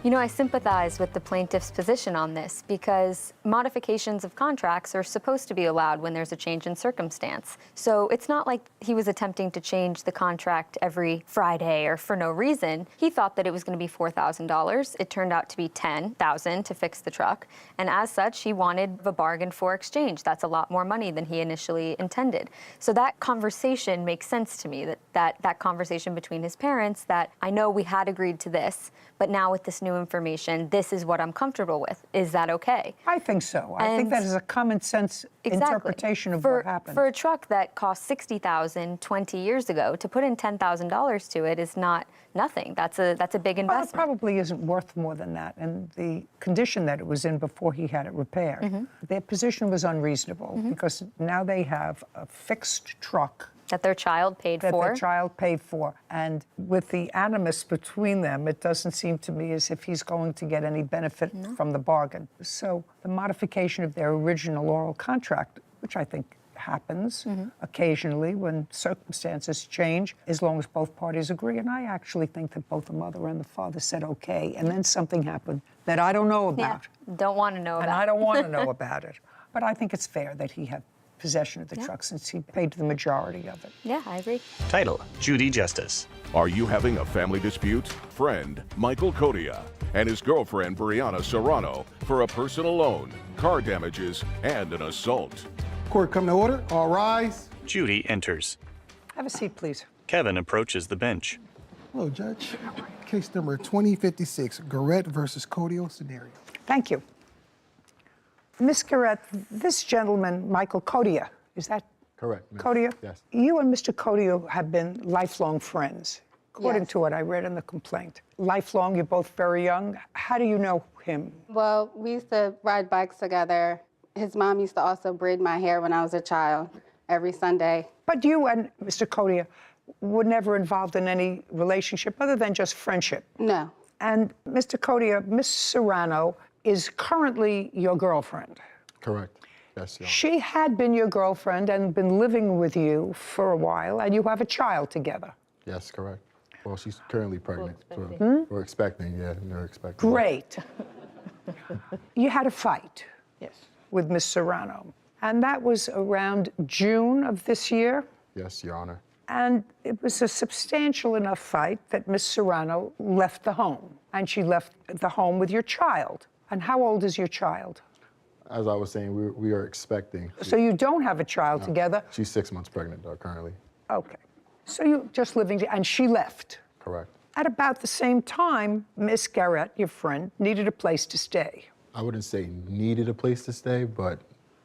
F: You know, I sympathize with the plaintiff's position on this because modifications of contracts are supposed to be allowed when there's a change in circumstance. So it's not like he was attempting to change the contract every Friday or for no reason. He thought that it was going to be $4,000. It turned out to be $10,000 to fix the truck. And as such, he wanted a bargain for exchange. That's a lot more money than he initially intended. So that conversation makes sense to me, that conversation between his parents, that I know we had agreed to this, but now with this new information, this is what I'm comfortable with. Is that okay?
C: I think so. I think that is a common sense interpretation of what happened.
F: For a truck that cost $60,000 20 years ago, to put in $10,000 to it is not nothing. That's a big investment.
C: Well, it probably isn't worth more than that. And the condition that it was in before he had it repaired, their position was unreasonable because now they have a fixed truck
F: that their child paid for.
C: That their child paid for. And with the animus between them, it doesn't seem to me as if he's going to get any benefit from the bargain. So the modification of their original oral contract, which I think happens occasionally when circumstances change, as long as both parties agree. And I actually think that both the mother and the father said okay, and then something happened that I don't know about.
F: Don't want to know about.
C: And I don't want to know about it. But I think it's fair that he had possession of the truck since he paid the majority of it.
F: Yeah, I agree.
G: Title, Judy Justice.
A: Are you having a family dispute? Friend Michael Kodia and his girlfriend Brianna Serrano for a personal loan, car damages, and an assault.
B: Court come to order. All rise.
G: Judy enters.
C: Have a seat, please.
G: Kevin approaches the bench.
B: Hello, Judge. Case number 2056, Garrett versus Codio scenario.
C: Thank you. Ms. Garrett, this gentleman, Michael Kodia, is that
Q: correct?
C: Kodia?
Q: Yes.
C: You and Mr. Kodia have been lifelong friends, according to what I read in the complaint. Lifelong, you're both very young. How do you know him?
R: Well, we used to ride bikes together. His mom used to also braid my hair when I was a child every Sunday.
C: But you and Mr. Kodia were never involved in any relationship other than just friendship?
R: No.
C: And Mr. Kodia, Miss Serrano is currently your girlfriend.
Q: Correct. Yes, Your Honor.
C: She had been your girlfriend and been living with you for a while, and you have a child together.
Q: Yes, correct. Well, she's currently pregnant. We're expecting, we're expecting.
C: Great. You had a fight with Miss Serrano, and that was around June of this year?
Q: Yes, Your Honor.
C: And it was a substantial enough fight that Miss Serrano left the home, and she left the home with your child. And how old is your child?
Q: As I was saying, we are expecting.
C: So you don't have a child together?
Q: She's 6 months pregnant, currently.
C: Okay. So you're just living, and she left?
Q: Correct.
C: At about the same time, Miss Garrett, your friend, needed a place to stay.
Q: I wouldn't say needed a place to stay, but...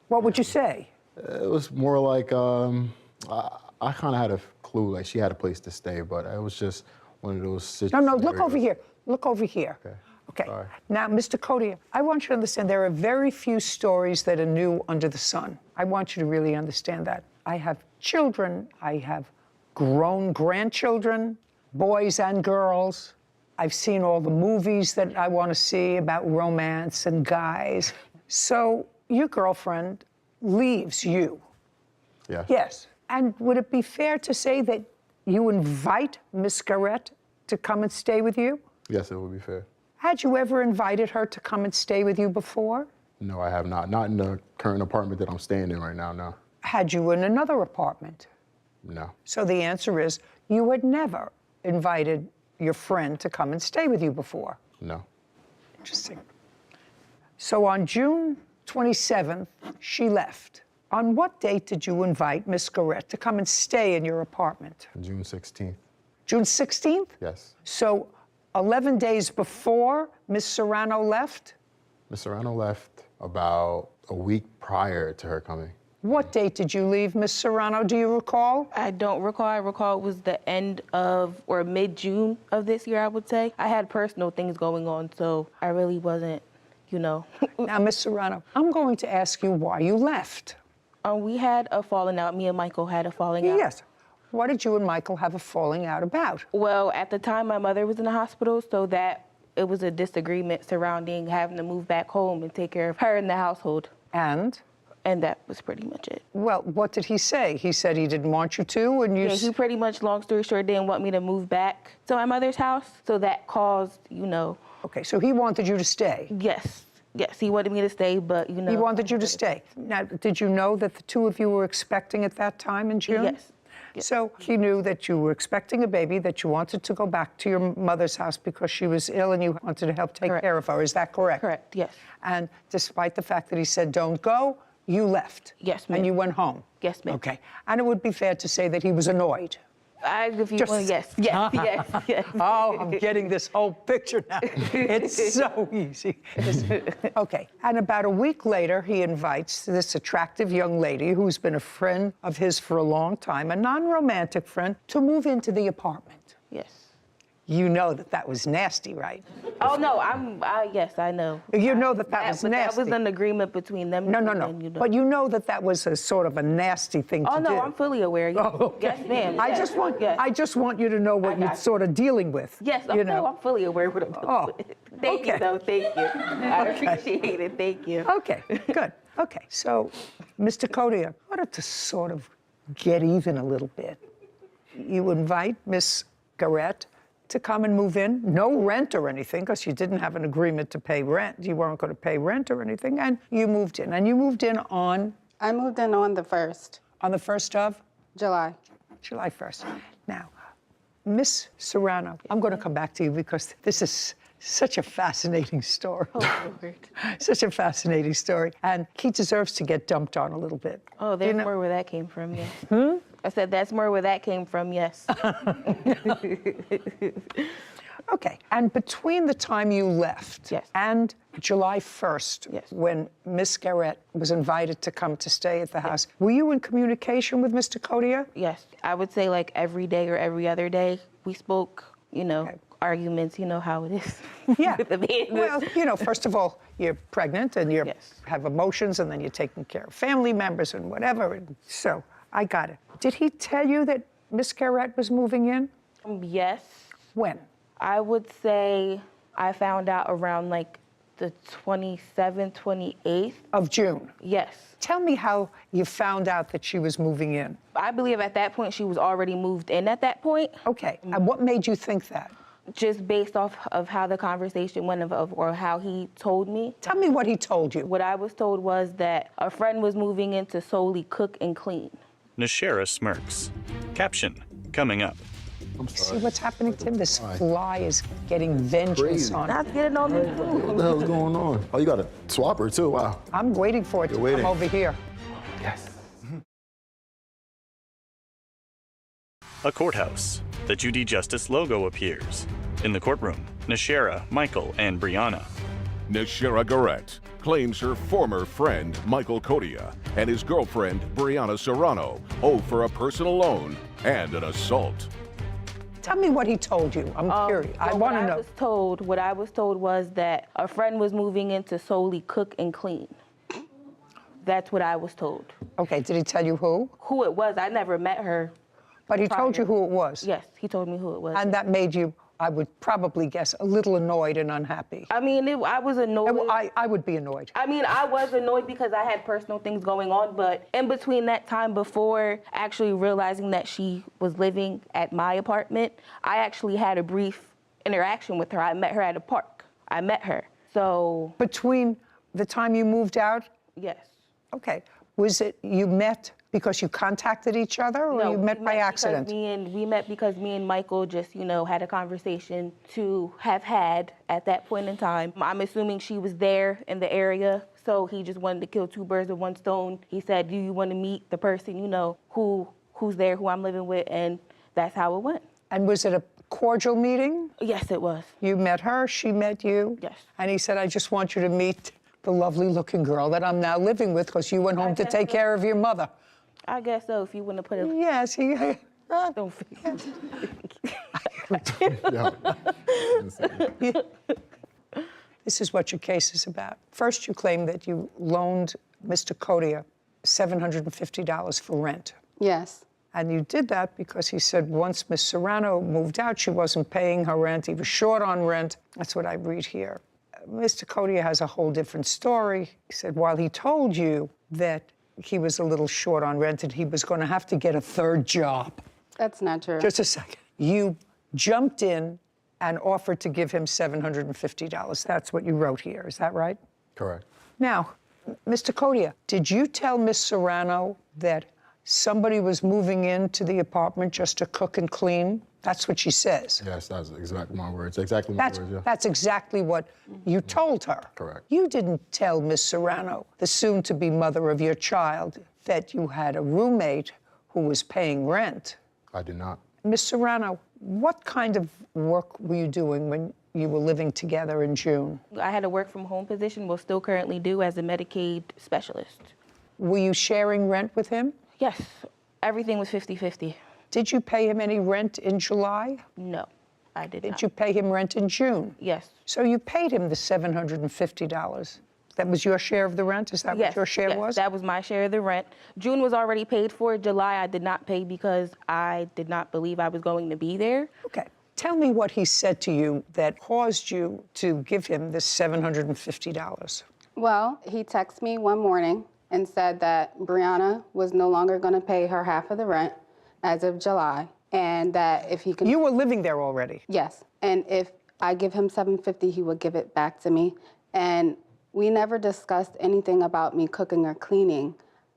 C: What would you say?
Q: It was more like, I kind of had a clue, like she had a place to stay, but it was just one of those situations.
C: No, look over here. Look over here. Okay. Okay.
Q: Sorry.
C: Now, Mr. Codia, I want you to understand there are very few stories that are new under the sun. I want you to really understand that. I have children. I have grown grandchildren, boys and girls. I've seen all the movies that I want to see about romance and guys. So your girlfriend leaves you.
Q: Yeah.
C: Yes. And would it be fair to say that you invite Miss Garrett to come and stay with you?
Q: Yes, it would be fair.
C: Had you ever invited her to come and stay with you before?
Q: No, I have not. Not in the current apartment that I'm staying in right now, no.
C: Had you in another apartment?
Q: No.
C: So the answer is you had never invited your friend to come and stay with you before.
Q: No.
C: Interesting. So on June 27th, she left. On what date did you invite Miss Garrett to come and stay in your apartment?
Q: June 16th.
C: June 16th?
Q: Yes.
C: So 11 days before Miss Serrano left?
Q: Miss Serrano left about a week prior to her coming.
C: What date did you leave, Miss Serrano? Do you recall?
S: I don't recall. I recall it was the end of, or mid-June of this year, I would say. I had personal things going on, so I really wasn't, you know.
C: Now, Miss Serrano, I'm going to ask you why you left.
S: We had a falling out. Me and Michael had a falling out.
C: Yes. What did you and Michael have a falling out about?
S: Well, at the time, my mother was in the hospital, so that it was a disagreement surrounding having to move back home and take care of her in the household.
C: And?
S: And that was pretty much it.
C: Well, what did he say? He said he didn't want you to, and you...
S: Yeah, he pretty much, long story short, didn't want me to move back to my mother's house, so that caused, you know...
C: Okay, so he wanted you to stay?
S: Yes. Yes, he wanted me to stay, but, you know...
C: He wanted you to stay. Now, did you know that the two of you were expecting at that time in June?
S: Yes.
C: So he knew that you were expecting a baby, that you wanted to go back to your mother's house because she was ill and you wanted to help take care of her. Is that correct?
S: Correct, yes.
C: And despite the fact that he said, don't go, you left?
S: Yes, ma'am.
C: And you went home?
S: Yes, ma'am.
C: Okay. And it would be fair to say that he was annoyed?
S: If you want, yes. Yes.
C: Oh, I'm getting this whole picture now. It's so easy. Okay. And about a week later, he invites this attractive young lady who's been a friend of his for a long time, a non-romantic friend, to move into the apartment.
S: Yes.
C: You know that that was nasty, right?
S: Oh, no, yes, I know.
C: You know that that was
S: but
C: nasty.
S: That was an agreement between them.
C: No.
S: You know.
C: But you know that that was a sort of a nasty thing to do.
S: Oh, no, I'm fully aware. Yes, yes ma'am.
C: I just want you to know what you're sort of dealing with.
S: Yes,
C: you know?
S: I'm fully aware of what I'm dealing with. Thank you, though. Thank you. I appreciate it. Thank you.
C: Okay, good. Okay, so, Mr. Codia, I wanted to sort of get even a little bit. You invite Miss Garrett to come and move in, no rent or anything, because you didn't have an agreement to pay rent. You weren't going to pay rent or anything, and you moved in. And you moved in on?
R: I moved in on the 1st.
C: On the 1st of?
R: July.
C: July 1st. Now, Miss Serrano, I'm going to come back to you because this is such a fascinating story.
S: Oh, Lord.
C: Such a fascinating story. And he deserves to get dumped on a little bit.
S: Oh, there's more where that came from, yes. I said that's more where that came from, yes.
C: Okay, and between the time you left and July 1st, when Miss Garrett was invited to come to stay at the house, were you in communication with Mr. Codia?
S: Yes, I would say like every day or every other day we spoke, you know, arguments, you know how it is.
C: Yeah, well, you know, first of all, you're pregnant and you have emotions and then you're taking care of family members and whatever, and so I got it. Did he tell you that Miss Garrett was moving in?
S: Yes.
C: When?
S: I would say I found out around like the 27th, 28th.
C: Of June?
S: Yes.
C: Tell me how you found out that she was moving in.
S: I believe at that point she was already moved in at that point.
C: Okay, and what made you think that?
S: Just based off of how the conversation went or how he told me.
C: Tell me what he told you.
S: What I was told was that a friend was moving in to solely cook and clean.
G: Nashera smirks. Caption, coming up.
C: See what's happening to him? This fly is getting vengeance on him.
S: That's getting on me too.
Q: What the hell's going on? Oh, you got a swapper too, wow.
C: I'm waiting for it to come over here.
Q: Yes.
G: A courthouse. The Judy Justice logo appears. In the courtroom, Nashera, Michael, and Brianna.
A: Nashera Garrett claims her former friend, Michael Codia, and his girlfriend, Brianna Serrano, owe for a personal loan and an assault.
C: Tell me what he told you. I'm curious. I want to know.
S: What I was told was that a friend was moving in to solely cook and clean. That's what I was told.
C: Okay, did he tell you who?
S: Who it was. I never met her.
C: But he told you who it was?
S: Yes, he told me who it was.
C: And that made you, I would probably guess, a little annoyed and unhappy.
S: I mean, I was annoyed.
C: I would be annoyed.
S: I mean, I was annoyed because I had personal things going on, but in between that time before actually realizing that she was living at my apartment, I actually had a brief interaction with her. I met her at a park. I met her. So...
C: Between the time you moved out?
S: Yes.
C: Okay. Was it you met because you contacted each other, or you met by accident?
S: We met because me and Michael just, you know, had a conversation to have had at that point in time. I'm assuming she was there in the area, so he just wanted to kill two birds with one stone. He said, do you want to meet the person, you know, who's there, who I'm living with, and that's how it went.
C: And was it a cordial meeting?
S: Yes, it was.
C: You met her, she met you?
S: Yes.
C: And he said, I just want you to meet the lovely-looking girl that I'm now living with because you went home to take care of your mother.
S: I guess so, if you want to put it...
C: Yes, he...
S: Don't forget.
C: This is what your case is about. First, you claim that you loaned Mr. Kodia $750 for rent.
R: Yes.
C: And you did that because he said once Miss Serrano moved out, she wasn't paying her rent. He was short on rent. That's what I read here. Mr. Kodia has a whole different story. He said while he told you that he was a little short on rent and he was going to have to get a third job.
R: That's not true.
C: Just a second. You jumped in and offered to give him $750. That's what you wrote here. Is that right?
Q: Correct.
C: Now, Mr. Kodia, did you tell Miss Serrano that somebody was moving into the apartment just to cook and clean? That's what she says.
Q: Yes, that's exactly my words. Exactly my words, yeah.
C: That's exactly what you told her.
Q: Correct.
C: You didn't tell Miss Serrano, the soon-to-be mother of your child, that you had a roommate who was paying rent.
Q: I did not.
C: Miss Serrano, what kind of work were you doing when you were living together in June?
S: I had a work-from-home position, will still currently do as a Medicaid specialist.
C: Were you sharing rent with him?
S: Yes, everything was 50-50.
C: Did you pay him any rent in July?
S: No, I did not.
C: Did you pay him rent in June?
S: Yes.
C: So you paid him the $750. That was your share of the rent? Is that what your share was?
S: That was my share of the rent. June was already paid for. July I did not pay because I did not believe I was going to be there.
C: Okay. Tell me what he said to you that caused you to give him this $750.
R: Well, he texted me one morning and said that Brianna was no longer going to pay her half of the rent as of July, and that if he could...
C: You were living there already?
R: Yes, and if I give him $750, he would give it back to me. And we never discussed anything about me cooking or cleaning.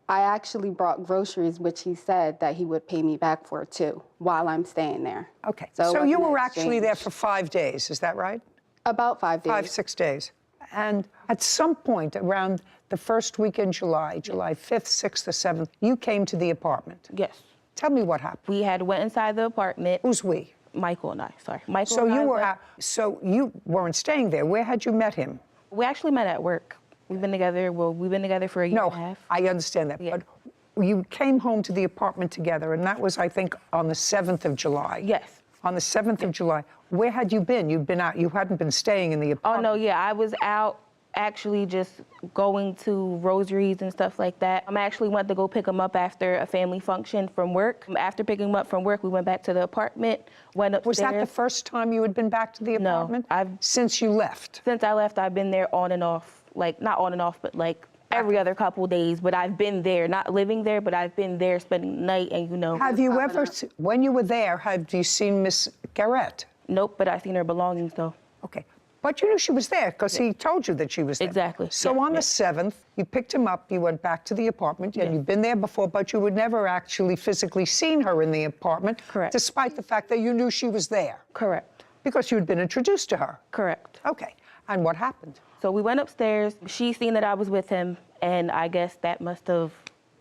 R: I actually brought groceries, which he said that he would pay me back for too, while I'm staying there.
C: Okay, so you were actually there for 5 days, is that right?
R: About 5 days.
C: 5, 6 days. And at some point around the first week in July, July 5th, 6th, or 7th, you came to the apartment.
S: Yes.
C: Tell me what happened.
S: We had went inside the apartment.
C: Who's we?
S: Michael and I, sorry. Michael
C: so
S: and
C: you
S: I
C: were
S: went,
C: so you weren't staying there. Where had you met him?
S: We actually met at work. We've been together, we've been together for a year and a half.
C: I understand that,
S: Yeah.
C: but you came home to the apartment together, and that was, I think, on the 7th of July.
S: Yes.
C: On the 7th of July. Where had you been? You'd been out. You hadn't been staying in the apartment.
S: Oh, no, yeah, I was out actually just going to rosaries and stuff like that. I actually went to go pick him up after a family function from work. After picking him up from work, we went back to the apartment, went upstairs.
C: Was that the first time you had been back to the apartment?
S: No.
C: Since you left?
S: Since I left, I've been there on and off. Like, not on and off, but like every other couple days. But I've been there, not living there, but I've been there spending the night and, you know.
C: Have you ever, when you were there, have you seen Miss Garrett?
S: Nope, but I've seen her belongings, though.
C: Okay. But you knew she was there because he told you that she was there.
S: Exactly.
C: So on the 7th, you picked him up, you went back to the apartment, and you'd been there before, but you had never actually physically seen her in the apartment.
S: Correct.
C: Despite the fact that you knew she was there.
S: Correct.
C: Because you had been introduced to her.
S: Correct.
C: Okay. And what happened?
S: So we went upstairs. She seen that I was with him, and I guess that must have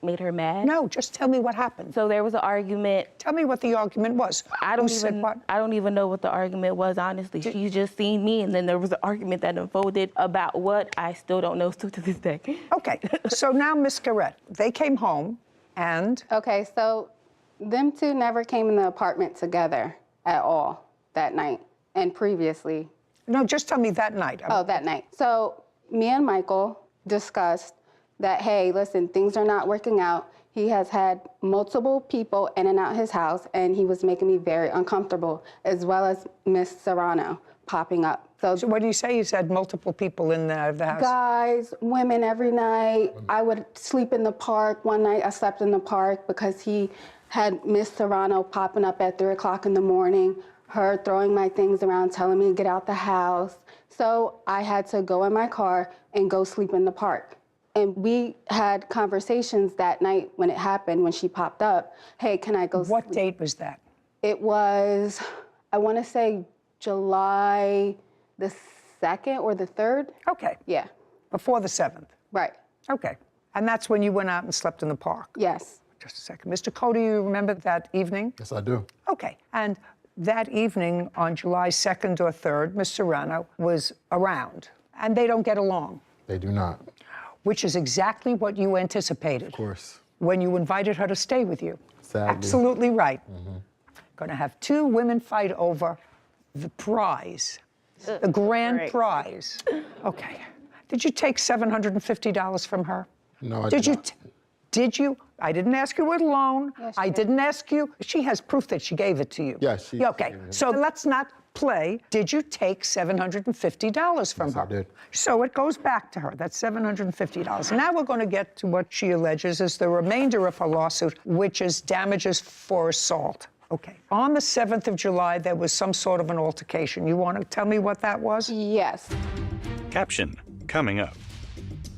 S: made her mad.
C: No, just tell me what happened.
S: So there was an argument.
C: Tell me what the argument was.
S: I don't even know what the argument was, honestly. She just seen me, and then there was an argument that unfolded about what I still don't know still to this day.
C: Okay, so now Miss Garrett, they came home, and?
R: Okay, so them two never came in the apartment together. at all that night and previously.
C: No, just tell me that night.
R: Oh, that night. So me and Michael discussed that, hey, listen, things are not working out. He has had multiple people in and out his house, and he was making me very uncomfortable, as well as Miss Serrano popping up.
C: So what do you say? You said multiple people in the house?
R: Guys, women every night. I would sleep in the park. One night I slept in the park because he had Miss Serrano popping up at 3 o'clock in the morning, her throwing my things around, telling me to get out the house. So I had to go in my car and go sleep in the park. And we had conversations that night when it happened, when she popped up. Hey, can I go sleep?
C: What date was that?
R: It was, I want to say July the 2nd or the 3rd.
C: Okay.
R: Yeah.
C: Before the 7th?
R: Right.
C: Okay. And that's when you went out and slept in the park?
R: Yes.
C: Just a second. Mr. Cody, you remember that evening?
Q: Yes, I do.
C: Okay. And that evening on July 2nd or 3rd, Miss Serrano was around, and they don't get along.
Q: They do not.
C: Which is exactly what you anticipated.
Q: Of course.
C: When you invited her to stay with you.
Q: Sadly.
C: Absolutely right. Going to have 2 women fight over the prize, the grand prize. Okay. Did you take $750 from her?
Q: No, I did not.
C: Did you? I didn't ask you with a loan.
R: Yes,
C: I didn't ask you. She has proof that she gave it to you.
Q: Yes, she.
C: Okay, so let's not play. Did you take $750 from her?
Q: I did.
C: So it goes back to her. That's $750. Now we're going to get to what she alleges is the remainder of her lawsuit, which is damages for assault. Okay. On the 7th of July, there was some sort of an altercation. You want to tell me what that was?
R: Yes.
G: Caption coming up.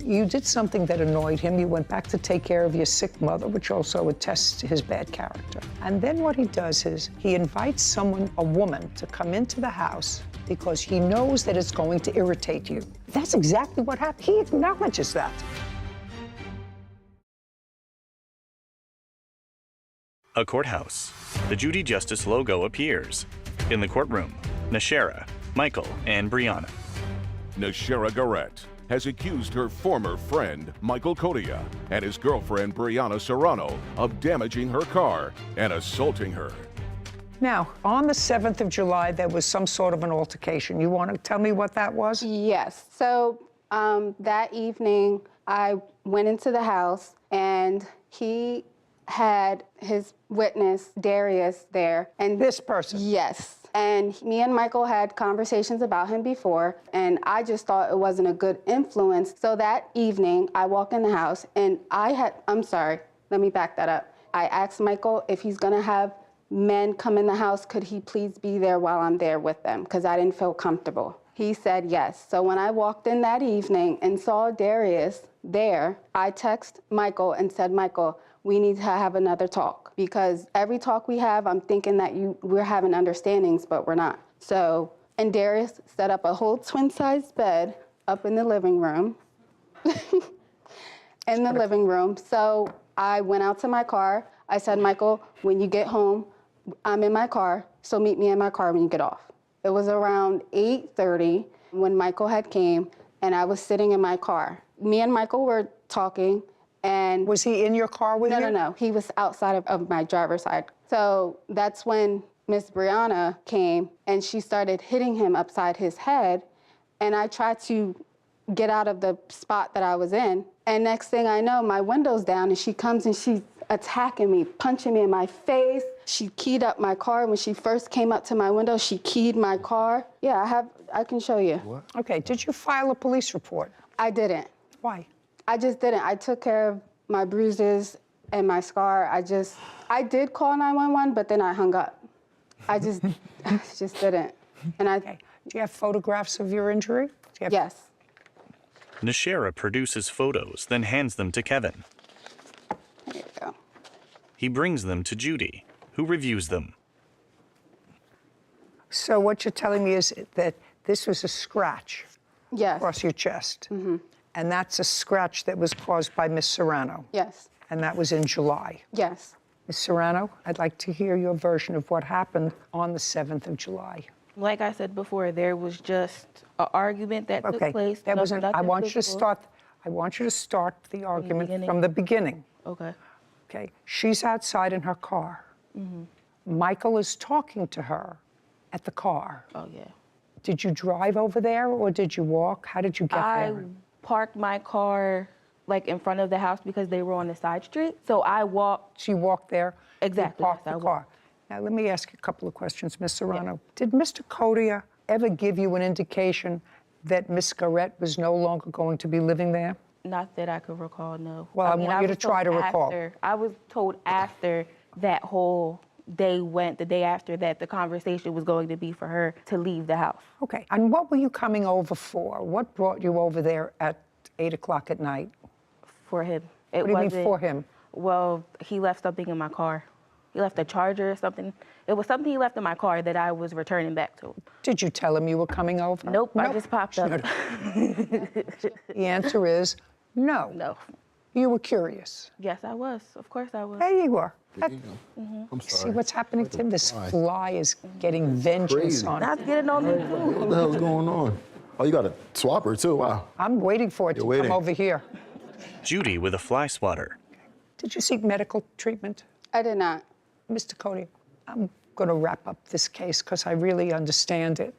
C: You did something that annoyed him. You went back to take care of your sick mother, which also attests to his bad character. And then what he does is he invites someone, a woman, to come into the house because he knows that it's going to irritate you. That's exactly what happened. He acknowledges that.
G: A courthouse. The Judy Justice logo appears. In the courtroom, Nashera, Michael, and Brianna.
A: Nashera Garrett has accused her former friend, Michael Codia, and his girlfriend, Brianna Serrano, of damaging her car and assaulting her.
C: Now, on the 7th of July, there was some sort of an altercation. You want to tell me what that was?
R: Yes. So that evening, I went into the house, and he had his witness, Darius, there. And
C: this person?
R: Yes. And me and Michael had conversations about him before, and I just thought it wasn't a good influence. So that evening, I walk in the house, and I'm sorry, let me back that up. I asked Michael if he's gonna have men come in the house, could he please be there while I'm there with them? Because I didn't feel comfortable. He said yes. So when I walked in that evening and saw Darius there, I texted Michael and said, Michael, we need to have another talk, because every talk we have, I'm thinking that we're having understandings, but we're not. So, and Darius set up a whole twin-sized bed up in the living room. So I went out to my car. I said, Michael, when you get home, I'm in my car, so meet me in my car when you get off. It was around 8:30 when Michael had came, and I was sitting in my car. Me and Michael were talking, and...
C: Was he in your car with you?
R: No. He was outside of my driver's side. So that's when Miss Brianna came, and she started hitting him upside his head, and I tried to get out of the spot that I was in, and next thing I know, my window's down, and she comes and she's attacking me, punching me in my face. She keyed up my car. When she first came up to my window, she keyed my car. Yeah, I can show you.
C: What? Okay, did you file a police report?
R: I didn't.
C: Why?
R: I just didn't. I took care of my bruises and my scar. I did call 911, but then I hung up. I just didn't. And
C: Okay. Do you have photographs of your injury?
R: Yes.
G: Nashera produces photos, then hands them to Kevin.
R: There you go.
G: He brings them to Judy, who reviews them.
C: So what you're telling me is that this was a scratch across your chest.
R: Mm-hmm.
C: And that's a scratch that was caused by Miss Serrano.
R: Yes.
C: And that was in July.
R: Yes.
C: Ms. Serrano, I'd like to hear your version of what happened on the 7th of July.
S: Like I said before, there was just an argument that took place.
C: I want you to start the argument from the beginning.
S: Okay.
C: Okay. She's outside in her car.
S: Mm-hmm.
C: Michael is talking to her at the car.
S: Oh, yeah.
C: Did you drive over there or did you walk? How did you get
S: I
C: there?
S: parked my car like in front of the house because they were on the side street. So I walked.
C: So you walked there?
S: Exactly.
C: You parked the car. Now let me ask you a couple of questions, Ms. Serrano. Did Mr. Codia ever give you an indication that Miss Garrett was no longer going to be living there?
S: Not that I could recall, no.
C: Well, I want you to try to recall.
S: I was told after that whole day went, the day after that, the conversation was going to be for her to leave the house.
C: Okay. And what were you coming over for? What brought you over there at 8 o'clock at night?
S: For him.
C: What do you mean for him?
S: Well, he left something in my car. He left a charger or something. It was something he left in my car that I was returning back to him.
C: Did you tell him you were coming over?
S: Nope. I just popped up.
C: The answer is no.
S: No.
C: You were curious.
S: Yes, I was. Of course I was.
C: There you were.
Q: I'm sorry.
C: See what's happening to him? This fly is getting vengeance on him.
S: Not getting on me too.
Q: What the hell's going on? Oh, you got a swapper too, wow.
C: I'm waiting for it to come over here.
G: Judy with a fly swatter.
C: Did you seek medical treatment?
R: I did not.
C: Mr. Codia, I'm going to wrap up this case because I really understand it.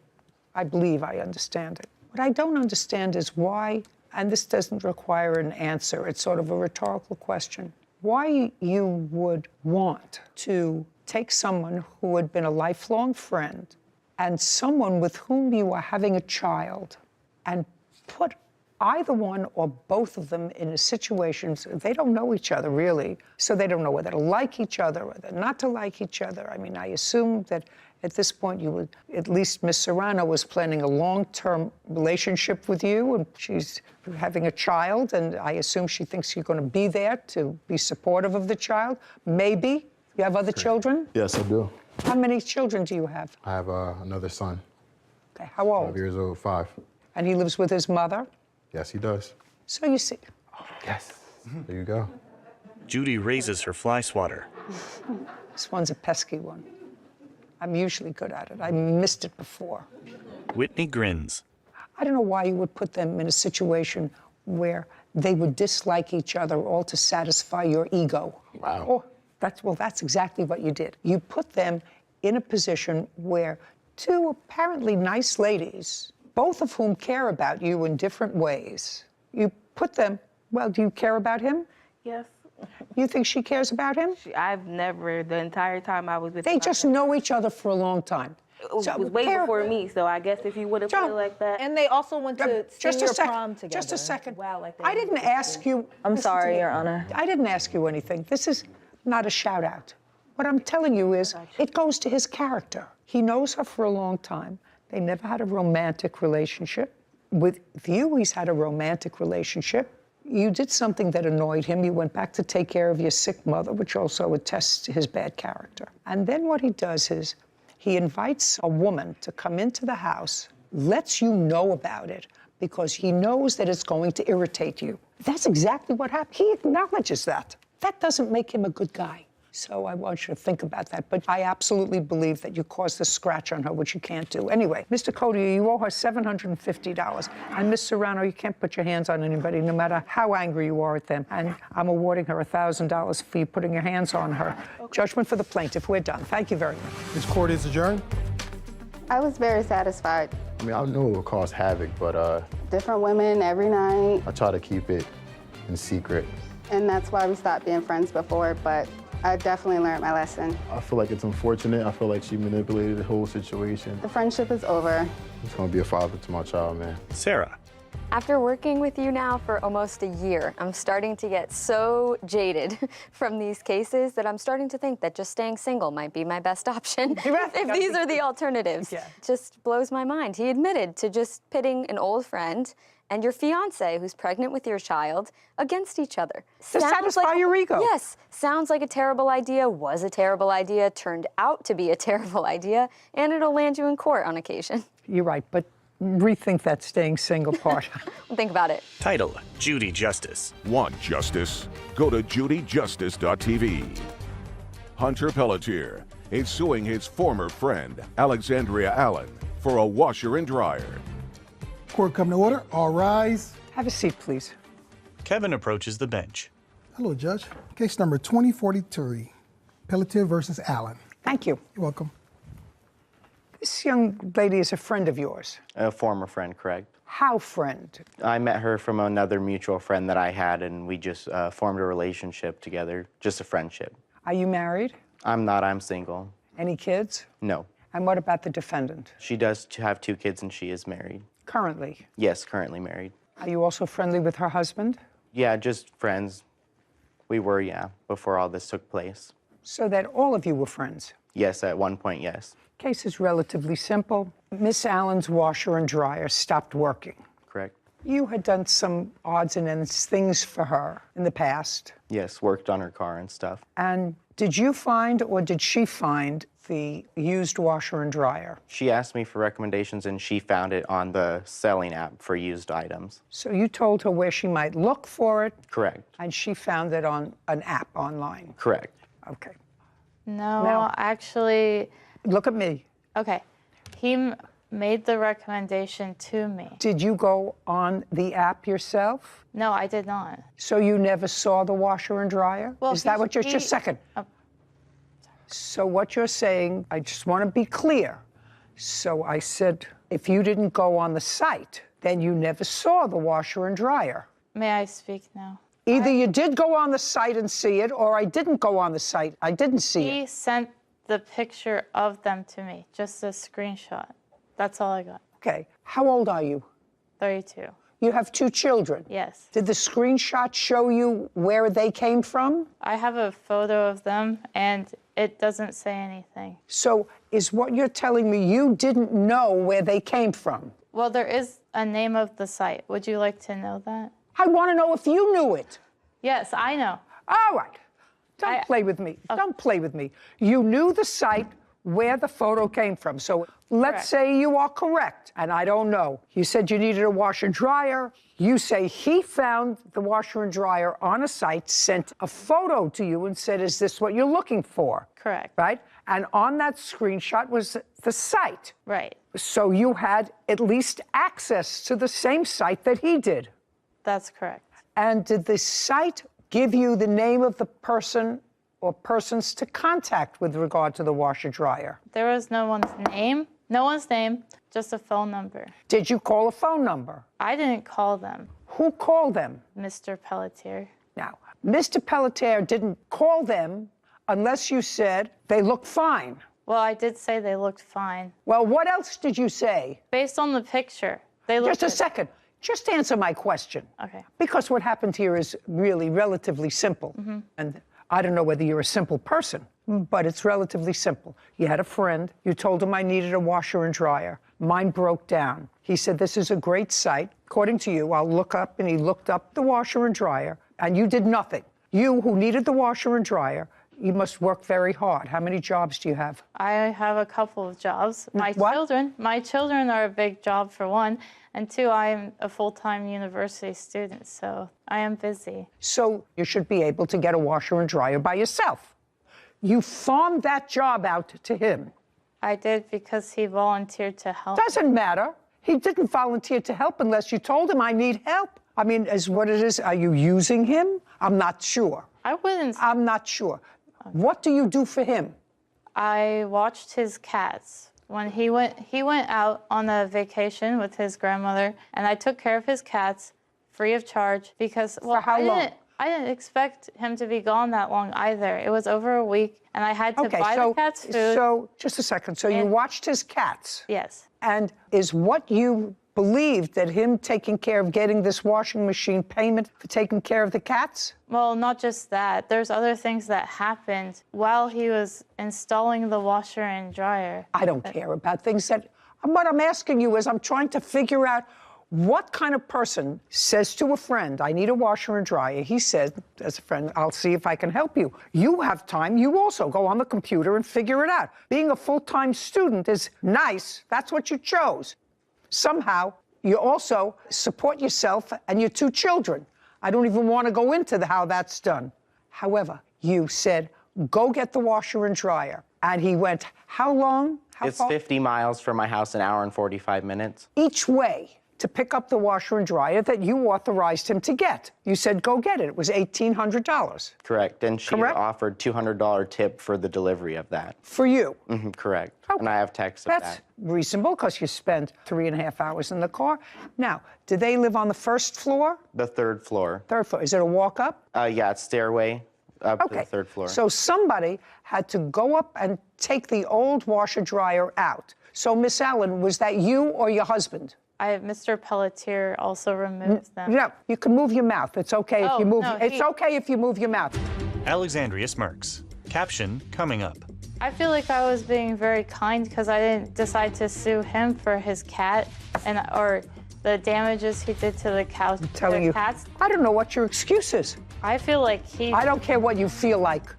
C: I believe I understand it. What I don't understand is why, and this doesn't require an answer, it's sort of a rhetorical question, why you would want to take someone who had been a lifelong friend and someone with whom you are having a child and put either one or both of them in a situation they don't know each other really, so they don't know whether to like each other or whether not to like each other. I mean, I assume that at this point you would, at least Ms. Serrano was planning a long-term relationship with you, and she's having a child, and I assume she thinks you're going to be there to be supportive of the child. Maybe. You have other children?
Q: Yes, I do.
C: How many children do you have?
Q: I have another son.
C: Okay, how old?
Q: 5 years old, 5.
C: And he lives with his mother?
Q: Yes, he does.
C: So you see.
Q: Yes. There you go.
G: Judy raises her fly swatter.
C: This one's a pesky one. I'm usually good at it. I missed it before.
G: Whitney grins.
C: I don't know why you would put them in a situation where they would dislike each other all to satisfy your ego.
Q: Wow.
C: Oh, that's exactly what you did. You put them in a position where two apparently nice ladies, both of whom care about you in different ways, you put them, well, do you care about him?
S: Yes.
C: You think she cares about him?
S: I've never, the entire time I was with him.
C: They just know each other for a long time.
S: It was way before me, so I guess if you would have put it like that.
T: And they also went to
C: Just a
T: senior
C: second.
T: prom together.
C: Just a second.
S: Wow, like that.
C: I didn't ask you.
T: I'm
C: listen
T: sorry,
C: to me.
T: Your Honor.
C: I didn't ask you anything. This is not a shout out. What I'm telling you is it goes to his character. He knows her for a long time. They never had a romantic relationship. With you, he's had a romantic relationship. You did something that annoyed him. You went back to take care of your sick mother, which also attests to his bad character. And then what he does is he invites a woman to come into the house, lets you know about it, because he knows that it's going to irritate you. That's exactly what happened. He acknowledges that. That doesn't make him a good guy. So I want you to think about that. But I absolutely believe that you caused a scratch on her, which you can't do. Anyway, Mr. Codia, you owe her $750. And Ms. Serrano, you can't put your hands on anybody, no matter how angry you are at them. And I'm awarding her $1,000 for you putting your hands on her. Okay. Judgment for the plaintiff. We're done. Thank you very much.
B: This court is adjourned.
R: I was very satisfied.
Q: I mean, I know it will cause havoc, but
R: Different women every night,
Q: I try to keep it in secret.
R: and that's why we stopped being friends before, but I definitely learned my lesson.
Q: I feel like it's unfortunate. I feel like she manipulated the whole situation.
R: The friendship is over.
Q: It's gonna be a father to my child, man.
G: Sarah.
F: After working with you now for almost a year, I'm starting to get so jaded from these cases that I'm starting to think that just staying single might be my best option if these are the alternatives. Yeah. Just blows my mind. He admitted to just pitting an old friend and your fiance, who's pregnant with your child, against each other.
C: To satisfy your ego.
F: Yes. Sounds like a terrible idea, was a terrible idea, turned out to be a terrible idea, and it'll land you in court on occasion.
C: You're right, but rethink that staying single part.
F: Think about it.
G: Title, Judy Justice.
A: Want justice? Go to judyjustice.tv. Hunter Pelletier is suing his former friend, Alexandria Allen, for a washer and dryer.
B: Court come to order. All rise.
C: Have a seat, please.
G: Kevin approaches the bench.
B: Hello, Judge. Case number 2043, Pelletier versus Allen.
C: Thank you.
B: You're welcome.
C: This young lady is a friend of yours.
H: A former friend, correct.
C: How friend?
H: I met her from another mutual friend that I had, and we just formed a relationship together, just a friendship.
C: Are you married?
H: I'm not, I'm single.
C: Any kids?
H: No.
C: And what about the defendant?
H: She does have 2 kids and she is married.
C: Currently?
H: Yes, currently married.
C: Are you also friendly with her husband?
H: Yeah, just friends. We were, yeah, before all this took place.
C: So that all of you were friends?
H: Yes, at one point, yes.
C: Case is relatively simple. Miss Allen's washer and dryer stopped working.
H: Correct.
C: You had done some odds and ends things for her in the past.
H: Yes, worked on her car and stuff.
C: And did you find or did she find the used washer and dryer?
H: She asked me for recommendations and she found it on the selling app for used items.
C: So you told her where she might look for it?
H: Correct.
C: And she found it on an app online?
H: Correct.
C: Okay.
T: No,
C: Now-
T: actually.
C: Look at me.
T: Okay. He made the recommendation to me.
C: Did you go on the app yourself?
T: No, I did not.
C: So you never saw the washer and dryer?
T: Well,
C: Is that what you're, just a second. So what you're saying, I just want to be clear. So I said, if you didn't go on the site, then you never saw the washer and dryer.
T: May I speak now?
C: Either you did go on the site and see it, or I didn't go on the site. I didn't see it.
T: He sent the picture of them to me, just a screenshot. That's all I got.
C: Okay. How old are you?
T: 32.
C: You have 2 children?
T: Yes.
C: Did the screenshot show you where they came from?
T: I have a photo of them, and it doesn't say anything.
C: So is what you're telling me you didn't know where they came from?
T: Well, there is a name of the site. Would you like to know that?
C: I want to know if you knew it.
T: Yes, I know.
C: All right. Don't play with me. Don't play with me. You knew the site where the photo came from. So let's say you are correct, and I don't know. You said you needed a washer and dryer. You say he found the washer and dryer on a site, sent a photo to you and said, is this what you're looking for?
T: Correct.
C: Right? And on that screenshot was the site.
T: Right.
C: So you had at least access to the same site that he did.
T: That's correct.
C: And did the site give you the name of the person or persons to contact with regard to the washer dryer?
T: There was no one's name. No one's name, just a phone number.
C: Did you call a phone number?
T: I didn't call them.
C: Who called them?
T: Mr. Pelletier.
C: Now, Mr. Pelletier didn't call them unless you said they look fine.
T: Well, I did say they looked fine.
C: Well, what else did you say?
T: Based on the picture, they looked
C: Just a second. Just answer my question.
T: Okay.
C: Because what happened here is really relatively simple. And I don't know whether you're a simple person, but it's relatively simple. You had a friend. You told him I needed a washer and dryer. Mine broke down. He said, this is a great site. According to you, I'll look up, and he looked up the washer and dryer, and you did nothing. You, who needed the washer and dryer, you must work very hard. How many jobs do you have?
T: I have a couple of jobs. My children are a big job for one, and 2, I'm a full-time university student, so I am busy.
C: So you should be able to get a washer and dryer by yourself. You farmed that job out to him.
T: I did because he volunteered to help.
C: Doesn't matter. He didn't volunteer to help unless you told him I need help. I mean, is what it is. Are you using him? I'm not sure.
T: I wouldn't.
C: I'm not sure. What do you do for him?
T: I watched his cats. When he went out on a vacation with his grandmother, and I took care of his cats free of charge because, well,
C: For how long?
T: I didn't expect him to be gone that long either. It was over a week, and I had to buy the cats food.
C: So, just a second. So you watched his cats?
T: Yes.
C: And is what you believed that him taking care of getting this washing machine payment for taking care of the cats?
T: Well, not just that. There's other things that happened while he was installing the washer and dryer.
C: I don't care about things that... What I'm asking you is I'm trying to figure out what kind of person says to a friend, I need a washer and dryer. He says, as a friend, I'll see if I can help you. You have time. You also go on the computer and figure it out. Being a full-time student is nice. That's what you chose. Somehow, you also support yourself and your 2 children. I don't even want to go into how that's done. However, you said, go get the washer and dryer. And he went, how long? How
H: It's
C: far?
H: 50 miles from my house, an hour and 45 minutes.
C: Each way. to pick up the washer and dryer that you authorized him to get. You said, go get it. It was $1,800.
H: Correct. And she had offered $200 tip for the delivery of that.
C: For you?
H: Correct.
C: Okay.
H: And I have texts of
C: That's
H: that.
C: reasonable because you spent 3.5 hours in the car. Now, do they live on the first floor?
H: The third floor.
C: Third floor. Is it a walk up?
H: Yeah, it's stairway up to the third floor.
C: So somebody had to go up and take the old washer dryer out. So, Miss Allen, was that you or your husband?
T: Mr. Pelletier also removes them.
C: No, you can move your mouth. It's okay if you move.
T: No,
C: it's okay if you move your mouth.
G: Alexandria smirks. Caption coming up.
T: I feel like I was being very kind because I didn't decide to sue him for his cat or the damages he did to the cows. I'm
C: telling you,
T: cats.
C: I don't know what your excuse is.
T: I feel like
C: I don't care what you feel like.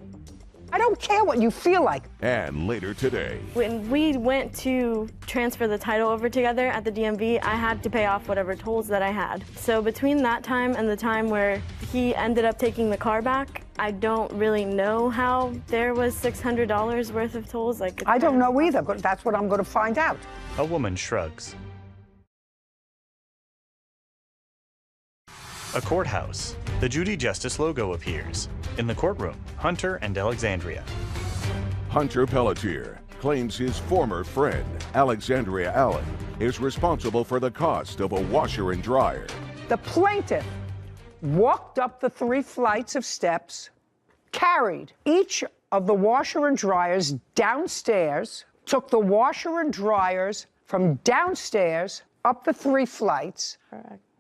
C: I don't care what you feel like.
A: And later today.
U: When we went to transfer the title over together at the DMV, I had to pay off whatever tolls that I had. So between that time and the time where he ended up taking the car back, I don't really know how there was $600 worth of tolls.
C: I don't know either, but that's what I'm going to find out.
G: A woman shrugs. A courthouse. The Judy Justice logo appears. In the courtroom, Hunter and Alexandria.
A: Hunter Pelletier claims his former friend, Alexandria Allen, is responsible for the cost of a washer and dryer.
C: The plaintiff walked up the 3 flights of steps, carried each of the washer and dryers downstairs, took the washer and dryers from downstairs up the 3 flights,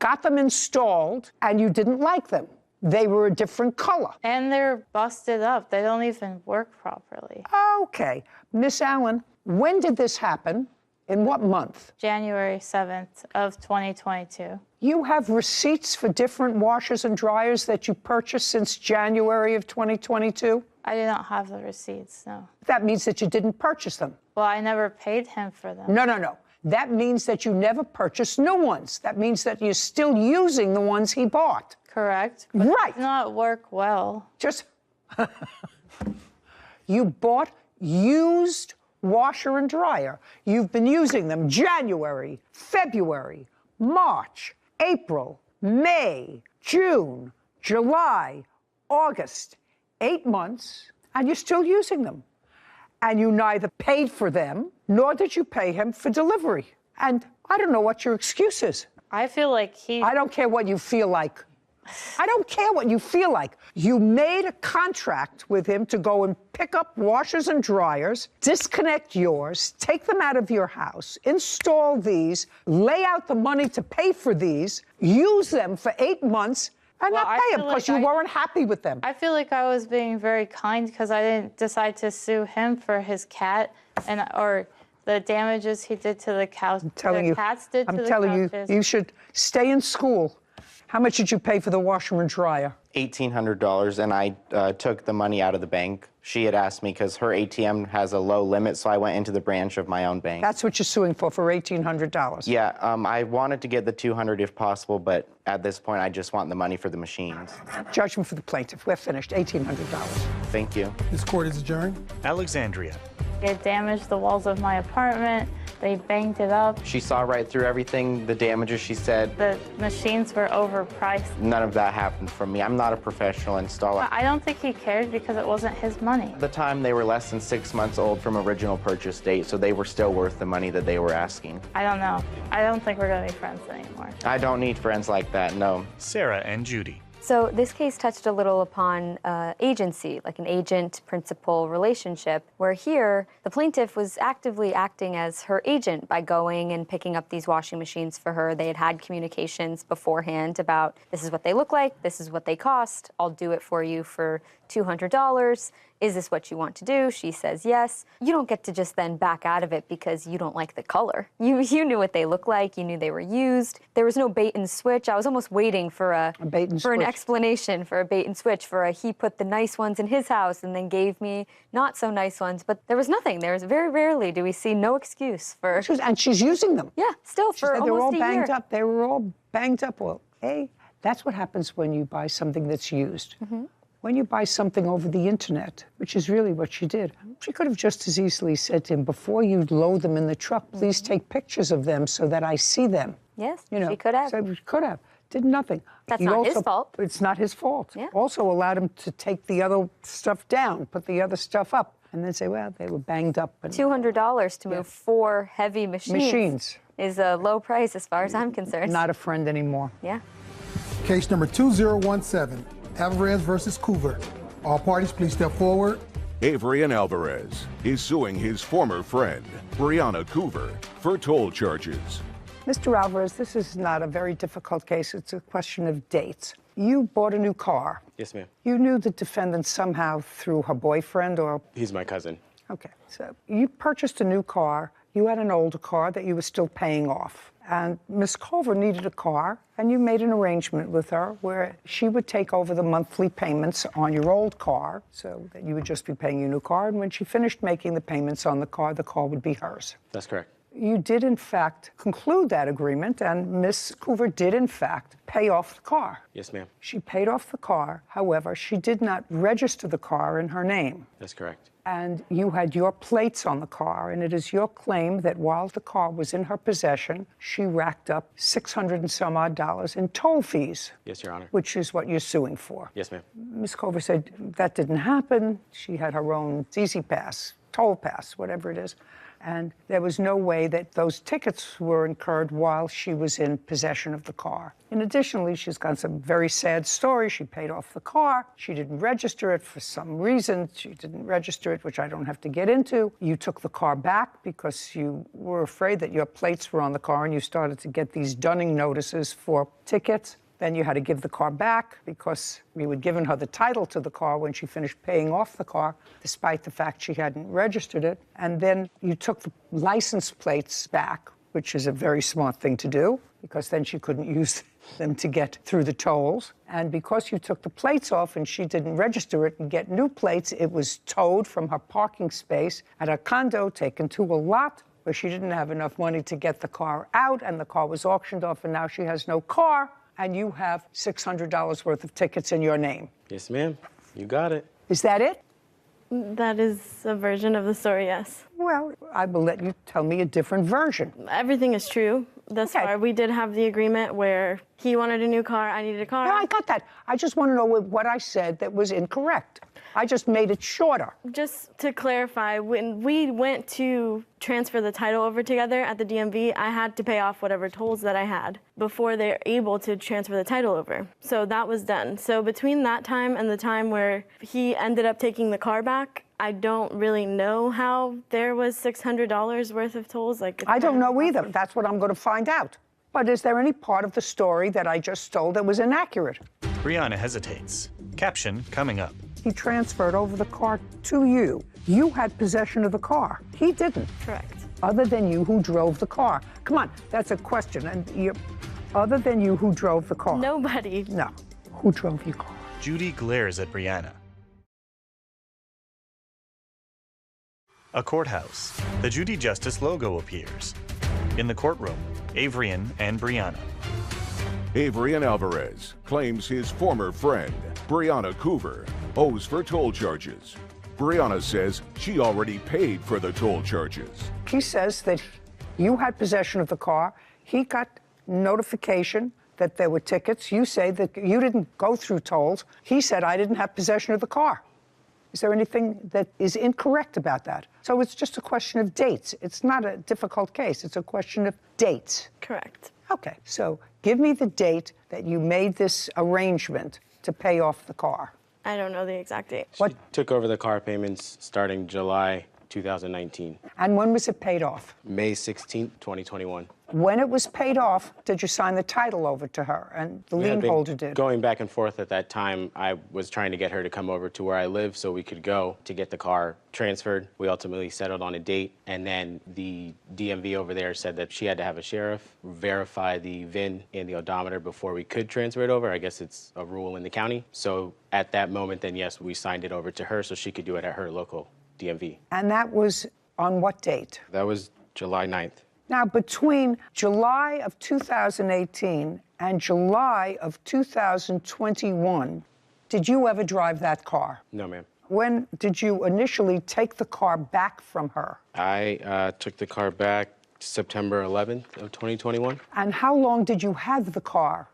C: got them installed, and you didn't like them. They were a different color.
T: And they're busted up. They don't even work properly.
C: Okay. Miss Allen, when did this happen? In what month?
T: January 7th of 2022.
C: You have receipts for different washers and dryers that you purchased since January of 2022?
T: I do not have the receipts, no.
C: That means that you didn't purchase them.
T: Well, I never paid him for them.
C: No. That means that you never purchased new ones. That means that you're still using the ones he bought.
T: Correct. But
C: right.
T: It does not work well.
C: Just, you bought used washer and dryer. You've been using them January, February, March, April, May, June, July, August, 8 months, and you're still using them. And you neither paid for them, nor did you pay him for delivery. And I don't know what your excuse is.
T: I feel like
C: I don't care what you feel like. I don't care what you feel like. You made a contract with him to go and pick up washers and dryers, disconnect yours, take them out of your house, install these, lay out the money to pay for these, use them for 8 months, and not pay them because you weren't happy with them.
T: I feel like I was being very kind because I didn't decide to sue him for his cat or the damages he did to the cows.
C: I'm telling you, you should stay in school. How much did you pay for the washer and dryer?
H: $1,800, and I took the money out of the bank. She had asked me because her ATM has a low limit, so I went into the branch of my own bank.
C: That's what you're suing for $1,800.
H: Yeah, I wanted to get the $200 if possible, but at this point, I just want the money for the machines.
C: Judgment for the plaintiff. We're finished. $1,800.
H: Thank you.
B: This court is adjourned.
G: Alexandria.
T: It damaged the walls of my apartment. They banged it up.
H: She saw right through everything, the damages, she said.
T: The machines were overpriced.
H: None of that happened from me. I'm not a professional installer.
T: I don't think he cared because it wasn't his money.
H: At the time, they were less than 6 months old from original purchase date, so they were still worth the money that they were asking.
T: I don't know. I don't think we're going to be friends anymore.
H: I don't need friends like that, no.
G: Sarah and Judy.
F: So this case touched a little upon agency, like an agent-principal relationship, where here the plaintiff was actively acting as her agent by going and picking up these washing machines for her. They had had communications beforehand about this is what they look like, this is what they cost, I'll do it for you for $200. Is this what you want to do? She says yes. You don't get to just then back out of it because you don't like the color. You knew what they looked like. You knew they were used. There was no bait and switch. I was almost waiting for an explanation, for a bait and switch, he put the nice ones in his house and then gave me not so nice ones. But there was nothing. There was very rarely do we see no excuse for.
C: And she's using them.
F: Yeah, still for almost a year.
C: They're all banged up. They were all banged up. Well, that's what happens when you buy something that's used. Mm-hmm. When you buy something over the internet, which is really what she did, she could have just as easily said to him, before you load them in the truck, please take pictures of them so that I see them.
F: Yes,
C: You know,
F: she could have.
C: So she could have. Did nothing.
F: That's
C: He
F: not his
C: also-
F: fault.
C: It's not his fault.
F: Yeah.
C: Also allowed him to take the other stuff down, put the other stuff up, and then say, well, they were banged up. And
F: $200 to move 4 heavy machines is a low price as far as I'm concerned.
C: Not a friend anymore.
F: Yeah.
B: Case number 2017, Alvarez versus Coover. All parties, please step forward.
A: Avrian Alvarez is suing his former friend, Brianna Coover, for toll charges.
C: Mr. Alvarez, this is not a very difficult case. It's a question of dates. You bought a new car.
D: Yes, ma'am.
C: You knew the defendant somehow through her boyfriend or...
D: He's my cousin.
C: Okay, so you purchased a new car. You had an older car that you were still paying off. And Miss Culver needed a car, and you made an arrangement with her where she would take over the monthly payments on your old car so that you would just be paying your new car. And when she finished making the payments on the car would be hers.
D: That's correct.
C: You did, in fact, conclude that agreement, and Miss Coover did, in fact, pay off the car.
D: Yes, ma'am.
C: She paid off the car. However, she did not register the car in her name.
D: That's correct.
C: And you had your plates on the car, and it is your claim that while the car was in her possession, she racked up $600 and some odd in toll fees.
D: Yes, Your Honor.
C: Which is what you're suing for.
D: Yes, ma'am.
C: Ms. Culver said that didn't happen. She had her own Easy Pass, toll pass, whatever it is. And there was no way that those tickets were incurred while she was in possession of the car. And additionally, she's got some very sad story. She paid off the car. She didn't register it for some reason. She didn't register it, which I don't have to get into. You took the car back because you were afraid that your plates were on the car, and you started to get these dunning notices for tickets. Then you had to give the car back because you had given her the title to the car when she finished paying off the car, despite the fact she hadn't registered it. And then you took the license plates back, which is a very smart thing to do, because then she couldn't use them to get through the tolls. And because you took the plates off and she didn't register it and get new plates, it was towed from her parking space at her condo, taken to a lot where she didn't have enough money to get the car out, and the car was auctioned off, and now she has no car. And you have $600 worth of tickets in your name.
D: Yes, ma'am. You got it.
C: Is that it?
U: That is a version of the story, yes.
C: Well, I will let you tell me a different version.
U: Everything is true thus far. We did have the agreement where he wanted a new car, I needed a car.
C: No, I got that. I just want to know what I said that was incorrect. I just made it shorter.
U: Just to clarify, when we went to transfer the title over together at the DMV, I had to pay off whatever tolls that I had before they're able to transfer the title over. So that was done. So between that time and the time where he ended up taking the car back, I don't really know how there was $600 worth of tolls.
C: I don't know either. That's what I'm going to find out. But is there any part of the story that I just told that was inaccurate?
G: Brianna hesitates. Caption coming up.
C: He transferred over the car to you. You had possession of the car. He didn't.
U: Correct.
C: Other than you who drove the car. Come on, that's a question. And other than you who drove the car.
U: Nobody.
C: No. Who drove your car?
G: Judy glares at Brianna. A courthouse. The Judy Justice logo appears. In the courtroom, Avrian and Brianna.
A: Avrian Alvarez claims his former friend, Brianna Coover, owes for toll charges. Brianna says she already paid for the toll charges.
C: He says that you had possession of the car. He got notification that there were tickets. You say that you didn't go through tolls. He said, I didn't have possession of the car. Is there anything that is incorrect about that? So it's just a question of dates. It's not a difficult case. It's a question of dates.
U: Correct.
C: Okay, so give me the date that you made this arrangement to pay off the car.
U: I don't know the exact date.
D: She took over the car payments starting July 2019.
C: And when was it paid off?
D: May 16th, 2021.
C: When it was paid off, did you sign the title over to her and the lien holder did?
D: Going back and forth at that time, I was trying to get her to come over to where I live so we could go to get the car transferred. We ultimately settled on a date, and then the DMV over there said that she had to have a sheriff verify the VIN and the odometer before we could transfer it over. I guess it's a rule in the county. So at that moment, then yes, we signed it over to her so she could do it at her local DMV.
C: And that was on what date?
D: That was July 9th.
C: Now, between July of 2018 and July of 2021, did you ever drive that car?
D: No, ma'am.
C: When did you initially take the car back from her?
D: I took the car back September 11th of 2021.
C: And how long did you have the car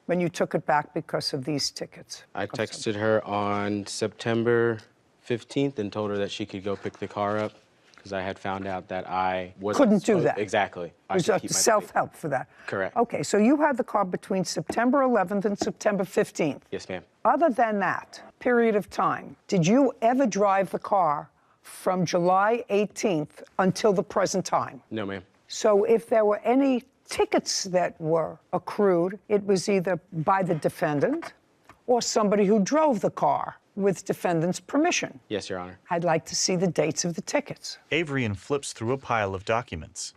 C: when you took it back because of these tickets?
D: I texted her on September 15th and told her that she could go pick the car up because I had found out that I
C: Couldn't do that.
D: Exactly. I
C: There's
D: should
C: a
D: keep my
C: self-help for that.
D: Correct.
C: Okay, so you had the car between September 11th and September 15th.
D: Yes, ma'am.
C: Other than that period of time, did you ever drive the car from July 18th until the present time?
D: No, ma'am.
C: So if there were any tickets that were accrued, it was either by the defendant or somebody who drove the car with defendant's permission.
D: Yes, Your Honor.
C: I'd like to see the dates of the tickets.
G: Avrian flips through a pile of documents.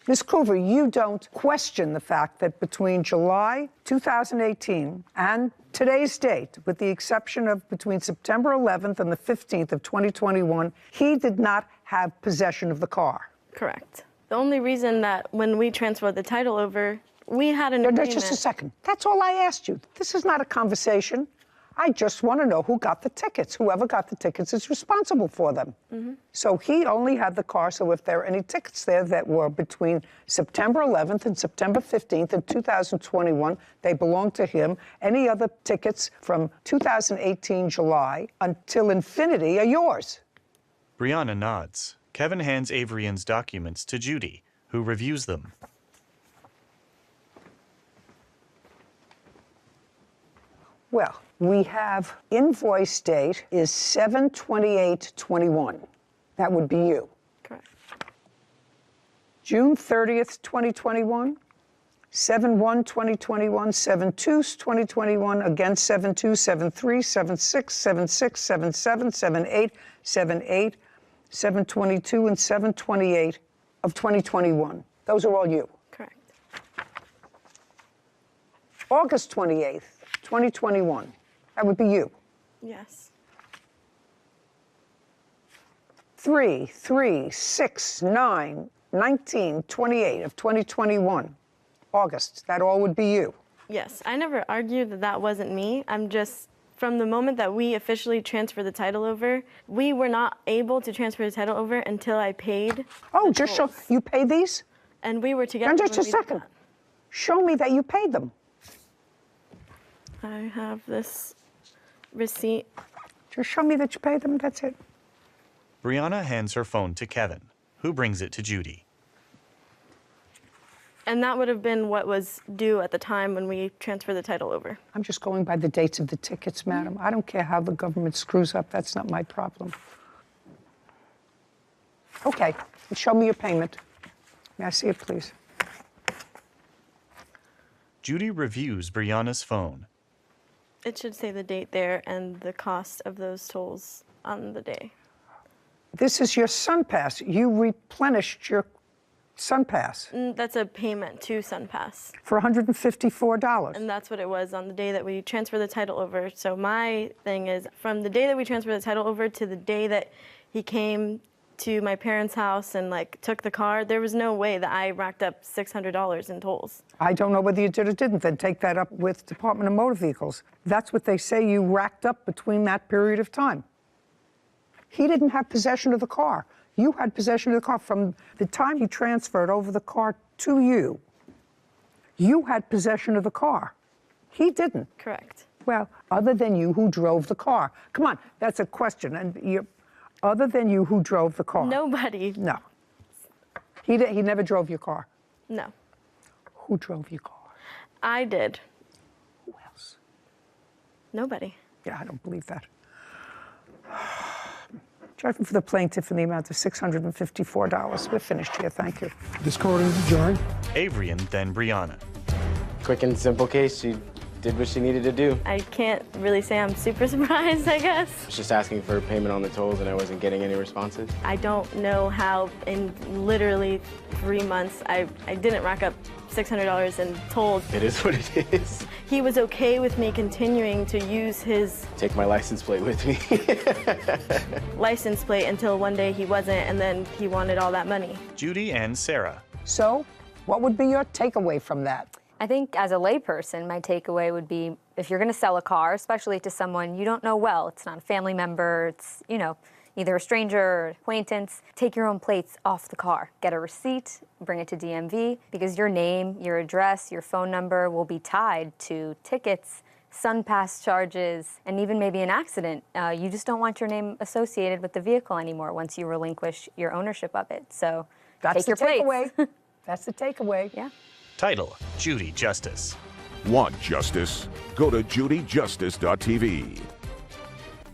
C: Ms. Coover, you don't question the fact that between July 2018 and today's date, with the exception of between September 11th and the 15th of 2021, he did not have possession of the car.
U: Correct. The only reason that when we transferred the title over, we had an agreement.
C: Just a second. That's all I asked you. This is not a conversation. I just want to know who got the tickets. Whoever got the tickets is responsible for them. So he only had the car, so if there are any tickets there that were between September 11th and September 15th in 2021, they belong to him. Any other tickets from 2018 July until infinity are yours.
G: Brianna nods. Kevin hands Avrian's documents to Judy, who reviews them.
C: Well, we have invoice date is 7/28/21. That would be you.
U: Correct.
C: June 30th, 2021, 7/1/2021, 7/2/2021, again 7/2, 7/3, 7/6, 7/6, 7/7, 7/8, 7/8, 7/22, and 7/28 of 2021. Those are all you.
U: Correct.
C: August 28th, 2021. That would be you.
U: Yes.
C: 3/3/6/9/19/28 of 2021. August. That all would be you.
U: Yes. I never argued that that wasn't me. I'm just, from the moment that we officially transferred the title over, we were not able to transfer the title over until I paid.
C: Oh, just show, you paid these?
U: And we were together.
C: Now, just
U: when
C: a
U: we did
C: second. Show me that you paid them.
U: that. I have this receipt.
C: Just show me that you paid them, that's it.
G: Brianna hands her phone to Kevin, who brings it to Judy.
U: And that would have been what was due at the time when we transferred the title over.
C: I'm just going by the dates of the tickets, madam. I don't care how the government screws up. That's not my problem. Okay, show me your payment. May I see it, please?
G: Judy reviews Brianna's phone.
U: It should say the date there and the cost of those tolls on the day.
C: This is your SunPass. You replenished your SunPass
U: That's a payment to SunPass.
C: for $154.
U: And that's what it was on the day that we transferred the title over. So my thing is, from the day that we transferred the title over to the day that he came to my parents' house and took the car, there was no way that I racked up $600 in tolls.
C: I don't know whether you did or didn't. Then take that up with Department of Motor Vehicles. That's what they say you racked up between that period of time. He didn't have possession of the car. You had possession of the car from the time he transferred over the car to you. You had possession of the car. He didn't.
U: Correct.
C: Well, other than you who drove the car. Come on, that's a question. And other than you who drove the car.
U: Nobody.
C: No. He never drove your car.
U: No.
C: Who drove your car?
U: I did.
C: Who else?
U: Nobody.
C: Yeah, I don't believe that. Judgment for the plaintiff in the amount of $654. We're finished here. Thank you.
B: This court is adjourned.
G: Avrian, then Brianna.
D: Quick and simple case. She did what she needed to do.
U: I can't really say I'm super surprised, I guess.
D: I was just asking for payment on the tolls and I wasn't getting any responses.
U: I don't know how in literally 3 months I didn't rack up $600 in tolls.
D: It is what it is.
U: He was okay with me continuing to use his
D: Take my license plate with me.
U: license plate until one day he wasn't, and then he wanted all that money.
G: Judy and Sarah.
C: So, what would be your takeaway from that?
F: I think as a layperson, my takeaway would be if you're going to sell a car, especially to someone you don't know well, it's not a family member, it's, you either a stranger or acquaintance, take your own plates off the car. Get a receipt, bring it to DMV, because your name, your address, your phone number will be tied to tickets, SunPass charges, and even maybe an accident. You just don't want your name associated with the vehicle anymore once you relinquish your ownership of it. So
C: That's
F: take your
C: the
F: plates.
C: takeaway. That's the takeaway.
F: Yeah.
G: Title: Judy Justice.
A: Want justice? Go to judyjustice.tv.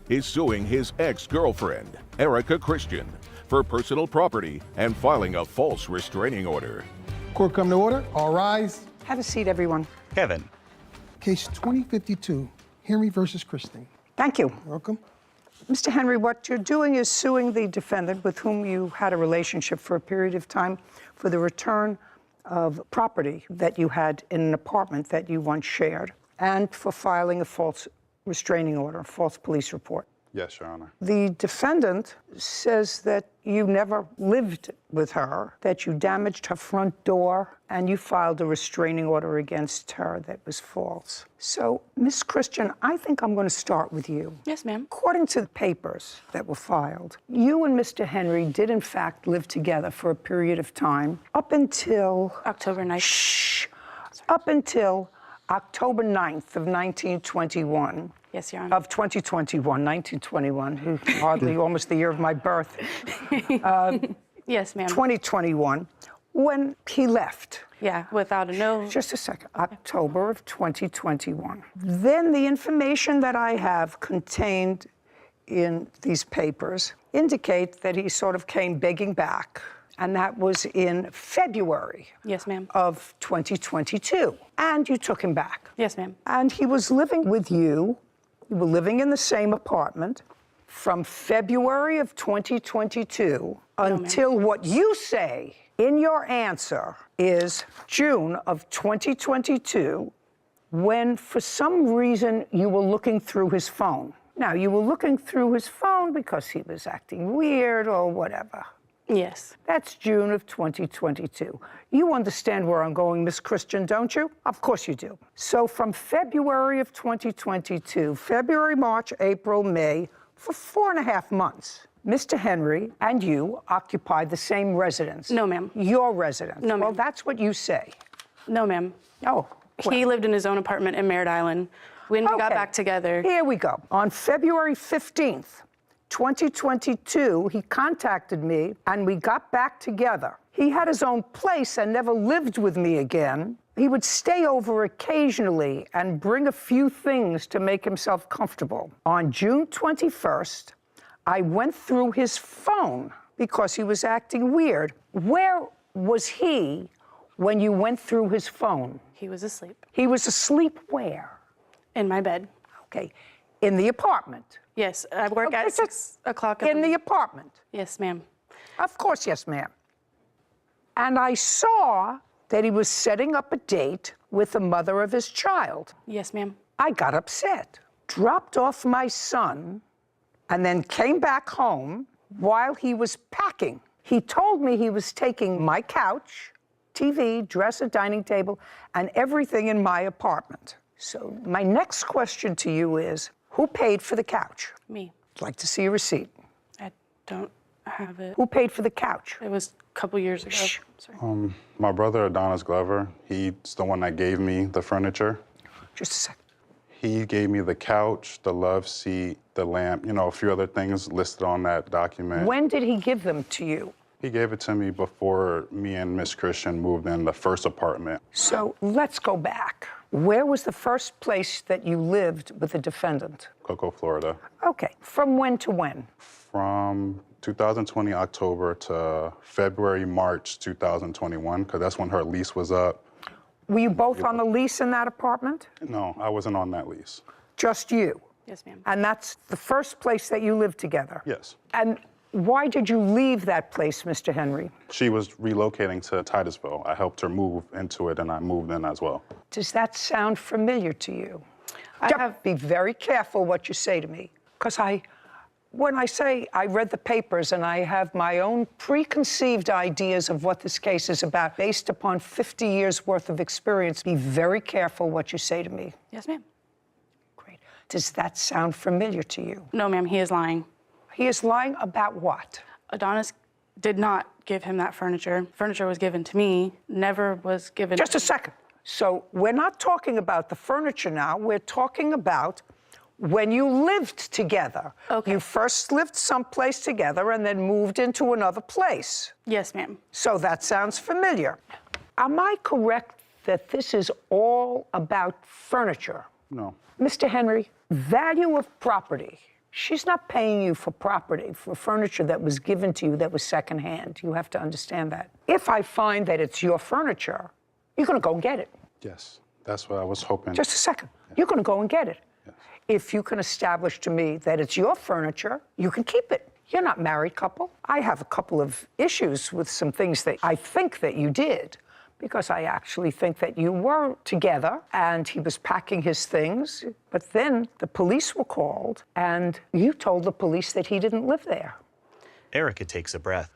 A: Is suing his ex-girlfriend, Erica Christian, for personal property and filing a false restraining order.
B: Court come to order. All rise.
C: Have a seat, everyone.
G: Kevin.
B: Case 2052, Henry versus Christine.
C: Thank you.
B: Welcome.
C: Mr. Henry, what you're doing is suing the defendant with whom you had a relationship for a period of time for the return of property that you had in an apartment that you once shared, and for filing a false restraining order, a false police report.
J: Yes, Your Honor.
C: The defendant says that you never lived with her, that you damaged her front door, and you filed a restraining order against her that was false. So, Miss Christian, I think I'm going to start with you.
V: Yes, ma'am.
C: According to the papers that were filed, you and Mr. Henry did in fact live together for a period of time up until
V: October 9th.
C: Shh. Up until October 9th of 1921.
V: Yes, Your Honor.
C: Of 2021, 1921, who hardly almost the year of my birth.
V: Yes, ma'am.
C: 2021, when he left.
V: Yeah, without a note.
C: Just a second. October of 2021. Then the information that I have contained in these papers indicate that he sort of came begging back, and that was in February.
V: Yes, ma'am.
C: Of 2022. And you took him back.
V: Yes, ma'am.
C: And he was living with you. You were living in the same apartment from February of 2022 until what you say in your answer is June of 2022, when for some reason you were looking through his phone. Now, you were looking through his phone because he was acting weird or whatever.
V: Yes.
C: That's June of 2022. You understand where I'm going, Miss Christian, don't you? Of course you do. So from February of 2022, February, March, April, May, for 4.5 months, Mr. Henry and you occupied the same residence.
V: No, ma'am.
C: Your residence.
V: No, ma'am.
C: Well, that's what you say.
V: No, ma'am.
C: Oh.
V: He lived in his own apartment in Merritt Island. When we got back together.
C: Here we go. On February 15th, 2022, he contacted me and we got back together. He had his own place and never lived with me again. He would stay over occasionally and bring a few things to make himself comfortable. On June 21st, I went through his phone because he was acting weird. Where was he when you went through his phone?
V: He was asleep.
C: He was asleep where?
V: In my bed.
C: Okay. In the apartment?
V: Yes, I work at 6 o'clock.
C: In the apartment?
V: Yes, ma'am.
C: Of course, yes, ma'am. And I saw that he was setting up a date with the mother of his child.
V: Yes, ma'am.
C: I got upset, dropped off my son, and then came back home while he was packing. He told me he was taking my couch, TV, dresser, dining table, and everything in my apartment. So my next question to you is, who paid for the couch?
V: Me.
C: I'd like to see a receipt.
V: I don't have it.
C: Who paid for the couch?
V: It was a couple years ago.
C: Shh.
V: Sorry.
J: My brother, Adonis Glover, he's the one that gave me the furniture.
C: Just a second.
J: He gave me the couch, the love seat, the lamp, a few other things listed on that document.
C: When did he give them to you?
J: He gave it to me before me and Miss Christian moved in the first apartment.
C: So let's go back. Where was the first place that you lived with the defendant?
J: Cocoa, Florida.
C: Okay. From when to when?
J: From 2020 October to February, March 2021, because that's when her lease was up.
C: Were you both on the lease in that apartment?
J: No, I wasn't on that lease.
C: Just you?
V: Yes, ma'am.
C: And that's the first place that you lived together?
J: Yes.
C: And why did you leave that place, Mr. Henry?
J: She was relocating to Titusville. I helped her move into it, and I moved in as well.
C: Does that sound familiar to you? Be very careful what you say to me, because when I say I read the papers and I have my own preconceived ideas of what this case is about based upon 50 years worth of experience, be very careful what you say to me.
V: Yes, ma'am.
C: Great. Does that sound familiar to you?
V: No, ma'am, he is lying.
C: He is lying about what?
V: Adonis did not give him that furniture. Furniture was given to me, never was given.
C: Just a second. So we're not talking about the furniture now. We're talking about when you lived together. Okay. You first lived someplace together and then moved into another place.
V: Yes, ma'am.
C: So that sounds familiar. Am I correct that this is all about furniture?
J: No.
C: Mr. Henry, value of property. She's not paying you for property, for furniture that was given to you that was secondhand. You have to understand that. If I find that it's your furniture, you're going to go and get it.
J: Yes, that's what I was hoping.
C: Just a second. Yes. You're going to go and get it. Yes. If you can establish to me that it's your furniture, you can keep it. You're not a married couple. I have a couple of issues with some things that I think that you did, because I actually think that you were together and he was packing his things, but then the police were called and you told the police that he didn't live there.
G: Erica takes a breath.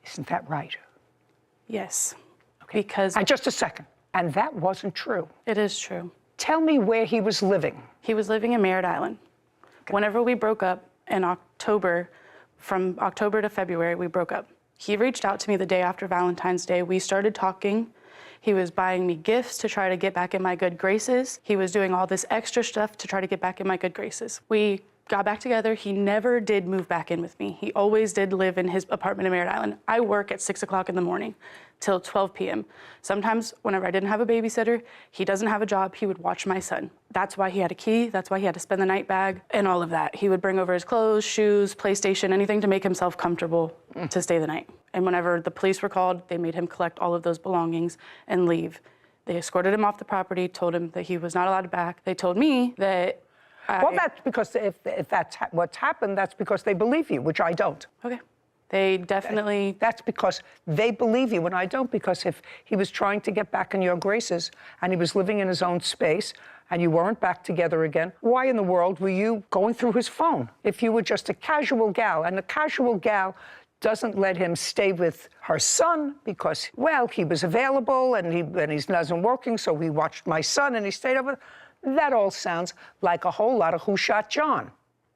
C: Isn't that right?
V: Yes.
C: Okay.
V: Because...
C: And just a second. And that wasn't true.
V: It is true.
C: Tell me where he was living.
V: He was living in Merritt Island. Okay. Whenever we broke up in October, from October to February, we broke up. He reached out to me the day after Valentine's Day. We started talking. He was buying me gifts to try to get back in my good graces. He was doing all this extra stuff to try to get back in my good graces. We got back together. He never did move back in with me. He always did live in his apartment in Merritt Island. I work at 6 o'clock in the morning till 12 p.m. Sometimes whenever I didn't have a babysitter, he doesn't have a job, he would watch my son. That's why he had a key. That's why he had to spend the night bag and all of that. He would bring over his clothes, shoes, PlayStation, anything to make himself comfortable to stay the night. And whenever the police were called, they made him collect all of those belongings and leave. They escorted him off the property, told him that he was not allowed back. They told me that
C: well, that's because if that's what's happened, that's because they believe you, which I don't.
V: Okay. They definitely...
C: That's because they believe you and I don't, because if he was trying to get back in your graces and he was living in his own space and you weren't back together again, why in the world were you going through his phone? If you were just a casual gal, and a casual gal doesn't let him stay with her son because, well, he was available and he wasn't working, so he watched my son and he stayed over. That all sounds like a whole lot of Who Shot John.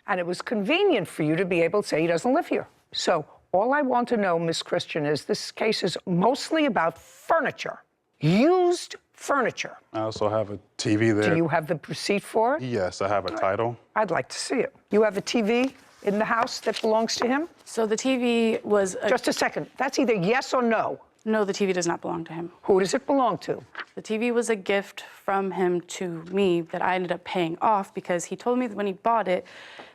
C: And it was convenient for you to be able to say he doesn't live here. So all I want to know, Miss Christian, is this case is mostly about furniture, used furniture.
J: I also have a TV there.
C: Do you have the receipt for it?
J: Yes, I have a title.
C: I'd like to see it. You have a TV in the house that belongs to him?
V: So the TV was...
C: Just a second. That's either yes or no.
V: No, the TV does not belong to him.
C: Who does it belong to?
V: The TV was a gift from him to me that I ended up paying off because he told me that when he bought it,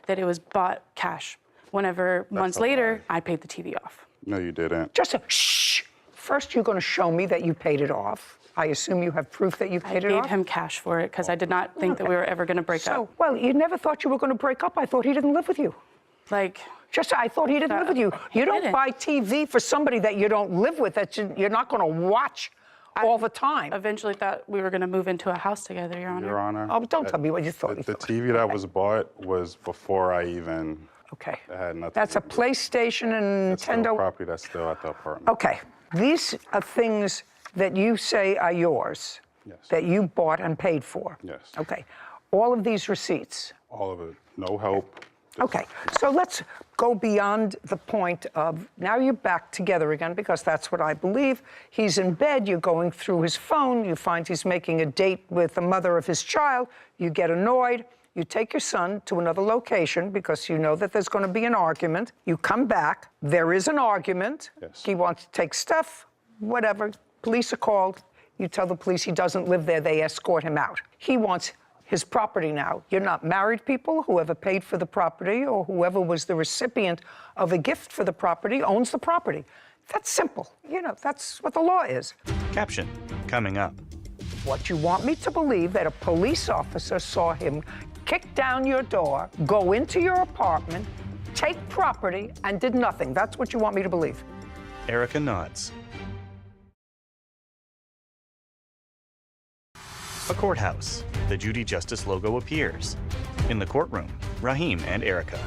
V: that it was bought cash. Whenever months later, I paid the TV off.
J: No, you didn't.
C: Just a shh. First, you're going to show me that you paid it off. I assume you have proof that you paid it off?
V: I paid him cash for it because I did not think that we were ever going to break up.
C: Well, you never thought you were going to break up. I thought he didn't live with you. I thought he didn't live with you. You don't buy TV for somebody that you don't live with, that you're not going to watch all the time.
V: Eventually thought we were going to move into a house together, Your Honor.
J: Your Honor.
C: Oh, don't tell me what you thought.
J: The TV that was bought was before I even...
C: Okay.
J: It had nothing.
C: That's a PlayStation and
J: That's
C: Nintendo.
J: Still property that's still at the apartment.
C: Okay. These are things that you say are yours, that you bought and paid for.
J: Yes.
C: Okay. All of these receipts.
J: All of it. No help.
C: Okay, so let's go beyond the point of now you're back together again, because that's what I believe. He's in bed, you're going through his phone, you find he's making a date with the mother of his child, you get annoyed, you take your son to another location because you know that there's going to be an argument. You come back, there is an argument, he wants to take stuff, whatever, police are called, you tell the police he doesn't live there, they escort him out. He wants his property now. You're not married people. Whoever paid for the property or whoever was the recipient of a gift for the property owns the property. That's simple. You know, that's what the law is.
G: Caption coming up.
C: What you want me to believe that a police officer saw him kick down your door, go into your apartment, take property, and did nothing. That's what you want me to believe.
G: Erica nods. A courthouse. The Judy Justice logo appears. In the courtroom, Raheem and Erica.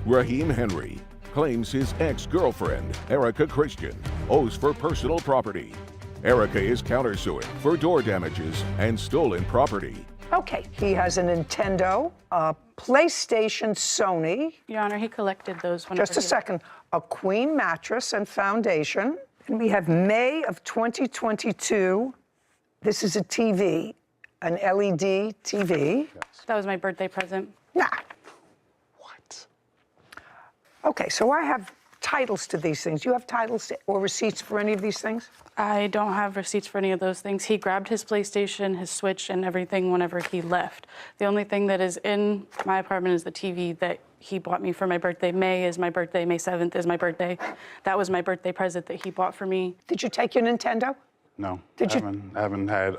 A: Raheem Henry claims his ex-girlfriend, Erica Christian, owes for personal property. Erica is countersuing for door damages and stolen property.
C: Okay, he has a Nintendo, a PlayStation, Sony.
V: Your Honor, he collected those.
C: Just a second. A queen mattress and foundation. And we have May of 2022. This is a TV, an LED TV.
V: That was my birthday present.
C: Nah. What? Okay, so I have titles to these things. Do you have titles or receipts for any of these things?
V: I don't have receipts for any of those things. He grabbed his PlayStation, his Switch, and everything whenever he left. The only thing that is in my apartment is the TV that he bought me for my birthday. May is my birthday. May 7th is my birthday. That was my birthday present that he bought for me.
C: Did you take your Nintendo?
J: No.
C: Did you?
J: Haven't had.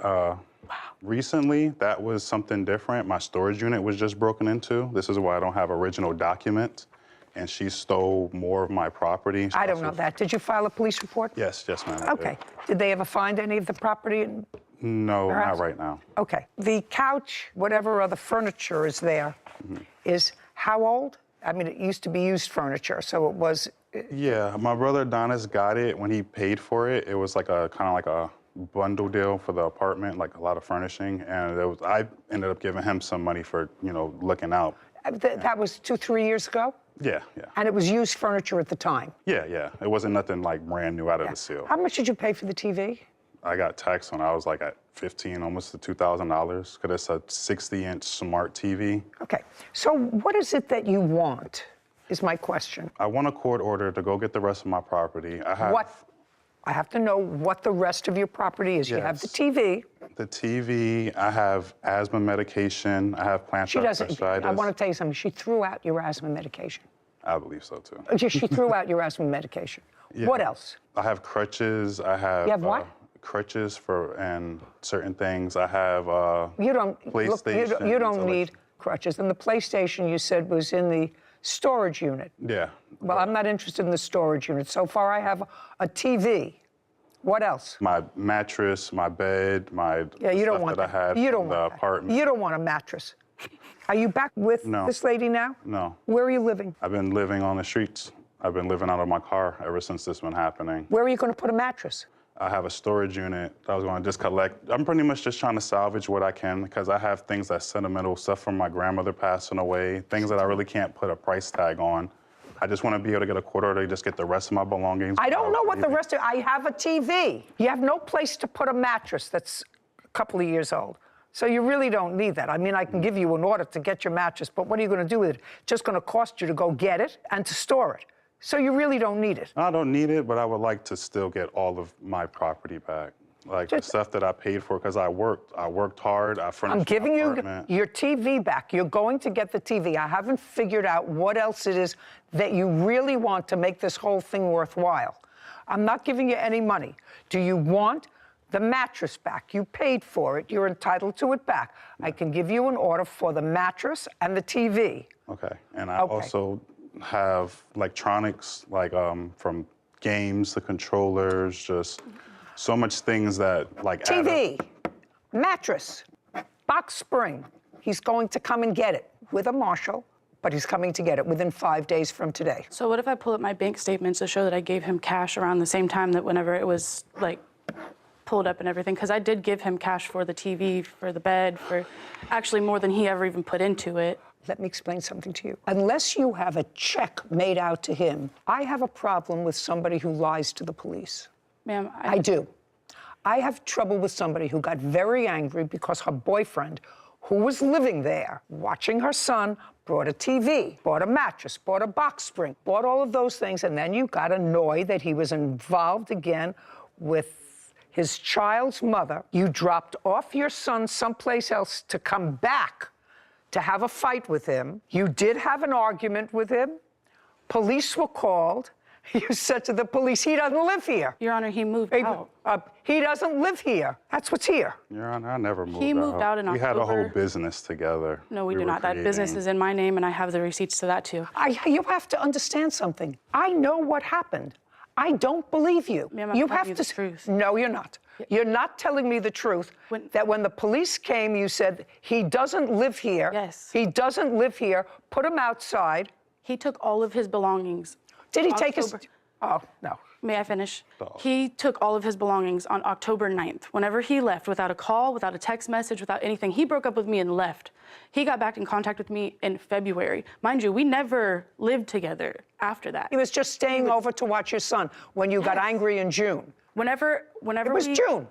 J: Recently, that was something different. My storage unit was just broken into. This is why I don't have original documents. And she stole more of my property.
C: I don't know that. Did you file a police report?
J: Yes, ma'am. I
C: Okay. Did they ever find any of the property?
J: No,
C: Perhaps?
J: not right now.
C: Okay. The couch, whatever other furniture is there, is how old? I mean, it used to be used furniture, so it was.
J: Yeah, my brother Adonis got it when he paid for it. It was like a kind of like a bundle deal for the apartment, like a lot of furnishing, and I ended up giving him some money for looking out.
C: That was 2-3 years ago.
J: Yeah.
C: And it was used furniture at the time.
J: Yeah. It wasn't nothing like brand new out of the seal.
C: How much did you pay for the TV?
J: I got taxed when I was like at 15, almost to $2,000, because it's a 60-inch smart TV.
C: Okay, so what is it that you want, is my question.
J: I want a court order to go get the rest of my property.
C: I have to know what the rest of your property is. You have the TV.
J: The TV, I have asthma medication, I have plantar fasciitis.
C: I want to tell you something. She threw out your asthma medication.
J: I believe so, too.
C: She threw out your asthma medication.
J: Yeah.
C: What else?
J: I have crutches. I have.
C: You have what?
J: Crutches and certain things. I have
C: PlayStation. Look, you don't need crutches. And the PlayStation, you said, was in the storage unit.
J: Yeah.
C: Well, I'm not interested in the storage unit. So far, I have a TV. What else?
J: My mattress, my bed, my stuff that I had in the apartment.
C: You don't want a mattress. Are you back with this lady now?
J: No.
C: Where are you living?
J: I've been living on the streets. I've been living out of my car ever since this been happening.
C: Where are you going to put a mattress?
J: I have a storage unit that I was going to just collect. I'm pretty much just trying to salvage what I can, because I have things that's sentimental, stuff from my grandmother passing away, things that I really can't put a price tag on. I just want to be able to get a court order to just get the rest of my belongings.
C: I don't know what the rest of. I have a TV. You have no place to put a mattress that's a couple of years old. So you really don't need that. I mean, I can give you an order to get your mattress, but what are you going to do with it? It's just going to cost you to go get it and to store it. So you really don't need it.
J: I don't need it, but I would like to still get all of my property back. Like the stuff that I paid for, because I worked hard, I furnished
C: I'm giving
J: my
C: you
J: apartment.
C: your TV back. You're going to get the TV. I haven't figured out what else it is that you really want to make this whole thing worthwhile. I'm not giving you any money. Do you want the mattress back? You paid for it. You're entitled to it back. I can give you an order for the mattress and the TV.
J: Okay, and I also have electronics, like from games, the controllers, just so much things that
C: TV, mattress, box spring. He's going to come and get it with a marshal, but he's coming to get it within 5 days from today.
V: So what if I pull up my bank statements to show that I gave him cash around the same time that whenever it was pulled up and everything? Because I did give him cash for the TV, for the bed, for actually more than he ever even put into it.
C: Let me explain something to you. Unless you have a check made out to him, I have a problem with somebody who lies to the police.
V: Ma'am,
C: I do. I have trouble with somebody who got very angry because her boyfriend, who was living there, watching her son, brought a TV, bought a mattress, bought a box spring, bought all of those things, and then you got annoyed that he was involved again with his child's mother. You dropped off your son someplace else to come back to have a fight with him. You did have an argument with him. Police were called. You said to the police, he doesn't live here.
V: Your Honor, he moved out.
C: He doesn't live here. That's what's here.
J: Your Honor, I never moved out.
V: He moved out in
J: We had a
V: October.
J: whole business together.
V: No, we do not. That business is in my name, and I have the receipts to that, too.
C: You have to understand something. I know what happened. I don't believe you.
V: Ma'am,
C: you
V: I'm
C: have
V: telling
C: to.
V: you the truth.
C: No, you're not. You're not telling me the truth. That when the police came, you said, he doesn't live here.
V: Yes.
C: He doesn't live here. Put him outside.
V: He took all of his belongings.
C: Did he take his... Oh, no.
V: May I finish? He took all of his belongings on October 9th. Whenever he left, without a call, without a text message, without anything, he broke up with me and left. He got back in contact with me in February. Mind you, we never lived together after that.
C: He was just staying over to watch your son when you got angry in June.
V: Whenever
C: It was June.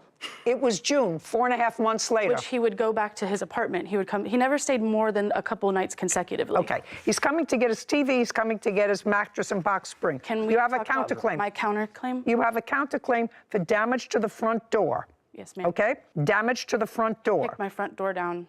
C: It was June, 4.5 months later.
V: Which he would go back to his apartment. He would come. He never stayed more than a couple nights consecutively.
C: Okay. He's coming to get his TV. He's coming to get his mattress and box spring.
V: Can we
C: You have a
V: talk about
C: counterclaim.
V: my counterclaim?
C: You have a counterclaim for damage to the front door.
V: Yes, ma'am.
C: Okay? Damage to the front door.
V: Kicked my front door down.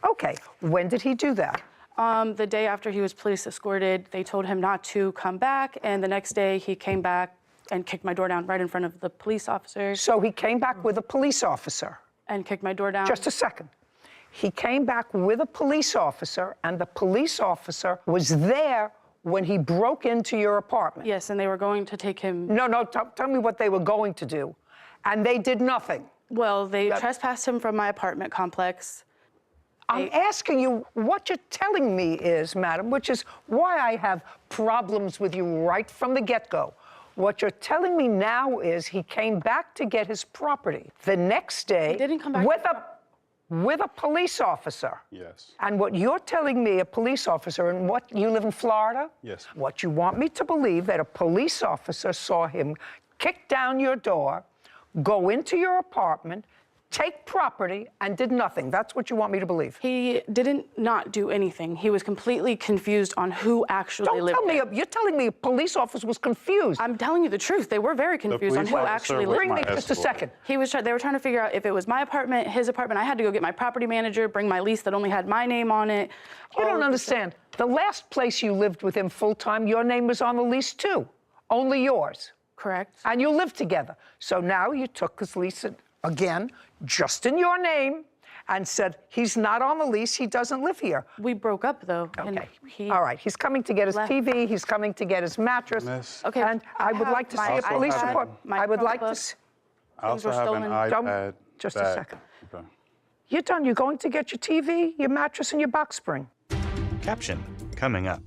C: Okay. When did he do that?
V: The day after he was police escorted, they told him not to come back, and the next day he came back and kicked my door down right in front of the police officer.
C: So he came back with a police officer.
V: And kicked my door down.
C: Just a second. He came back with a police officer, and the police officer was there when he broke into your apartment.
V: Yes, and they were going to take him.
C: No, tell me what they were going to do. And they did nothing.
V: Well, they trespassed him from my apartment complex.
C: I'm asking you, what you're telling me is, madam, which is why I have problems with you right from the get-go. What you're telling me now is he came back to get his property. The next day,
V: He didn't come back
C: with a police officer.
J: Yes.
C: And what you're telling me, a police officer, and what, you live in Florida?
J: Yes.
C: What you want me to believe that a police officer saw him kick down your door, go into your apartment, take property, and did nothing. That's what you want me to believe.
V: He didn't not do anything. He was completely confused on who actually lived there.
C: You're telling me a police officer was confused.
V: I'm telling you the truth. They were very confused on who actually lived
C: Bring me
V: there.
C: just a second.
V: They were trying to figure out if it was my apartment, his apartment. I had to go get my property manager, bring my lease that only had my name on it.
C: You don't understand. The last place you lived with him full-time, your name was on the lease too. Only yours.
V: Correct.
C: And you lived together. So now you took his lease again, just in your name, and said, he's not on the lease, he doesn't live here.
V: We broke up, though.
C: Okay. All right. He's coming to get his TV, he's coming to get his mattress.
V: Okay.
C: And I would like to see a police report. I would like to see.
J: I also have an iPad.
C: Just a second.
J: Okay.
C: You're done. You're going to get your TV, your mattress, and your box spring.
G: Caption coming up.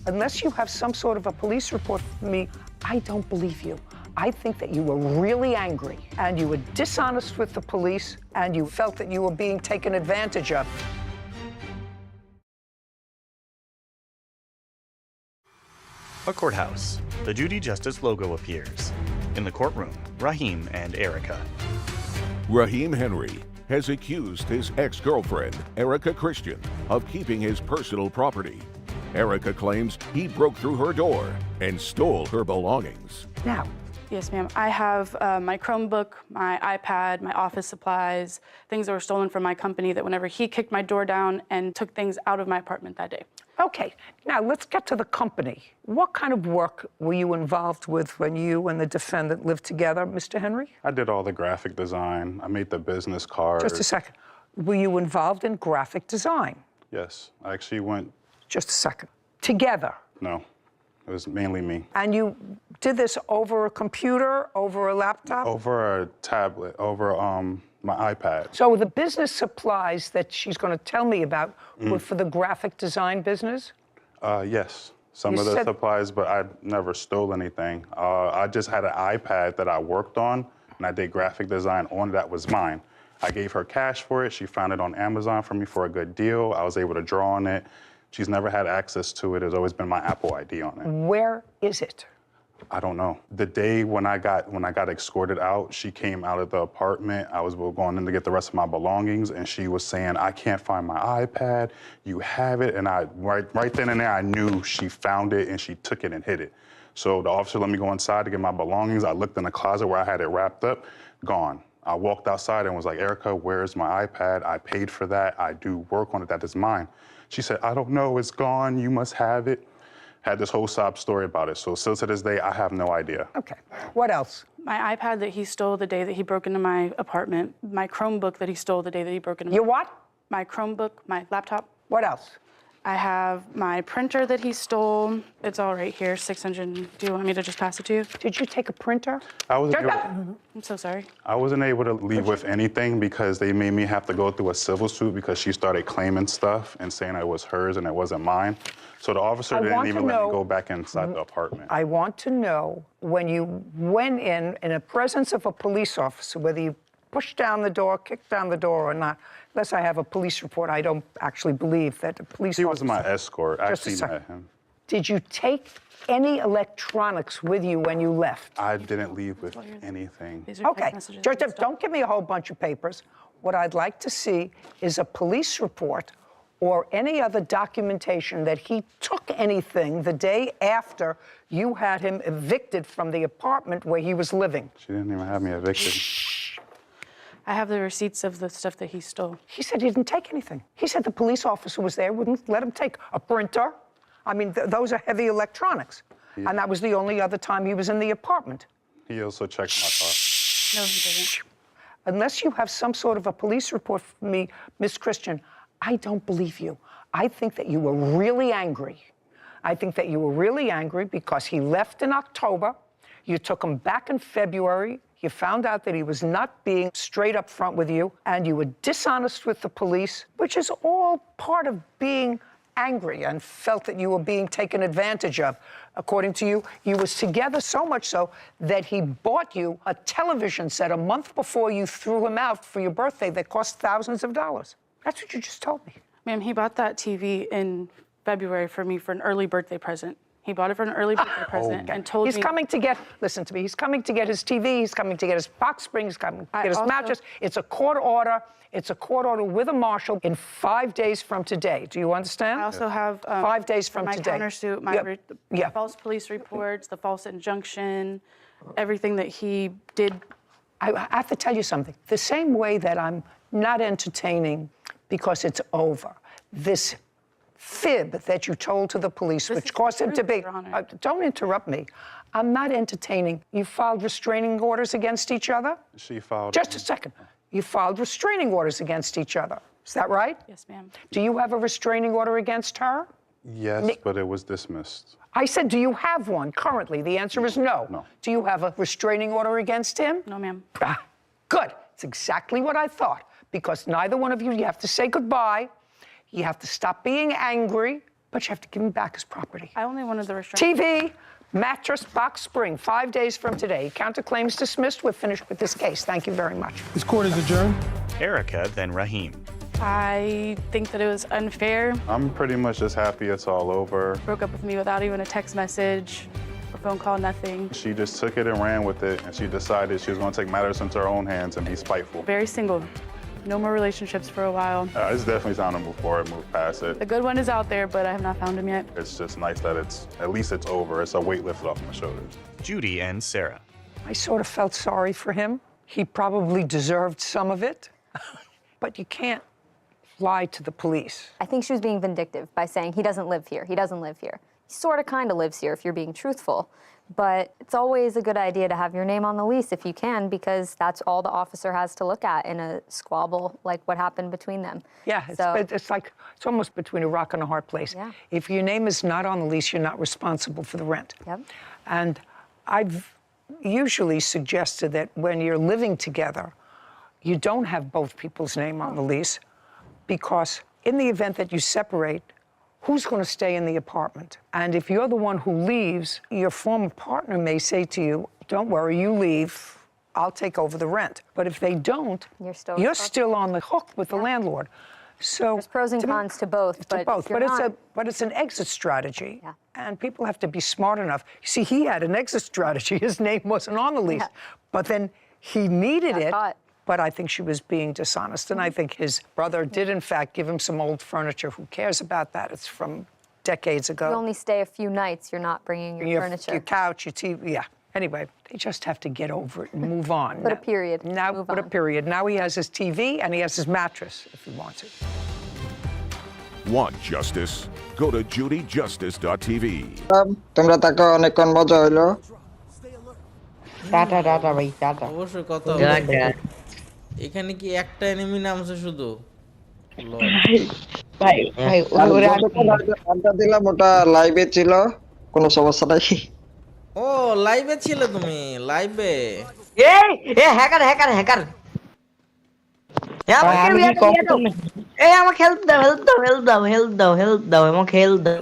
C: Unless you have some sort of a police report for me, I don't believe you. I think that you were really angry and you were dishonest with the police and you felt that you were being taken advantage of.
G: A courthouse. The Judy Justice logo appears. In the courtroom, Raheem and Erica.
A: Raheem Henry has accused his ex-girlfriend, Erica Christian, of keeping his personal property. Erica claims he broke through her door and stole her belongings.
C: Now.
V: Yes, ma'am. I have my Chromebook, my iPad, my office supplies, things that were stolen from my company that whenever he kicked my door down and took things out of my apartment that day.
C: Okay, now let's get to the company. What kind of work were you involved with when you and the defendant lived together, Mr. Henry?
J: I did all the graphic design. I made the business cards.
C: Just a second. Were you involved in graphic design?
J: Yes. I actually went.
C: Just a second. Together?
J: No. It was mainly me.
C: And you did this over a computer, over a laptop?
J: Over a tablet, over my iPad.
C: So the business supplies that she's going to tell me about were for the graphic design business?
J: Yes. Some
C: You
J: of the
C: said-
J: supplies, but I never stole anything. I just had an iPad that I worked on, and I did graphic design on it. That was mine. I gave her cash for it. She found it on Amazon for me for a good deal. I was able to draw on it. She's never had access to it. It's always been my Apple ID on it.
C: Where is it?
J: I don't know. The day when I got escorted out, she came out of the apartment. I was going in to get the rest of my belongings, and she was saying, "I can't find my iPad. You have it." And I right then and there, I knew she found it and she took it and hid it. So the officer let me go inside to get my belongings. I looked in the closet where I had it wrapped up, gone. I walked outside and was like, "Erica, where's my iPad? I paid for that. I do work on it. That is mine." She said, "I don't know. It's gone. You must have it." Had this whole sob story about it. So still to this day, I have no idea.
C: Okay. What else?
V: My iPad that he stole the day that he broke into my apartment. My Chromebook that he stole the day that he broke into
C: Your what?
V: My Chromebook, my laptop.
C: What else?
V: I have my printer that he stole. It's all right here, 600. Do you want me to just pass it to you?
C: Did you take a printer?
V: I'm so sorry.
J: I wasn't able to leave with anything because they made me have to go through a civil suit because she started claiming stuff and saying it was hers and it wasn't mine. So the officer didn't even let me go back inside the apartment.
C: I want to know when you went in the presence of a police officer, whether you pushed down the door, kicked down the door or not. Unless I have a police report, I don't actually believe that the police officer...
J: He was my escort. I actually met him.
C: Did you take any electronics with you when you left?
J: I didn't leave with anything.
C: Okay, just don't give me a whole bunch of papers. What I'd like to see is a police report or any other documentation that he took anything the day after you had him evicted from the apartment where he was living.
J: She didn't even have me evicted.
V: I have the receipts of the stuff that he stole.
C: He said he didn't take anything. He said the police officer was there, wouldn't let him take a printer. I mean, those are heavy electronics. And that was the only other time he was in the apartment.
J: He also checked my car.
V: No, he didn't.
C: Unless you have some sort of a police report for me, Miss Christian, I don't believe you. I think that you were really angry. I think that you were really angry because he left in October. You took him back in February. You found out that he was not being straight up front with you, and you were dishonest with the police, which is all part of being angry and felt that you were being taken advantage of. According to you, you was together so much so that he bought you a television set a month before you threw him out for your birthday that cost thousands of dollars. That's what you just told me.
V: Ma'am, he bought that TV in February for me for an early birthday present. He bought it for an early birthday present and told me...
C: He's coming to get, listen to me, he's coming to get his TV, he's coming to get his box spring, he's coming to get his mattress. It's a court order. It's a court order with a marshal in 5 days from today. Do you understand?
V: I also have
C: 5 days from
V: my
C: today.
V: Countersuit, my false police reports, the false injunction, everything that he did.
C: I have to tell you something. The same way that I'm not entertaining because it's over, this fib that you told to the police, which caused him to be... don't interrupt me. I'm not entertaining. You filed restraining orders against each other?
J: She filed...
C: Just a second. You filed restraining orders against each other. Is that right?
V: Yes, ma'am.
C: Do you have a restraining order against her?
J: Yes, but it was dismissed.
C: I said, do you have one currently? The answer is no.
J: No.
C: Do you have a restraining order against him?
V: No, ma'am.
C: Good. It's exactly what I thought. Because neither one of you have to say goodbye. You have to stop being angry, but you have to give him back his property.
V: I only wanted the restraining
C: TV, mattress, box spring, 5 days from today. Counterclaims dismissed. We're finished with this case. Thank you very much.
B: This court is adjourned.
G: Erica, then Raheem.
V: I think that it was unfair.
J: I'm pretty much just happy it's all over.
V: Broke up with me without even a text message, a phone call, nothing.
J: She just took it and ran with it, and she decided she was going to take matters into her own hands and be spiteful.
V: Very single. No more relationships for a while.
J: It's definitely time before I move past it.
V: The good one is out there, but I have not found him yet.
J: It's just nice that at least it's over. It's a weight lifted off my shoulders.
G: Judy and Sarah.
C: I sort of felt sorry for him. He probably deserved some of it, but you can't lie to the police.
F: I think she was being vindictive by saying he doesn't live here. He doesn't live here. He sort of kind of lives here if you're being truthful. But it's always a good idea to have your name on the lease if you can, because that's all the officer has to look at in a squabble like what happened between them.
C: Yeah, it's almost between a rock and a hard place.
F: Yeah.
C: If your name is not on the lease, you're not responsible for the rent.
F: Yep.
C: And I've usually suggested that when you're living together, you don't have both people's name on the lease, because in the event that you separate, who's going to stay in the apartment? And if you're the one who leaves, your former partner may say to you, don't worry, you leave, I'll take over the rent. But if they don't, you're still on the hook with the landlord. So
F: there's pros and cons to both.
C: But it's an exit strategy. Yeah. And people have to be smart enough. You see, he had an exit strategy. His name wasn't on the lease. Yeah. But then he needed it. But I think she was being dishonest. And I think his brother did, in fact, give him some old furniture. Who cares about that? It's from decades ago.
F: You only stay a few nights. You're not bringing your furniture.
C: Your couch, your TV, yeah. Anyway, they just have to get over it and move on.
F: Put a period.
C: Now, put a period. Now he has his TV and he has his mattress, if he wants it.
A: Want justice? Go to judyjustice.tv.
E: তোমরা তাকে অনেকক্ষণ মজা হইলো
I: tata ভাই tata অবশ্যই কথা এখানে কি একটা এনিমি নামছে শুধু ভাই ভাই ওরে
E: আড্ডা দিলাম ওটা লাইভে ছিল, কোনো সমস্যা নাই।
M: ও লাইভে ছিলে তুমি, লাইভে?
I: এই এ হ্যাকার হ্যাকার হ্যাকার আমাকে
M: আমি কি
I: রিয়াক্ট দিয়ে দাও। এই আমাকে হেল্প দাও হেল্প দাও হেল্প দাও হেল্প দাও হেল্প দাও আমাকে হেল্প দাও।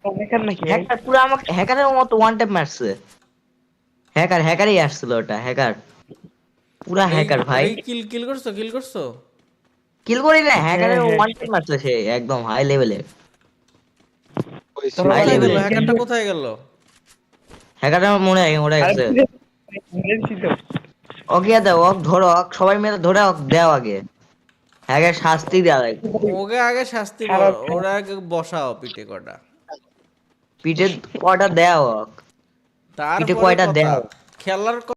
I: হ্যাকার নাকি? হ্যাকার পুরো আমাকে হ্যাকারের মতো ওয়ান ট্যাপ মারছে। হ্যাকারই আসছিল ওটা হ্যাকার। পুরা হ্যাকার ভাই।
M: কিল করছো, কিল করছো?
I: কিল করি না, হ্যাকারের ওয়ান ট্যাপ মারছে সে একদম হাই লেভেলের। হাই
M: কোথায় গেল
I: লেভেলের
M: হ্যাকারটা, কোথায় গেল?
I: হ্যাকারটা মনে হয় ওরা গেছে। ওকে দাও, ওক ধরো, ওক সবাই মিলে ধরে ওক দাও আগে। হ্যাকার শাস্তি দেওয়া লাগবে।
M: ওকে আগে শাস্তি ওরা আগে বসাও পিঠে কটা।
I: পিঠে কয়টা দেও ওক। পিঠে
M: তারপরে
I: কয়টা
M: কথা
I: দেও।
M: খেলার